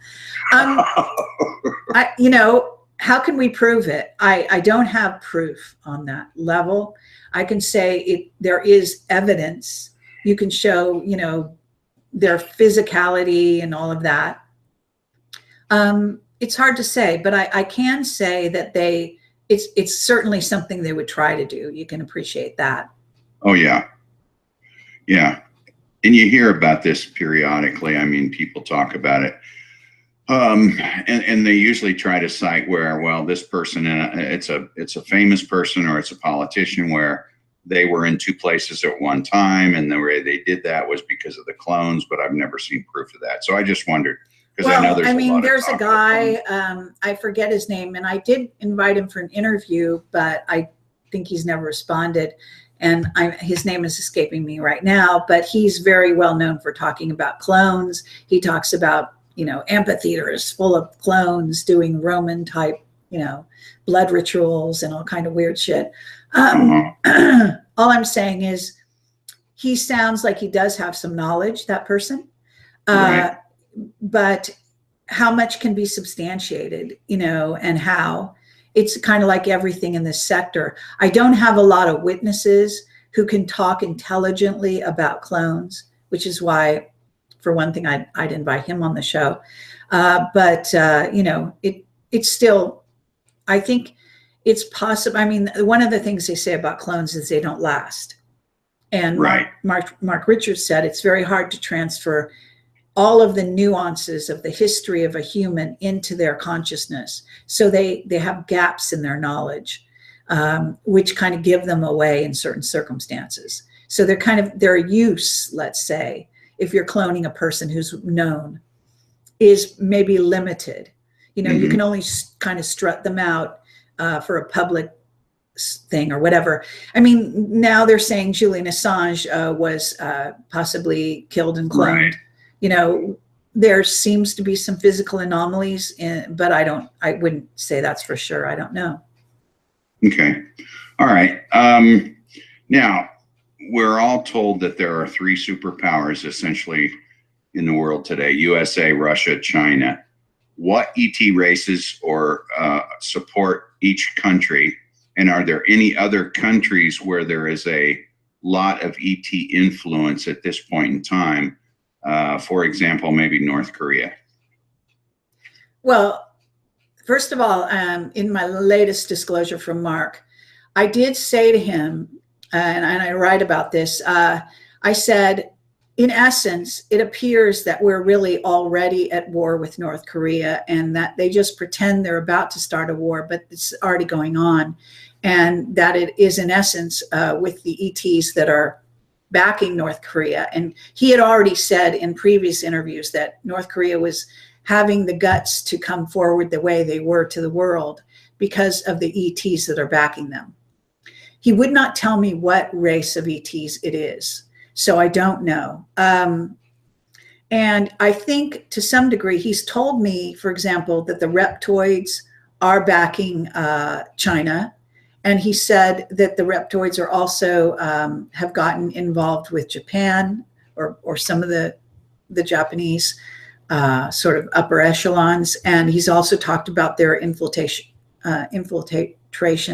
How can we prove it? I don't have proof on that level. I can say there is evidence. You can show, their physicality and all of that. It's hard to say, but I can say that it's certainly something they would try to do. You can appreciate that. Oh, yeah. Yeah. And you hear about this periodically. I mean, people talk about it. And they usually try to cite where, this person, it's a famous person or it's a politician where they were in two places at one time, and the way they did that was because of the clones, but I've never seen proof of that. So I just wondered, because I know there's a guy, I forget his name, and I did invite him for an interview, but I think he's never responded. And his name is escaping me right now, but he's very well known for talking about clones. He talks about, amphitheaters full of clones doing Roman type, blood rituals and all kind of weird shit. All I'm saying is he sounds like he does have some knowledge, that person. But how much can be substantiated, and how? It's kind of like everything in this sector. I don't have a lot of witnesses who can talk intelligently about clones, which is why, for one thing, I'd invite him on the show. It's still, I think it's possible. I mean, one of the things they say about clones is they don't last. And Mark Richards said it's very hard to transfer all of the nuances of the history of a human into their consciousness. So they have gaps in their knowledge, which kind of give them away in certain circumstances. So their use, let's say, if you're cloning a person who's known, is maybe limited. You can only kind of strut them out for a public thing or whatever. I mean, now they're saying Julian Assange was possibly killed and cloned. There seems to be some physical anomalies, but I wouldn't say that's for sure. I don't know. Okay. All right. Now, we're all told that there are three superpowers essentially in the world today: USA, Russia, China. What ET races or support each country? And are there any other countries where there is a lot of ET influence at this point in time? For example, maybe North Korea. Well, first of all, in my latest disclosure from Mark, I did say to him, and I write about this, I said, in essence, it appears that we're really already at war with North Korea, and that they just pretend they're about to start a war, but it's already going on. And that it is, in essence, with the ETs that are backing North Korea. And he had already said in previous interviews that North Korea was having the guts to come forward the way they were to the world because of the ETs that are backing them. He would not tell me what race of ETs it is, so I don't know. And I think to some degree, he's told me, for example, that the reptoids are backing China. And he said that the reptoids are also have gotten involved with Japan or some of the Japanese sort of upper echelons. And he's also talked about their infiltration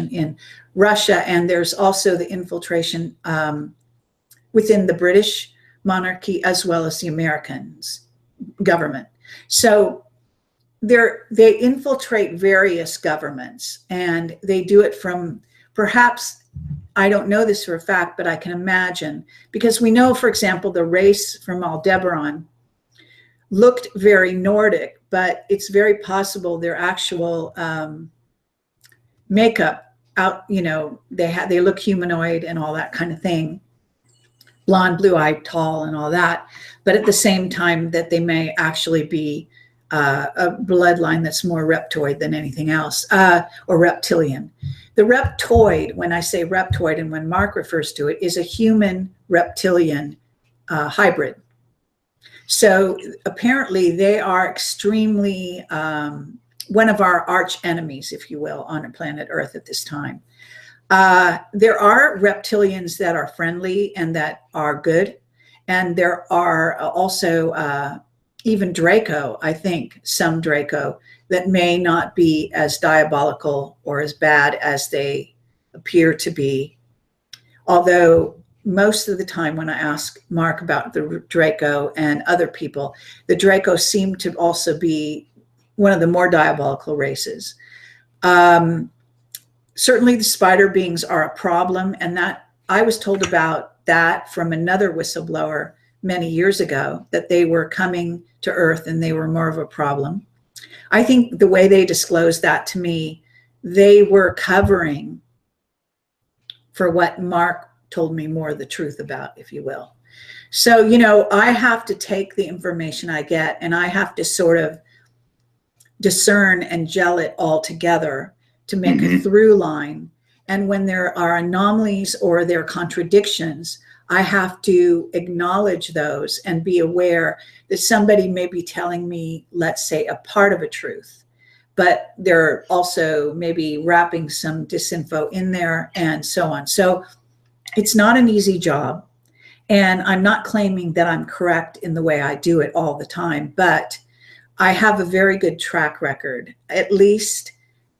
in Russia. And there's also the infiltration within the British monarchy as well as the Americans government. So they infiltrate various governments, and they do it from, perhaps, I don't know this for a fact, but I can imagine, because we know, for example, the race from Aldebaran looked very Nordic, but it's very possible their actual makeup out, you know, they look humanoid and all that kind of thing, blonde, blue-eyed, tall, and all that. But at the same time, that they may actually be a bloodline that's more reptoid than anything else, or reptilian. The reptoid, when I say reptoid and when Mark refers to it, is a human reptilian hybrid. So apparently they are extremely, one of our arch enemies, if you will, on planet Earth at this time. There are reptilians that are friendly and that are good. And there are also even Draco, I think, some Draco that may not be as diabolical or as bad as they appear to be. Although most of the time when I ask Mark about the Draco and other people, the Draco seem to also be one of the more diabolical races. Certainly the spider beings are a problem, and that I was told about that from another whistleblower many years ago, that they were coming to Earth and they were more of a problem. I think the way they disclosed that to me, they were covering for what Mark told me more of the truth about, if you will. So, you know, I have to take the information I get and I have to sort of discern and gel it all together to make a through line. And when there are anomalies or there are contradictions, I have to acknowledge those and be aware that somebody may be telling me, let's say, a part of a truth, but they're also maybe wrapping some disinfo in there and so on. So it's not an easy job. And I'm not claiming that I'm correct in the way I do it all the time, but I have a very good track record, at least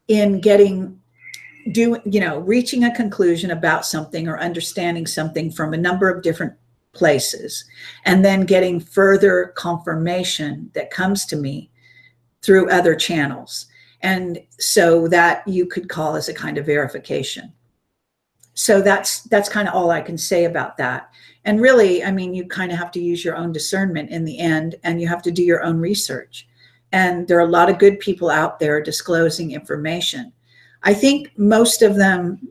in reaching a conclusion about something or understanding something from a number of different places, and then getting further confirmation that comes to me through other channels. And so that you could call as a kind of verification. So that's kind of all I can say about that. And really, I mean, you kind of have to use your own discernment in the end, and you have to do your own research. And there are a lot of good people out there disclosing information. I think most of them,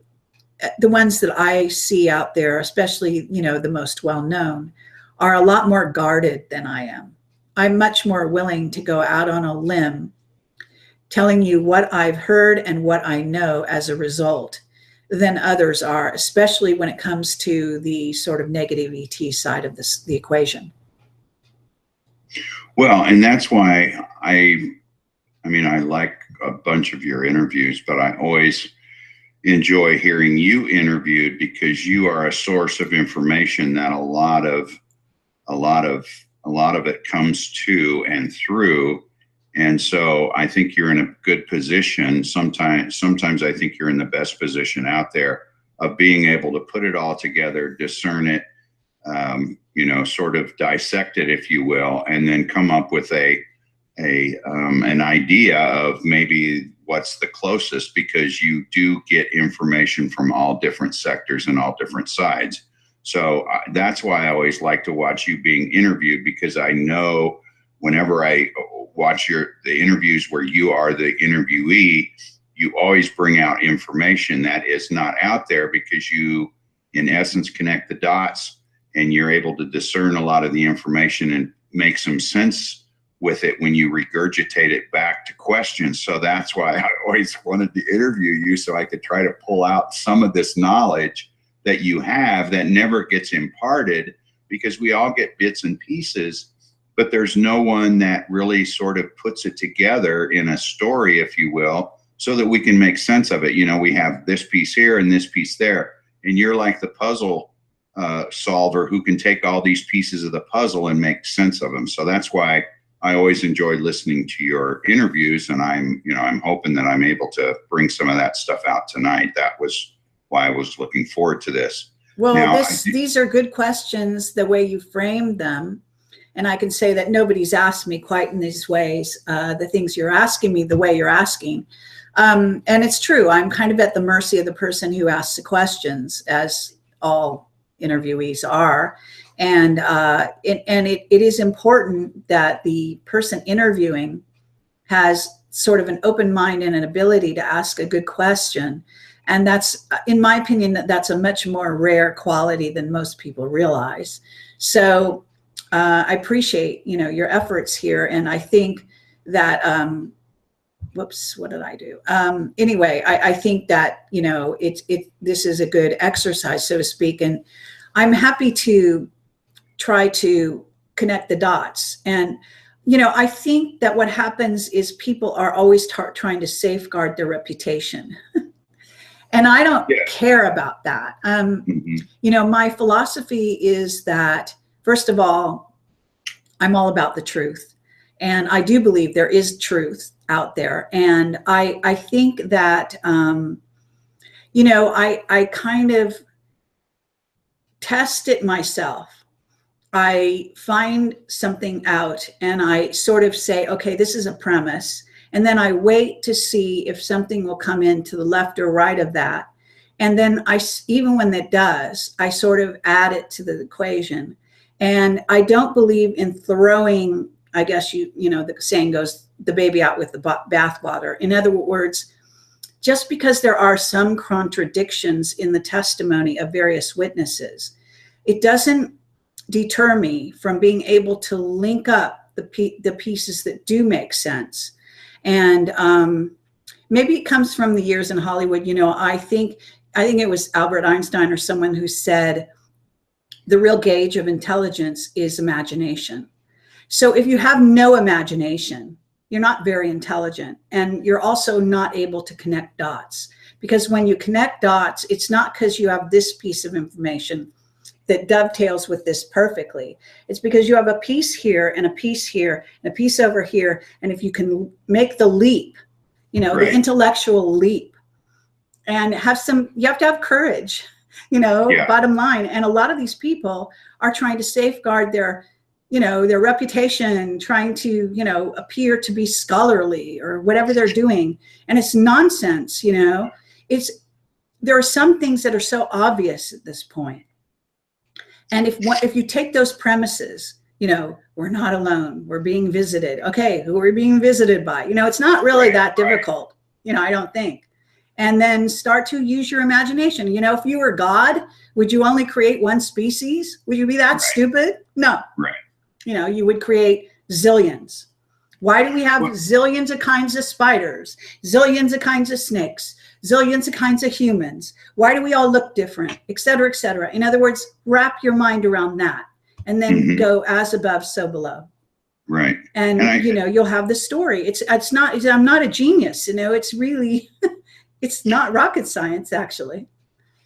the ones that I see out there, especially, you know, the most well-known, are a lot more guarded than I am. I'm much more willing to go out on a limb telling you what I've heard and what I know as a result than others are, especially when it comes to the sort of negative ET side of the equation. Well, and that's why I like a bunch of your interviews, but I always enjoy hearing you interviewed, because you are a source of information that a lot of it comes to and through. And so I think you're in a good position. Sometimes I think you're in the best position out there of being able to put it all together, discern it, sort of dissect it, if you will, and then come up with an idea of maybe what's the closest, because you do get information from all different sectors and all different sides. So that's why I always like to watch you being interviewed, because I know whenever I watch the interviews where you are the interviewee, you always bring out information that is not out there, because you, in essence, connect the dots and you're able to discern a lot of the information and make some sense with it when you regurgitate it back to questions. So that's why I always wanted to interview you, so I could try to pull out some of this knowledge that you have that never gets imparted, because we all get bits and pieces, but there's no one that really sort of puts it together in a story, if you will, so that we can make sense of it. You know, we have this piece here and this piece there, and you're like the puzzle solver who can take all these pieces of the puzzle and make sense of them. So that's why I always enjoy listening to your interviews, and I'm hoping that I'm able to bring some of that stuff out tonight. That was why I was looking forward to this. Well, now, these are good questions, the way you framed them. And I can say that nobody's asked me quite in these ways, the things you're asking me, the way you're asking. And it's true. I'm kind of at the mercy of the person who asks the questions, as all interviewees are. And it is important that the person interviewing has sort of an open mind and an ability to ask a good question. And that's, in my opinion, that's a much more rare quality than most people realize. So I appreciate, your efforts here. And I think that, whoops, what did I do? Anyway, I think that, this is a good exercise, so to speak. And I'm happy to try to connect the dots. And, I think that what happens is people are always trying to safeguard their reputation. And I don't care about that. My philosophy is that, first of all, I'm all about the truth. And I do believe there is truth out there. And I think that, I kind of test it myself. I find something out and I sort of say, okay, this is a premise. And then I wait to see if something will come in to the left or right of that. And then even when it does, I sort of add it to the equation. And I don't believe in throwing, I guess the saying goes, the baby out with the bathwater. In other words, just because there are some contradictions in the testimony of various witnesses, it doesn't deter me from being able to link up the pieces that do make sense. And maybe it comes from the years in Hollywood. I think it was Albert Einstein or someone who said the real gauge of intelligence is imagination. So if you have no imagination, you're not very intelligent, and you're also not able to connect dots. Because when you connect dots, it's not because you have this piece of information that dovetails with this perfectly. It's because you have a piece here and a piece here and a piece over here. And if you can make the leap, the intellectual leap, and you have to have courage, bottom line. And a lot of these people are trying to safeguard their reputation, trying to, appear to be scholarly or whatever they're doing. And it's nonsense, there are some things that are so obvious at this point. And if you take those premises, we're not alone, we're being visited. Okay, who are we being visited by? It's not really that difficult, I don't think. And then start to use your imagination. If you were God, would you only create one species? Would you be that stupid? No. Right. You would create zillions. Why do we have zillions of kinds of spiders, zillions of kinds of snakes, zillions of kinds of humans? Why do we all look different, et cetera, et cetera? In other words, wrap your mind around that and then go as above, so below. Right. And you'll have the story. I'm not a genius, it's really, it's not rocket science, actually.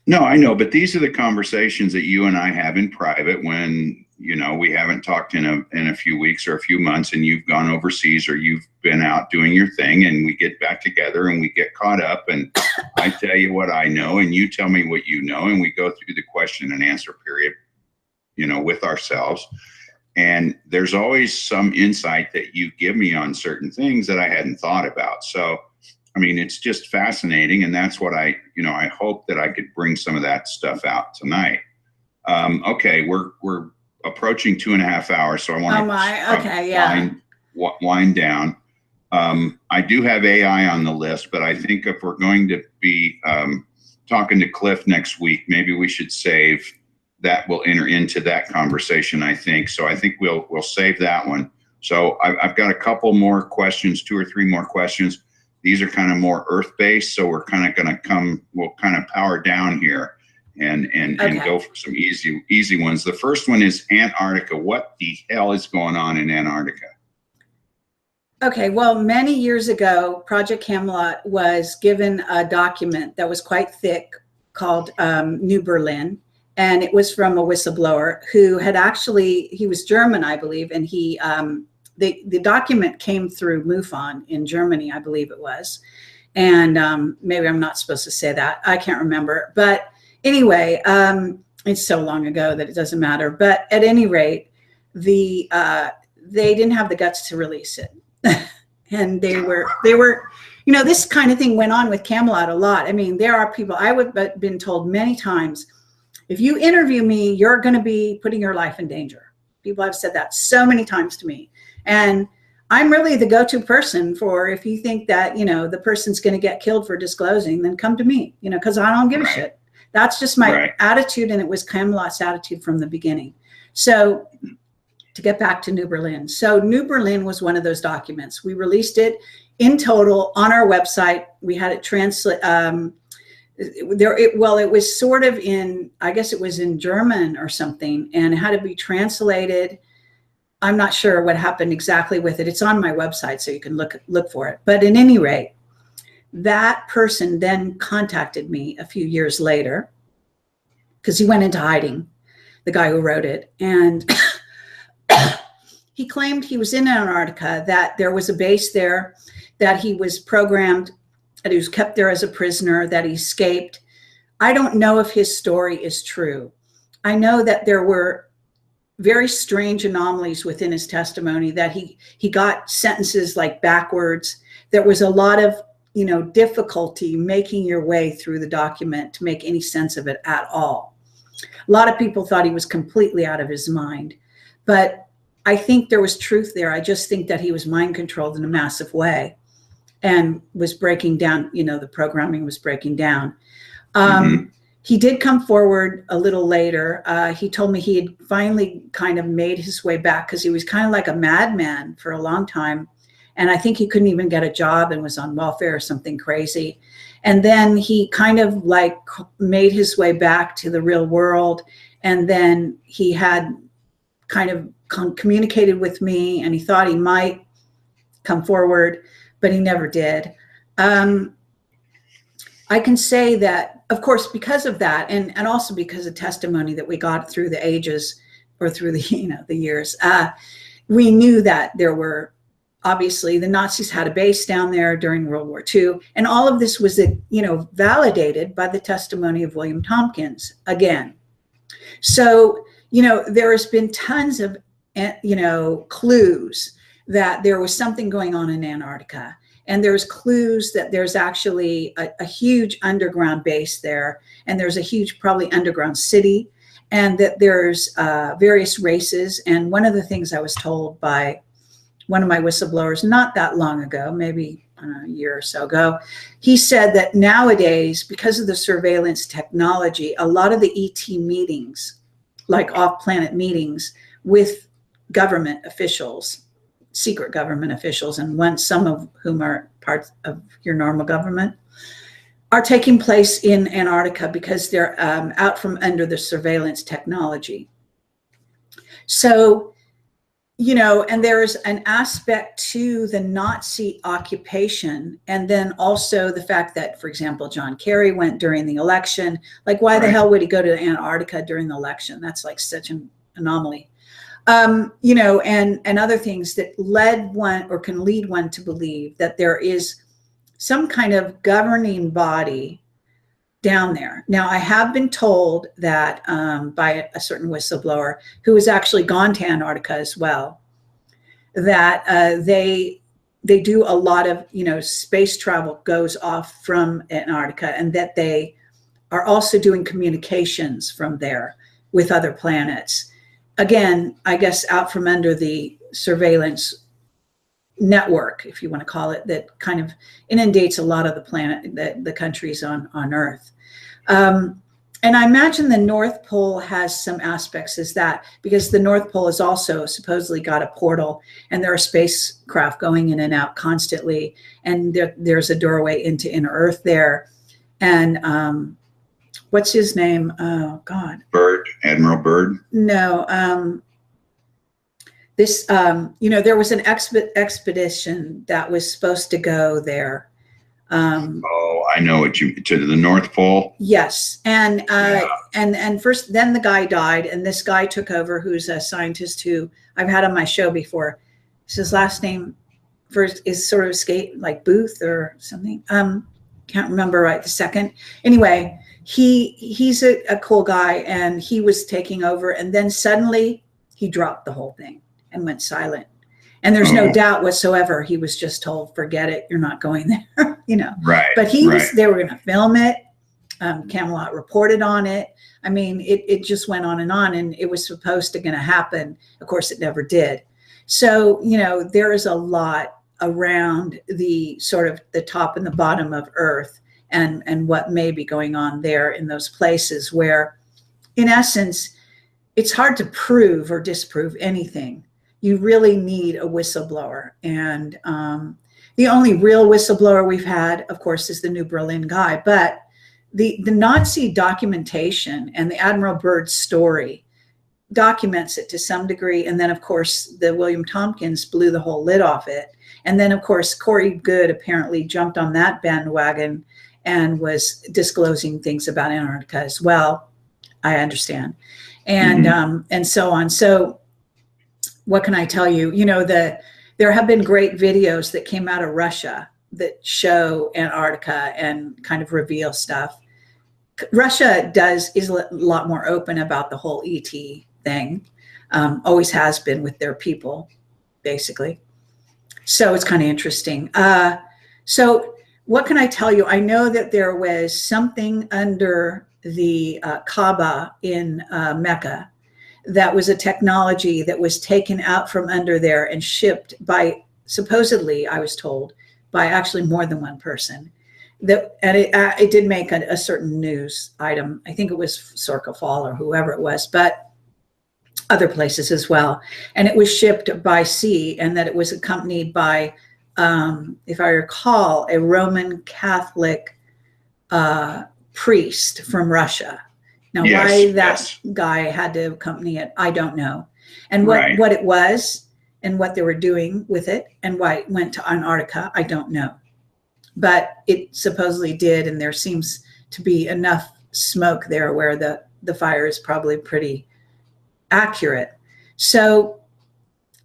No, I know, but these are the conversations that you and I have in private when, we haven't talked in a few weeks or a few months, and you've gone overseas or you've been out doing your thing, and we get back together and we get caught up, and I tell you what I know and you tell me what you know, and we go through the question and answer period, with ourselves. And there's always some insight that you give me on certain things that I hadn't thought about. So, it's just fascinating. And that's what I hope that I could bring some of that stuff out tonight. Okay. We're approaching 2.5 hours. So I want to wind down. I do have AI on the list, but I think if we're going to be talking to Cliff next week, maybe we should save that. We'll enter into that conversation, I think. So I think we'll save that one. So I've got a couple more questions, 2 or 3 more questions. These are kind of more earth-based, so we're kind of we'll kind of power down here and go for some easy ones. The first one is Antarctica. What the hell is going on in Antarctica? Okay, well, many years ago, Project Camelot was given a document that was quite thick called New Berlin. And it was from a whistleblower who had he was German, I believe, and he the document came through MUFON in Germany, I believe it was. And maybe I'm not supposed to say that. I can't remember. But anyway, it's so long ago that it doesn't matter. But at any rate, they didn't have the guts to release it. And they were, you know, this kind of thing went on with Camelot a lot. I mean, there are people, I've been told many times, if you interview me, you're going to be putting your life in danger. People have said that so many times to me. And I'm really the go-to person for, if you think that, you know, the person's going to get killed for disclosing, then come to me, you know, because I don't give a shit. That's just my attitude. And it was Camelot's attitude from the beginning. So to get back to New Berlin. So New Berlin was one of those documents. We released it in total on our website. We had it translate. Well, it was sort of in, I guess it was in German or something, and it had to be translated. I'm not sure what happened exactly with it. It's on my website, so you can look for it. But at any rate, that person then contacted me a few years later because he went into hiding, the guy who wrote it. And he claimed he was in Antarctica, that there was a base there, that he was programmed, that he was kept there as a prisoner, that he escaped. I don't know if his story is true. I know that there were very strange anomalies within his testimony, that he got sentences like backwards. There was a lot of, you know, difficulty making your way through the document to make any sense of it at all. A lot of people thought he was completely out of his mind, but I think there was truth there. I just think that he was mind controlled in a massive way and was breaking down, you know, the programming was breaking down. He did come forward a little later. He told me he had finally kind of made his way back because he was kind of like a madman for a long time. And I think he couldn't even get a job and was on welfare or something crazy. And then he kind of like made his way back to the real world. And then he had kind of communicated with me, and he thought he might come forward, but he never did. I can say that, of course, because of that, and also because of testimony that we got through the ages, or through the, you know, the years, we knew that there were, obviously, the Nazis had a base down there during World War II, and all of this was, you know, validated by the testimony of William Tompkins again. So, you know, there has been tons of, you know, clues that there was something going on in Antarctica. And there's clues that there's actually a huge underground base there. And there's a huge, probably underground city. And that there's various races. And one of the things I was told by one of my whistleblowers not that long ago, maybe a year or so ago, he said that nowadays, because of the surveillance technology, a lot of the ET meetings, like off-planet meetings with government officials, secret government officials, and some of whom are parts of your normal government, are taking place in Antarctica because they're out from under the surveillance technology. So, you know, and there's an aspect to the Nazi occupation, and then also the fact that, for example, John Kerry went during the election. Like, why the hell would he go to Antarctica during the election? That's like such an anomaly. You know, and other things that led one, or can lead one, to believe that there is some kind of governing body down there. Now, I have been told that by a certain whistleblower who has actually gone to Antarctica as well, that they do a lot of, you know, space travel goes off from Antarctica, and that they are also doing communications from there with other planets. Again, I guess out from under the surveillance network, if you want to call it, that kind of inundates a lot of the planet, the countries on Earth. And I imagine the North Pole has some aspects as that, because the North Pole has also supposedly got a portal, and there are spacecraft going in and out constantly, and there's a doorway into inner Earth there. And what's his name? Oh, God. Byrd, Admiral Byrd? No. You know, there was an expedition that was supposed to go there. Oh, I know what you, to the North Pole? Yes. And first, then the guy died, and this guy took over, who's a scientist who I've had on my show before, his last name first is sort of escape, like Booth or something. Can't remember right the second. Anyway, he's a cool guy, and he was taking over, and then suddenly he dropped the whole thing and went silent. And there's no doubt whatsoever he was just told, forget it, you're not going there, you know. Right. But they were going to film it. Camelot reported on it. I mean, it just went on, and it was supposed to going to happen. Of course, it never did. So, you know, there is a lot around the sort of the top and the bottom of Earth, and what may be going on there in those places where, in essence, it's hard to prove or disprove anything. You really need a whistleblower. And the only real whistleblower we've had, of course, is the New Berlin guy. But the Nazi documentation and the Admiral Byrd's story documents it to some degree. And then, of course, the William Tompkins blew the whole lid off it. And then, of course, Corey Goode apparently jumped on that bandwagon and was disclosing things about Antarctica as well, I understand. And and so on. So what can I tell you? You know, there have been great videos that came out of Russia that show Antarctica and kind of reveal stuff. Russia is a lot more open about the whole ET thing, always has been with their people, basically. So it's kind of interesting. So what can I tell you? I know that there was something under the Kaaba in Mecca that was a technology that was taken out from under there and shipped by, supposedly, I was told, by actually more than one person. And it did make a certain news item. I think it was Sorka Fall or whoever it was, but other places as well. And it was shipped by sea, and that it was accompanied by, if I recall, a Roman Catholic priest from Russia. Now, why that guy had to accompany it, I don't know. And what it was and what they were doing with it and why it went to Antarctica, I don't know. But it supposedly did, and there seems to be enough smoke there where the fire is probably pretty accurate. So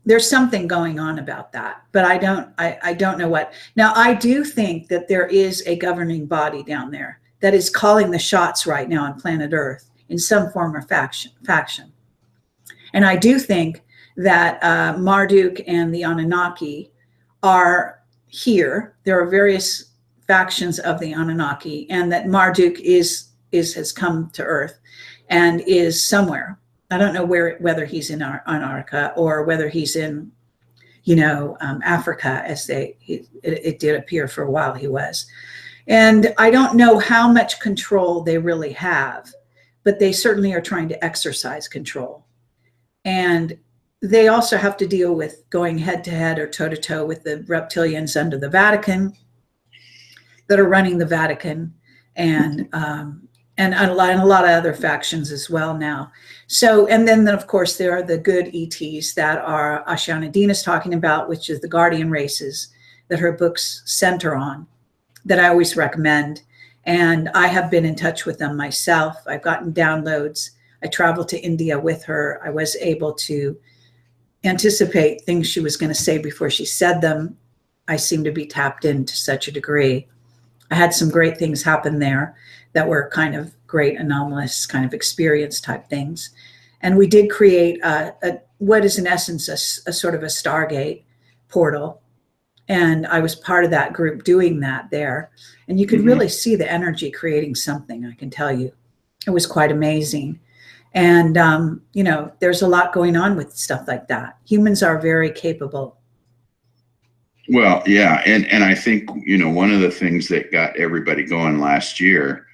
there's something going on about that, but I don't know what. Now, I do think that there is a governing body down there that is calling the shots right now on planet Earth in some form or faction. And I do think that Marduk and the Anunnaki are here. There are various factions of the Anunnaki, and that Marduk has come to Earth and is somewhere. I don't know whether he's in Antarctica or whether he's in, Africa, as it did appear for a while he was. And I don't know how much control they really have, but they certainly are trying to exercise control. And they also have to deal with going head to head or toe to toe with the reptilians under the Vatican that are running the Vatican, and a lot of other factions as well now. So, and then of course there are the good ETs that are Ashana Dean is talking about, which is the guardian races that her books center on, that I always recommend. And I have been in touch with them myself. I've gotten downloads. I traveled to India with her. I was able to anticipate things she was going to say before she said them. I seem to be tapped in to such a degree. I had some great things happen there that were kind of great anomalous kind of experience type things. And we did create what is in essence a sort of a Stargate portal. And I was part of that group doing that there. And you could really see the energy creating something, I can tell you. It was quite amazing. And, there's a lot going on with stuff like that. Humans are very capable. Well, yeah. And I think, one of the things that got everybody going last year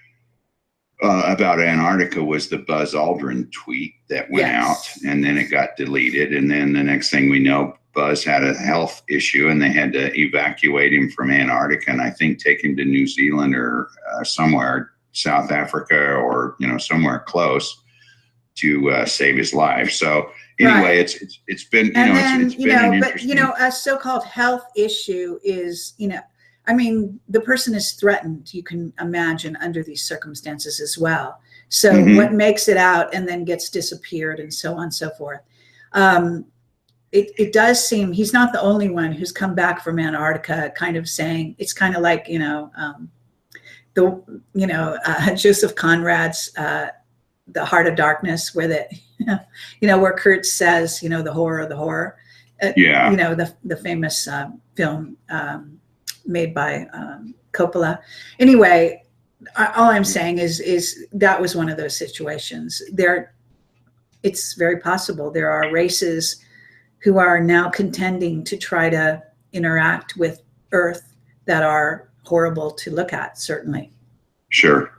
about Antarctica was the Buzz Aldrin tweet that went out, and then it got deleted. And then the next thing we know, Buzz had a health issue and they had to evacuate him from Antarctica and I think take him to New Zealand or somewhere, South Africa or, somewhere close to save his life. So anyway, it's been, it's been an interesting. But, a so-called health issue is, the person is threatened, you can imagine, under these circumstances as well. So what makes it out and then gets disappeared and so on and so forth. it does seem he's not the only one who's come back from Antarctica, kind of saying it's kind of like Joseph Conrad's The Heart of Darkness, where where Kurt says the horror of the horror. Yeah. The famous film made by Coppola. Anyway, all I'm saying is that was one of those situations. It's very possible there are races who are now contending to try to interact with Earth that are horrible to look at, certainly. Sure.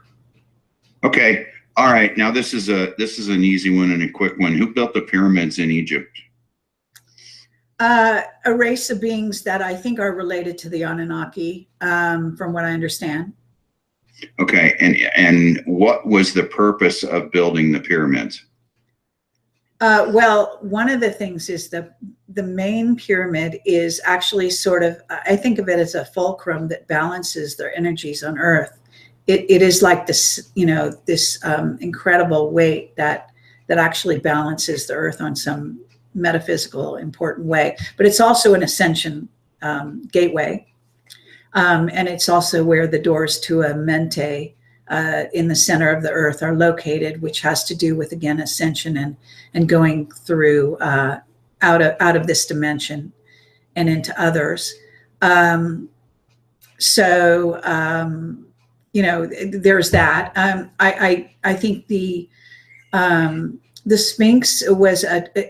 Okay. All right. Now this is an easy one and a quick one. Who built the pyramids in Egypt? A race of beings that I think are related to the Anunnaki, from what I understand. Okay. And what was the purpose of building the pyramids? Well, one of the things is the main pyramid is actually sort of, I think of it as a fulcrum that balances their energies on Earth. It is like this, this incredible weight that actually balances the Earth on some metaphysical important way. But it's also an ascension gateway, and it's also where the doors to a mente in the center of the Earth are located, which has to do with, again, ascension and going through out of this dimension and into others. There's that. I think the Sphinx was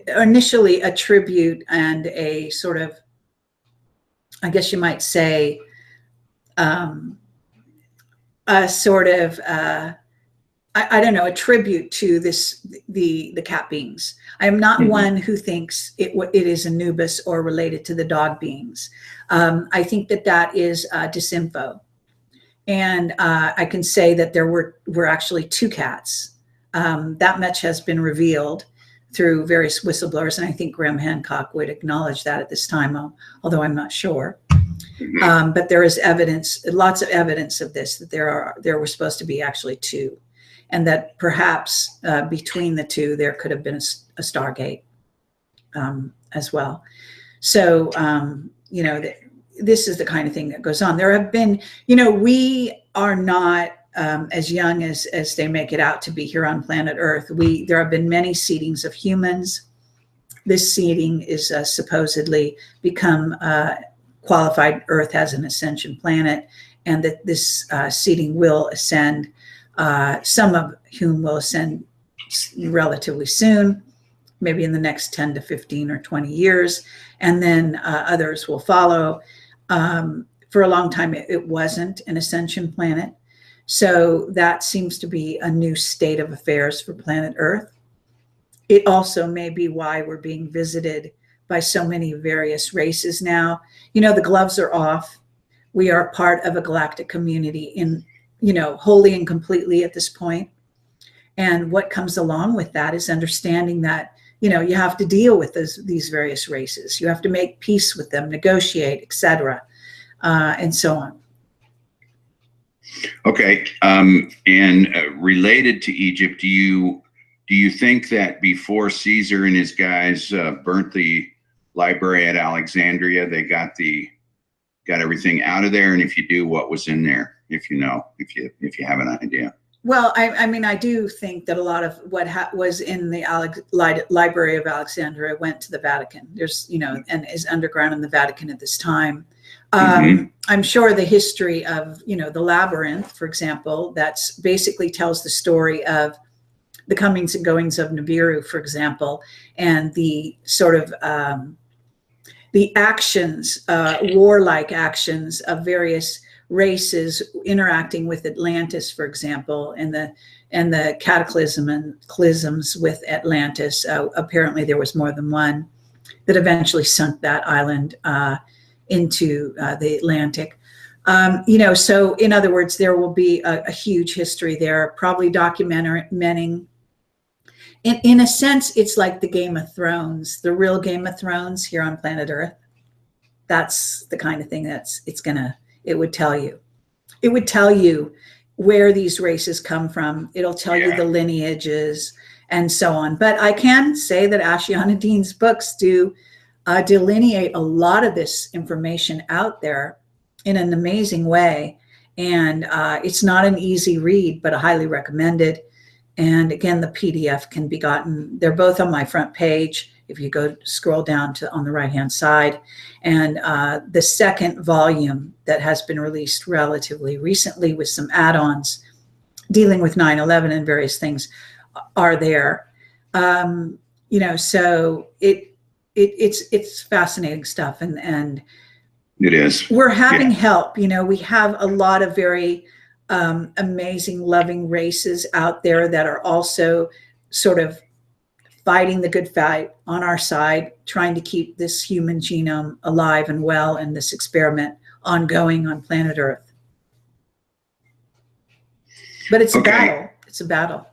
initially a tribute and a sort of, I guess you might say, a sort of, I don't know, a tribute to the cat beings. I am not one who thinks it is Anubis or related to the dog beings. I think that is disinfo. And I can say that there were actually two cats. That much has been revealed through various whistleblowers, and I think Graham Hancock would acknowledge that at this time, although I'm not sure. But there is evidence, lots of evidence of this, that there were supposed to be actually two, and that perhaps between the two there could have been a Stargate as well. So this is the kind of thing that goes on. There have been, we are not as young as they make it out to be here on planet Earth. There have been many seedings of humans. This seeding is supposedly become qualified Earth as an ascension planet, and that this seeding will ascend, some of whom will ascend relatively soon, maybe in the next 10 to 15 or 20 years, and then others will follow. For a long time, it wasn't an ascension planet. So that seems to be a new state of affairs for planet Earth. It also may be why we're being visited by so many various races now. The gloves are off. We are part of a galactic community wholly and completely at this point. And what comes along with that is understanding that, you have to deal with these various races. You have to make peace with them, negotiate, etc., and so on. Okay. And related to Egypt, do you think that before Caesar and his guys burnt the library at Alexandria, they got everything out of there? And if you do, what was in there? If you have an idea. Well, I do think that a lot of what was in the Library of Alexandria went to the Vatican. There's, and is underground in the Vatican at this time. I'm sure the history of, the labyrinth, for example, that's basically tells the story of the comings and goings of Nibiru, for example, and the sort of the actions, warlike actions of various races interacting with Atlantis, for example, and the cataclysms with Atlantis. Apparently there was more than one that eventually sunk that island into the Atlantic. So in other words, there will be a huge history there, probably documenting. In a sense, it's like the Game of Thrones, the real Game of Thrones here on planet Earth. That's the kind of thing it would tell you. It would tell you where these races come from. It'll tell you the lineages and so on. But I can say that Ashayana Dean's books do delineate a lot of this information out there in an amazing way. And it's not an easy read, but I highly recommended. And again, the PDF can be gotten. They're both on my front page. If you go scroll down to on the right-hand side, and the second volume that has been released relatively recently with some add-ons dealing with 9/11 and various things are there. You know, so it's fascinating stuff, and it is. We're having help. You know, we have a lot of very amazing, loving races out there that are also sort of fighting the good fight on our side, trying to keep this human genome alive and well, and this experiment ongoing on planet Earth. But it's a battle. It's a battle.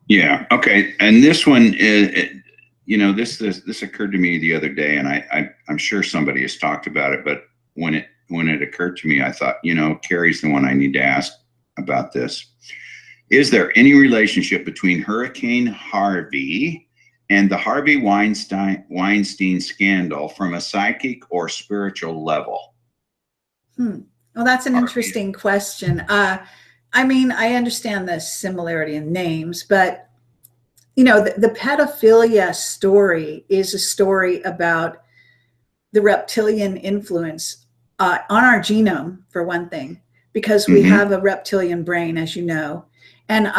Yeah. Okay. And this one is, you know, this occurred to me the other day, and I'm sure somebody has talked about it, but when it occurred to me, I thought, you know, Kerry's the one I need to ask about this. Is there any relationship between Hurricane Harvey and the Harvey Weinstein scandal from a psychic or spiritual level? Well, that's an interesting question. I mean, I understand the similarity in names, but, you know, the pedophilia story is a story about the reptilian influence on our genome, for one thing, because we have a reptilian brain, as you know. And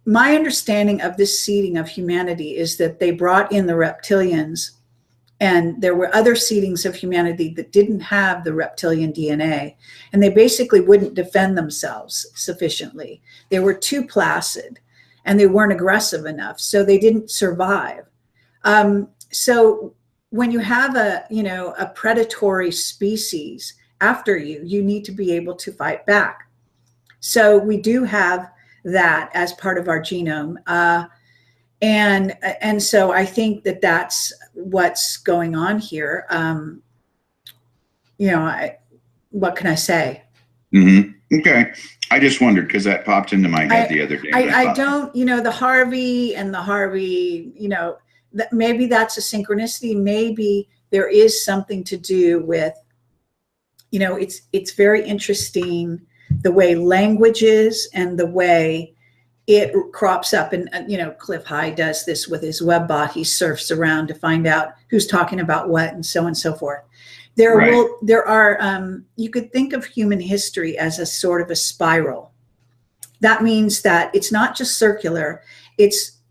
my understanding of this seeding of humanity is that they brought in the reptilians, and there were other seedings of humanity that didn't have the reptilian DNA, and they basically wouldn't defend themselves sufficiently. They were too placid, and they weren't aggressive enough, so they didn't survive. So when you have a predatory species after you, you need to be able to fight back. So we do have that as part of our genome. And so I think that that's what's going on here. You know, what can I say? Okay. I just wondered, because that popped into my head the other day. I don't, you know, the Harvey, you know, that maybe that's a synchronicity. Maybe there is something to do with, you know, it's very interesting the way language is and the way it crops up. And, you know, Cliff High does this with his web bot. He surfs around to find out who's talking about what and so on and so forth. There are, you could think of human history as a sort of a spiral. That means that it's not just circular.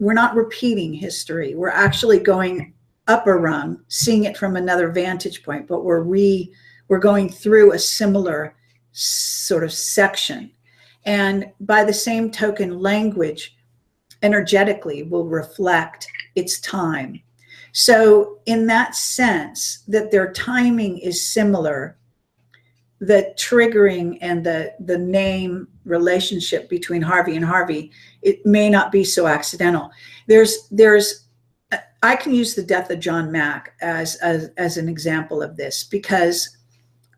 We're not repeating history. We're actually going up a rung, seeing it from another vantage point, but we're going through a similar sort of section. And by the same token, language energetically will reflect its time. So in that sense, that their timing is similar, the triggering and the name relationship between Harvey and Harvey, it may not be so accidental. I can use the death of John Mack as an example of this, because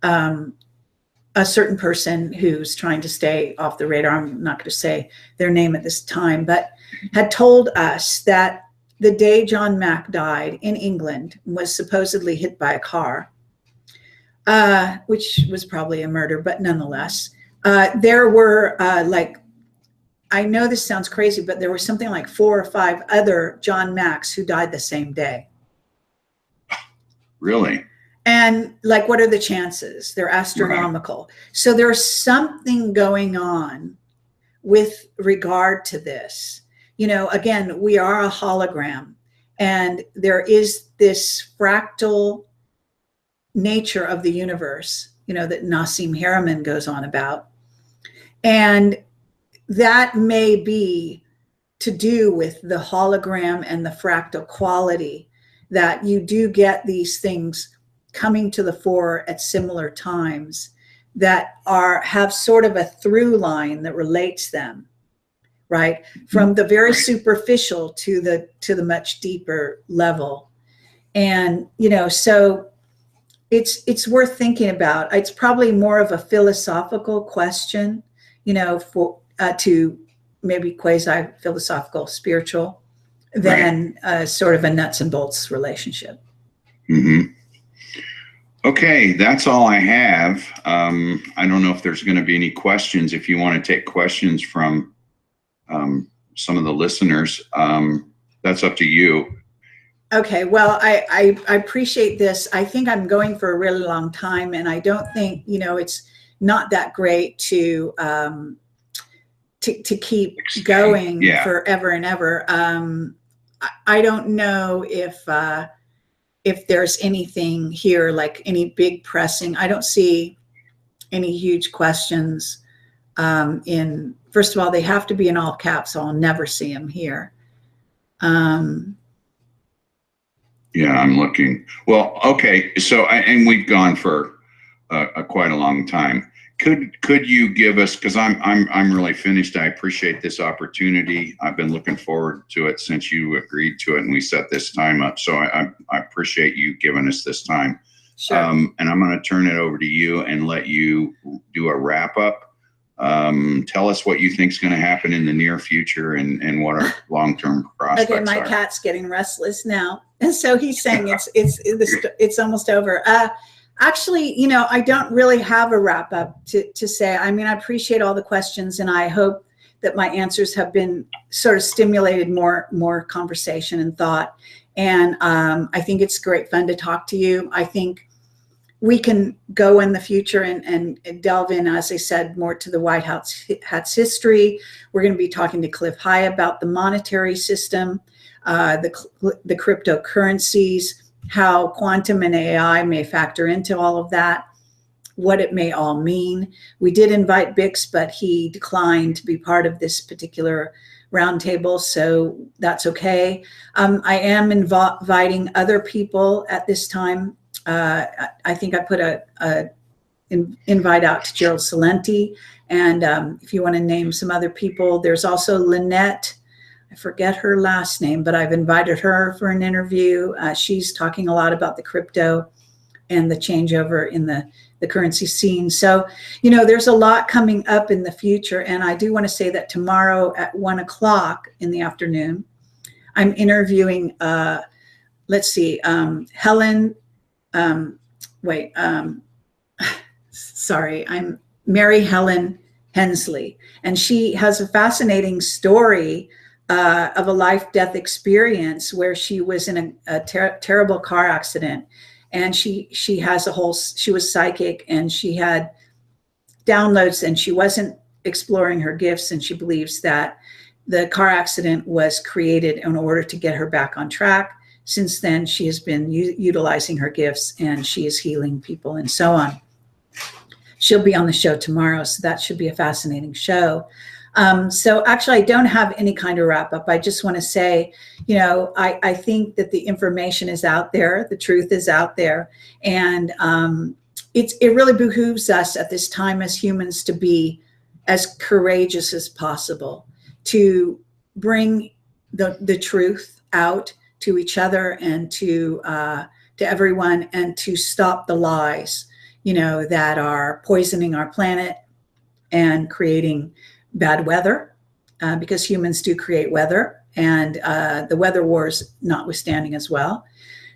a certain person who's trying to stay off the radar, I'm not going to say their name at this time, but had told us that the day John Mack died in England, was supposedly hit by a car, which was probably a murder, but nonetheless, there were I know this sounds crazy, but there were something like 4 or 5 other John Macks who died the same day. Really? And like, what are the chances? They're astronomical. Right. So there's something going on with regard to this. You know, again, we are a hologram, and there is this fractal nature of the universe, you know, that Nassim Haramein goes on about. And that may be to do with the hologram and the fractal quality, that you do get these things coming to the fore at similar times that have sort of a through line that relates them, right? From the very superficial to the much deeper level. And, you know, so it's worth thinking about. It's probably more of a philosophical question, you know, to maybe quasi-philosophical, spiritual, than sort of a nuts and bolts relationship. Mm-hmm. Okay, that's all I have. I don't know if there's going to be any questions. If you want to take questions from some of the listeners, that's up to you. Okay, well, I appreciate this. I think I'm going for a really long time, and I don't think, it's not that great to keep going forever and ever. I don't know if there's anything here, like any big pressing. I don't see any huge questions. First of all, they have to be in all caps, so I'll never see them here. Yeah, I'm looking. Well, okay. So, and we've gone for quite a long time. Could you give us? Because I'm really finished. I appreciate this opportunity. I've been looking forward to it since you agreed to it, and we set this time up. So I appreciate you giving us this time. Sure. And I'm going to turn it over to you and let you do a wrap up. Tell us what you think is going to happen in the near future and what our long-term prospects are. Okay, my cat's getting restless now, and so he's saying it's almost over. Actually, I don't really have a wrap up to say. I mean, I appreciate all the questions, and I hope that my answers have been sort of stimulated more conversation and thought. And I think it's great fun to talk to you. I think we can go in the future and delve in, as I said, more to the White Hat's history. We're going to be talking to Cliff High about the monetary system, the cryptocurrencies, how quantum and AI may factor into all of that, what it may all mean. We did invite Bix, but he declined to be part of this particular roundtable, so that's okay. I am inviting other people at this time. I think I put a invite out to Gerald Salenti, and if you want to name some other people, there's also Lynette. I forget her last name, but I've invited her for an interview. She's talking a lot about the crypto and the changeover in the currency scene. So, there's a lot coming up in the future. And I do want to say that tomorrow at 1 o'clock in the afternoon, I'm interviewing, Helen, I'm Mary Helen Hensley. And she has a fascinating story of a life-death experience where she was in a terrible car accident, and she was psychic, and she had downloads, and she wasn't exploring her gifts, and she believes that the car accident was created in order to get her back on track. Since then, she has been utilizing her gifts, and she is healing people and so on. She'll be on the show tomorrow, so that should be a fascinating show. So actually, I don't have any kind of wrap up. I just want to say, I think that the information is out there, the truth is out there, and it really behooves us at this time as humans to be as courageous as possible, to bring the truth out to each other and to everyone, and to stop the lies, that are poisoning our planet and creating bad weather, because humans do create weather, and the weather wars notwithstanding as well.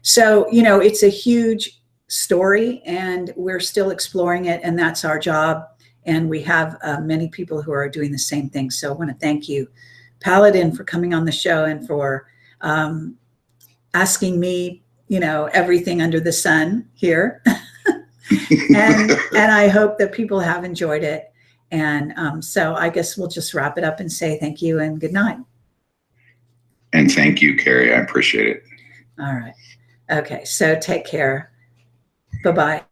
So, it's a huge story, and we're still exploring it, and that's our job. And we have many people who are doing the same thing. So I want to thank you, Paladin, for coming on the show and for asking me, everything under the sun here. and I hope that people have enjoyed it. And so I guess we'll just wrap it up and say thank you and good night. And thank you, Kerry. I appreciate it. All right. Okay. So take care. Bye-bye.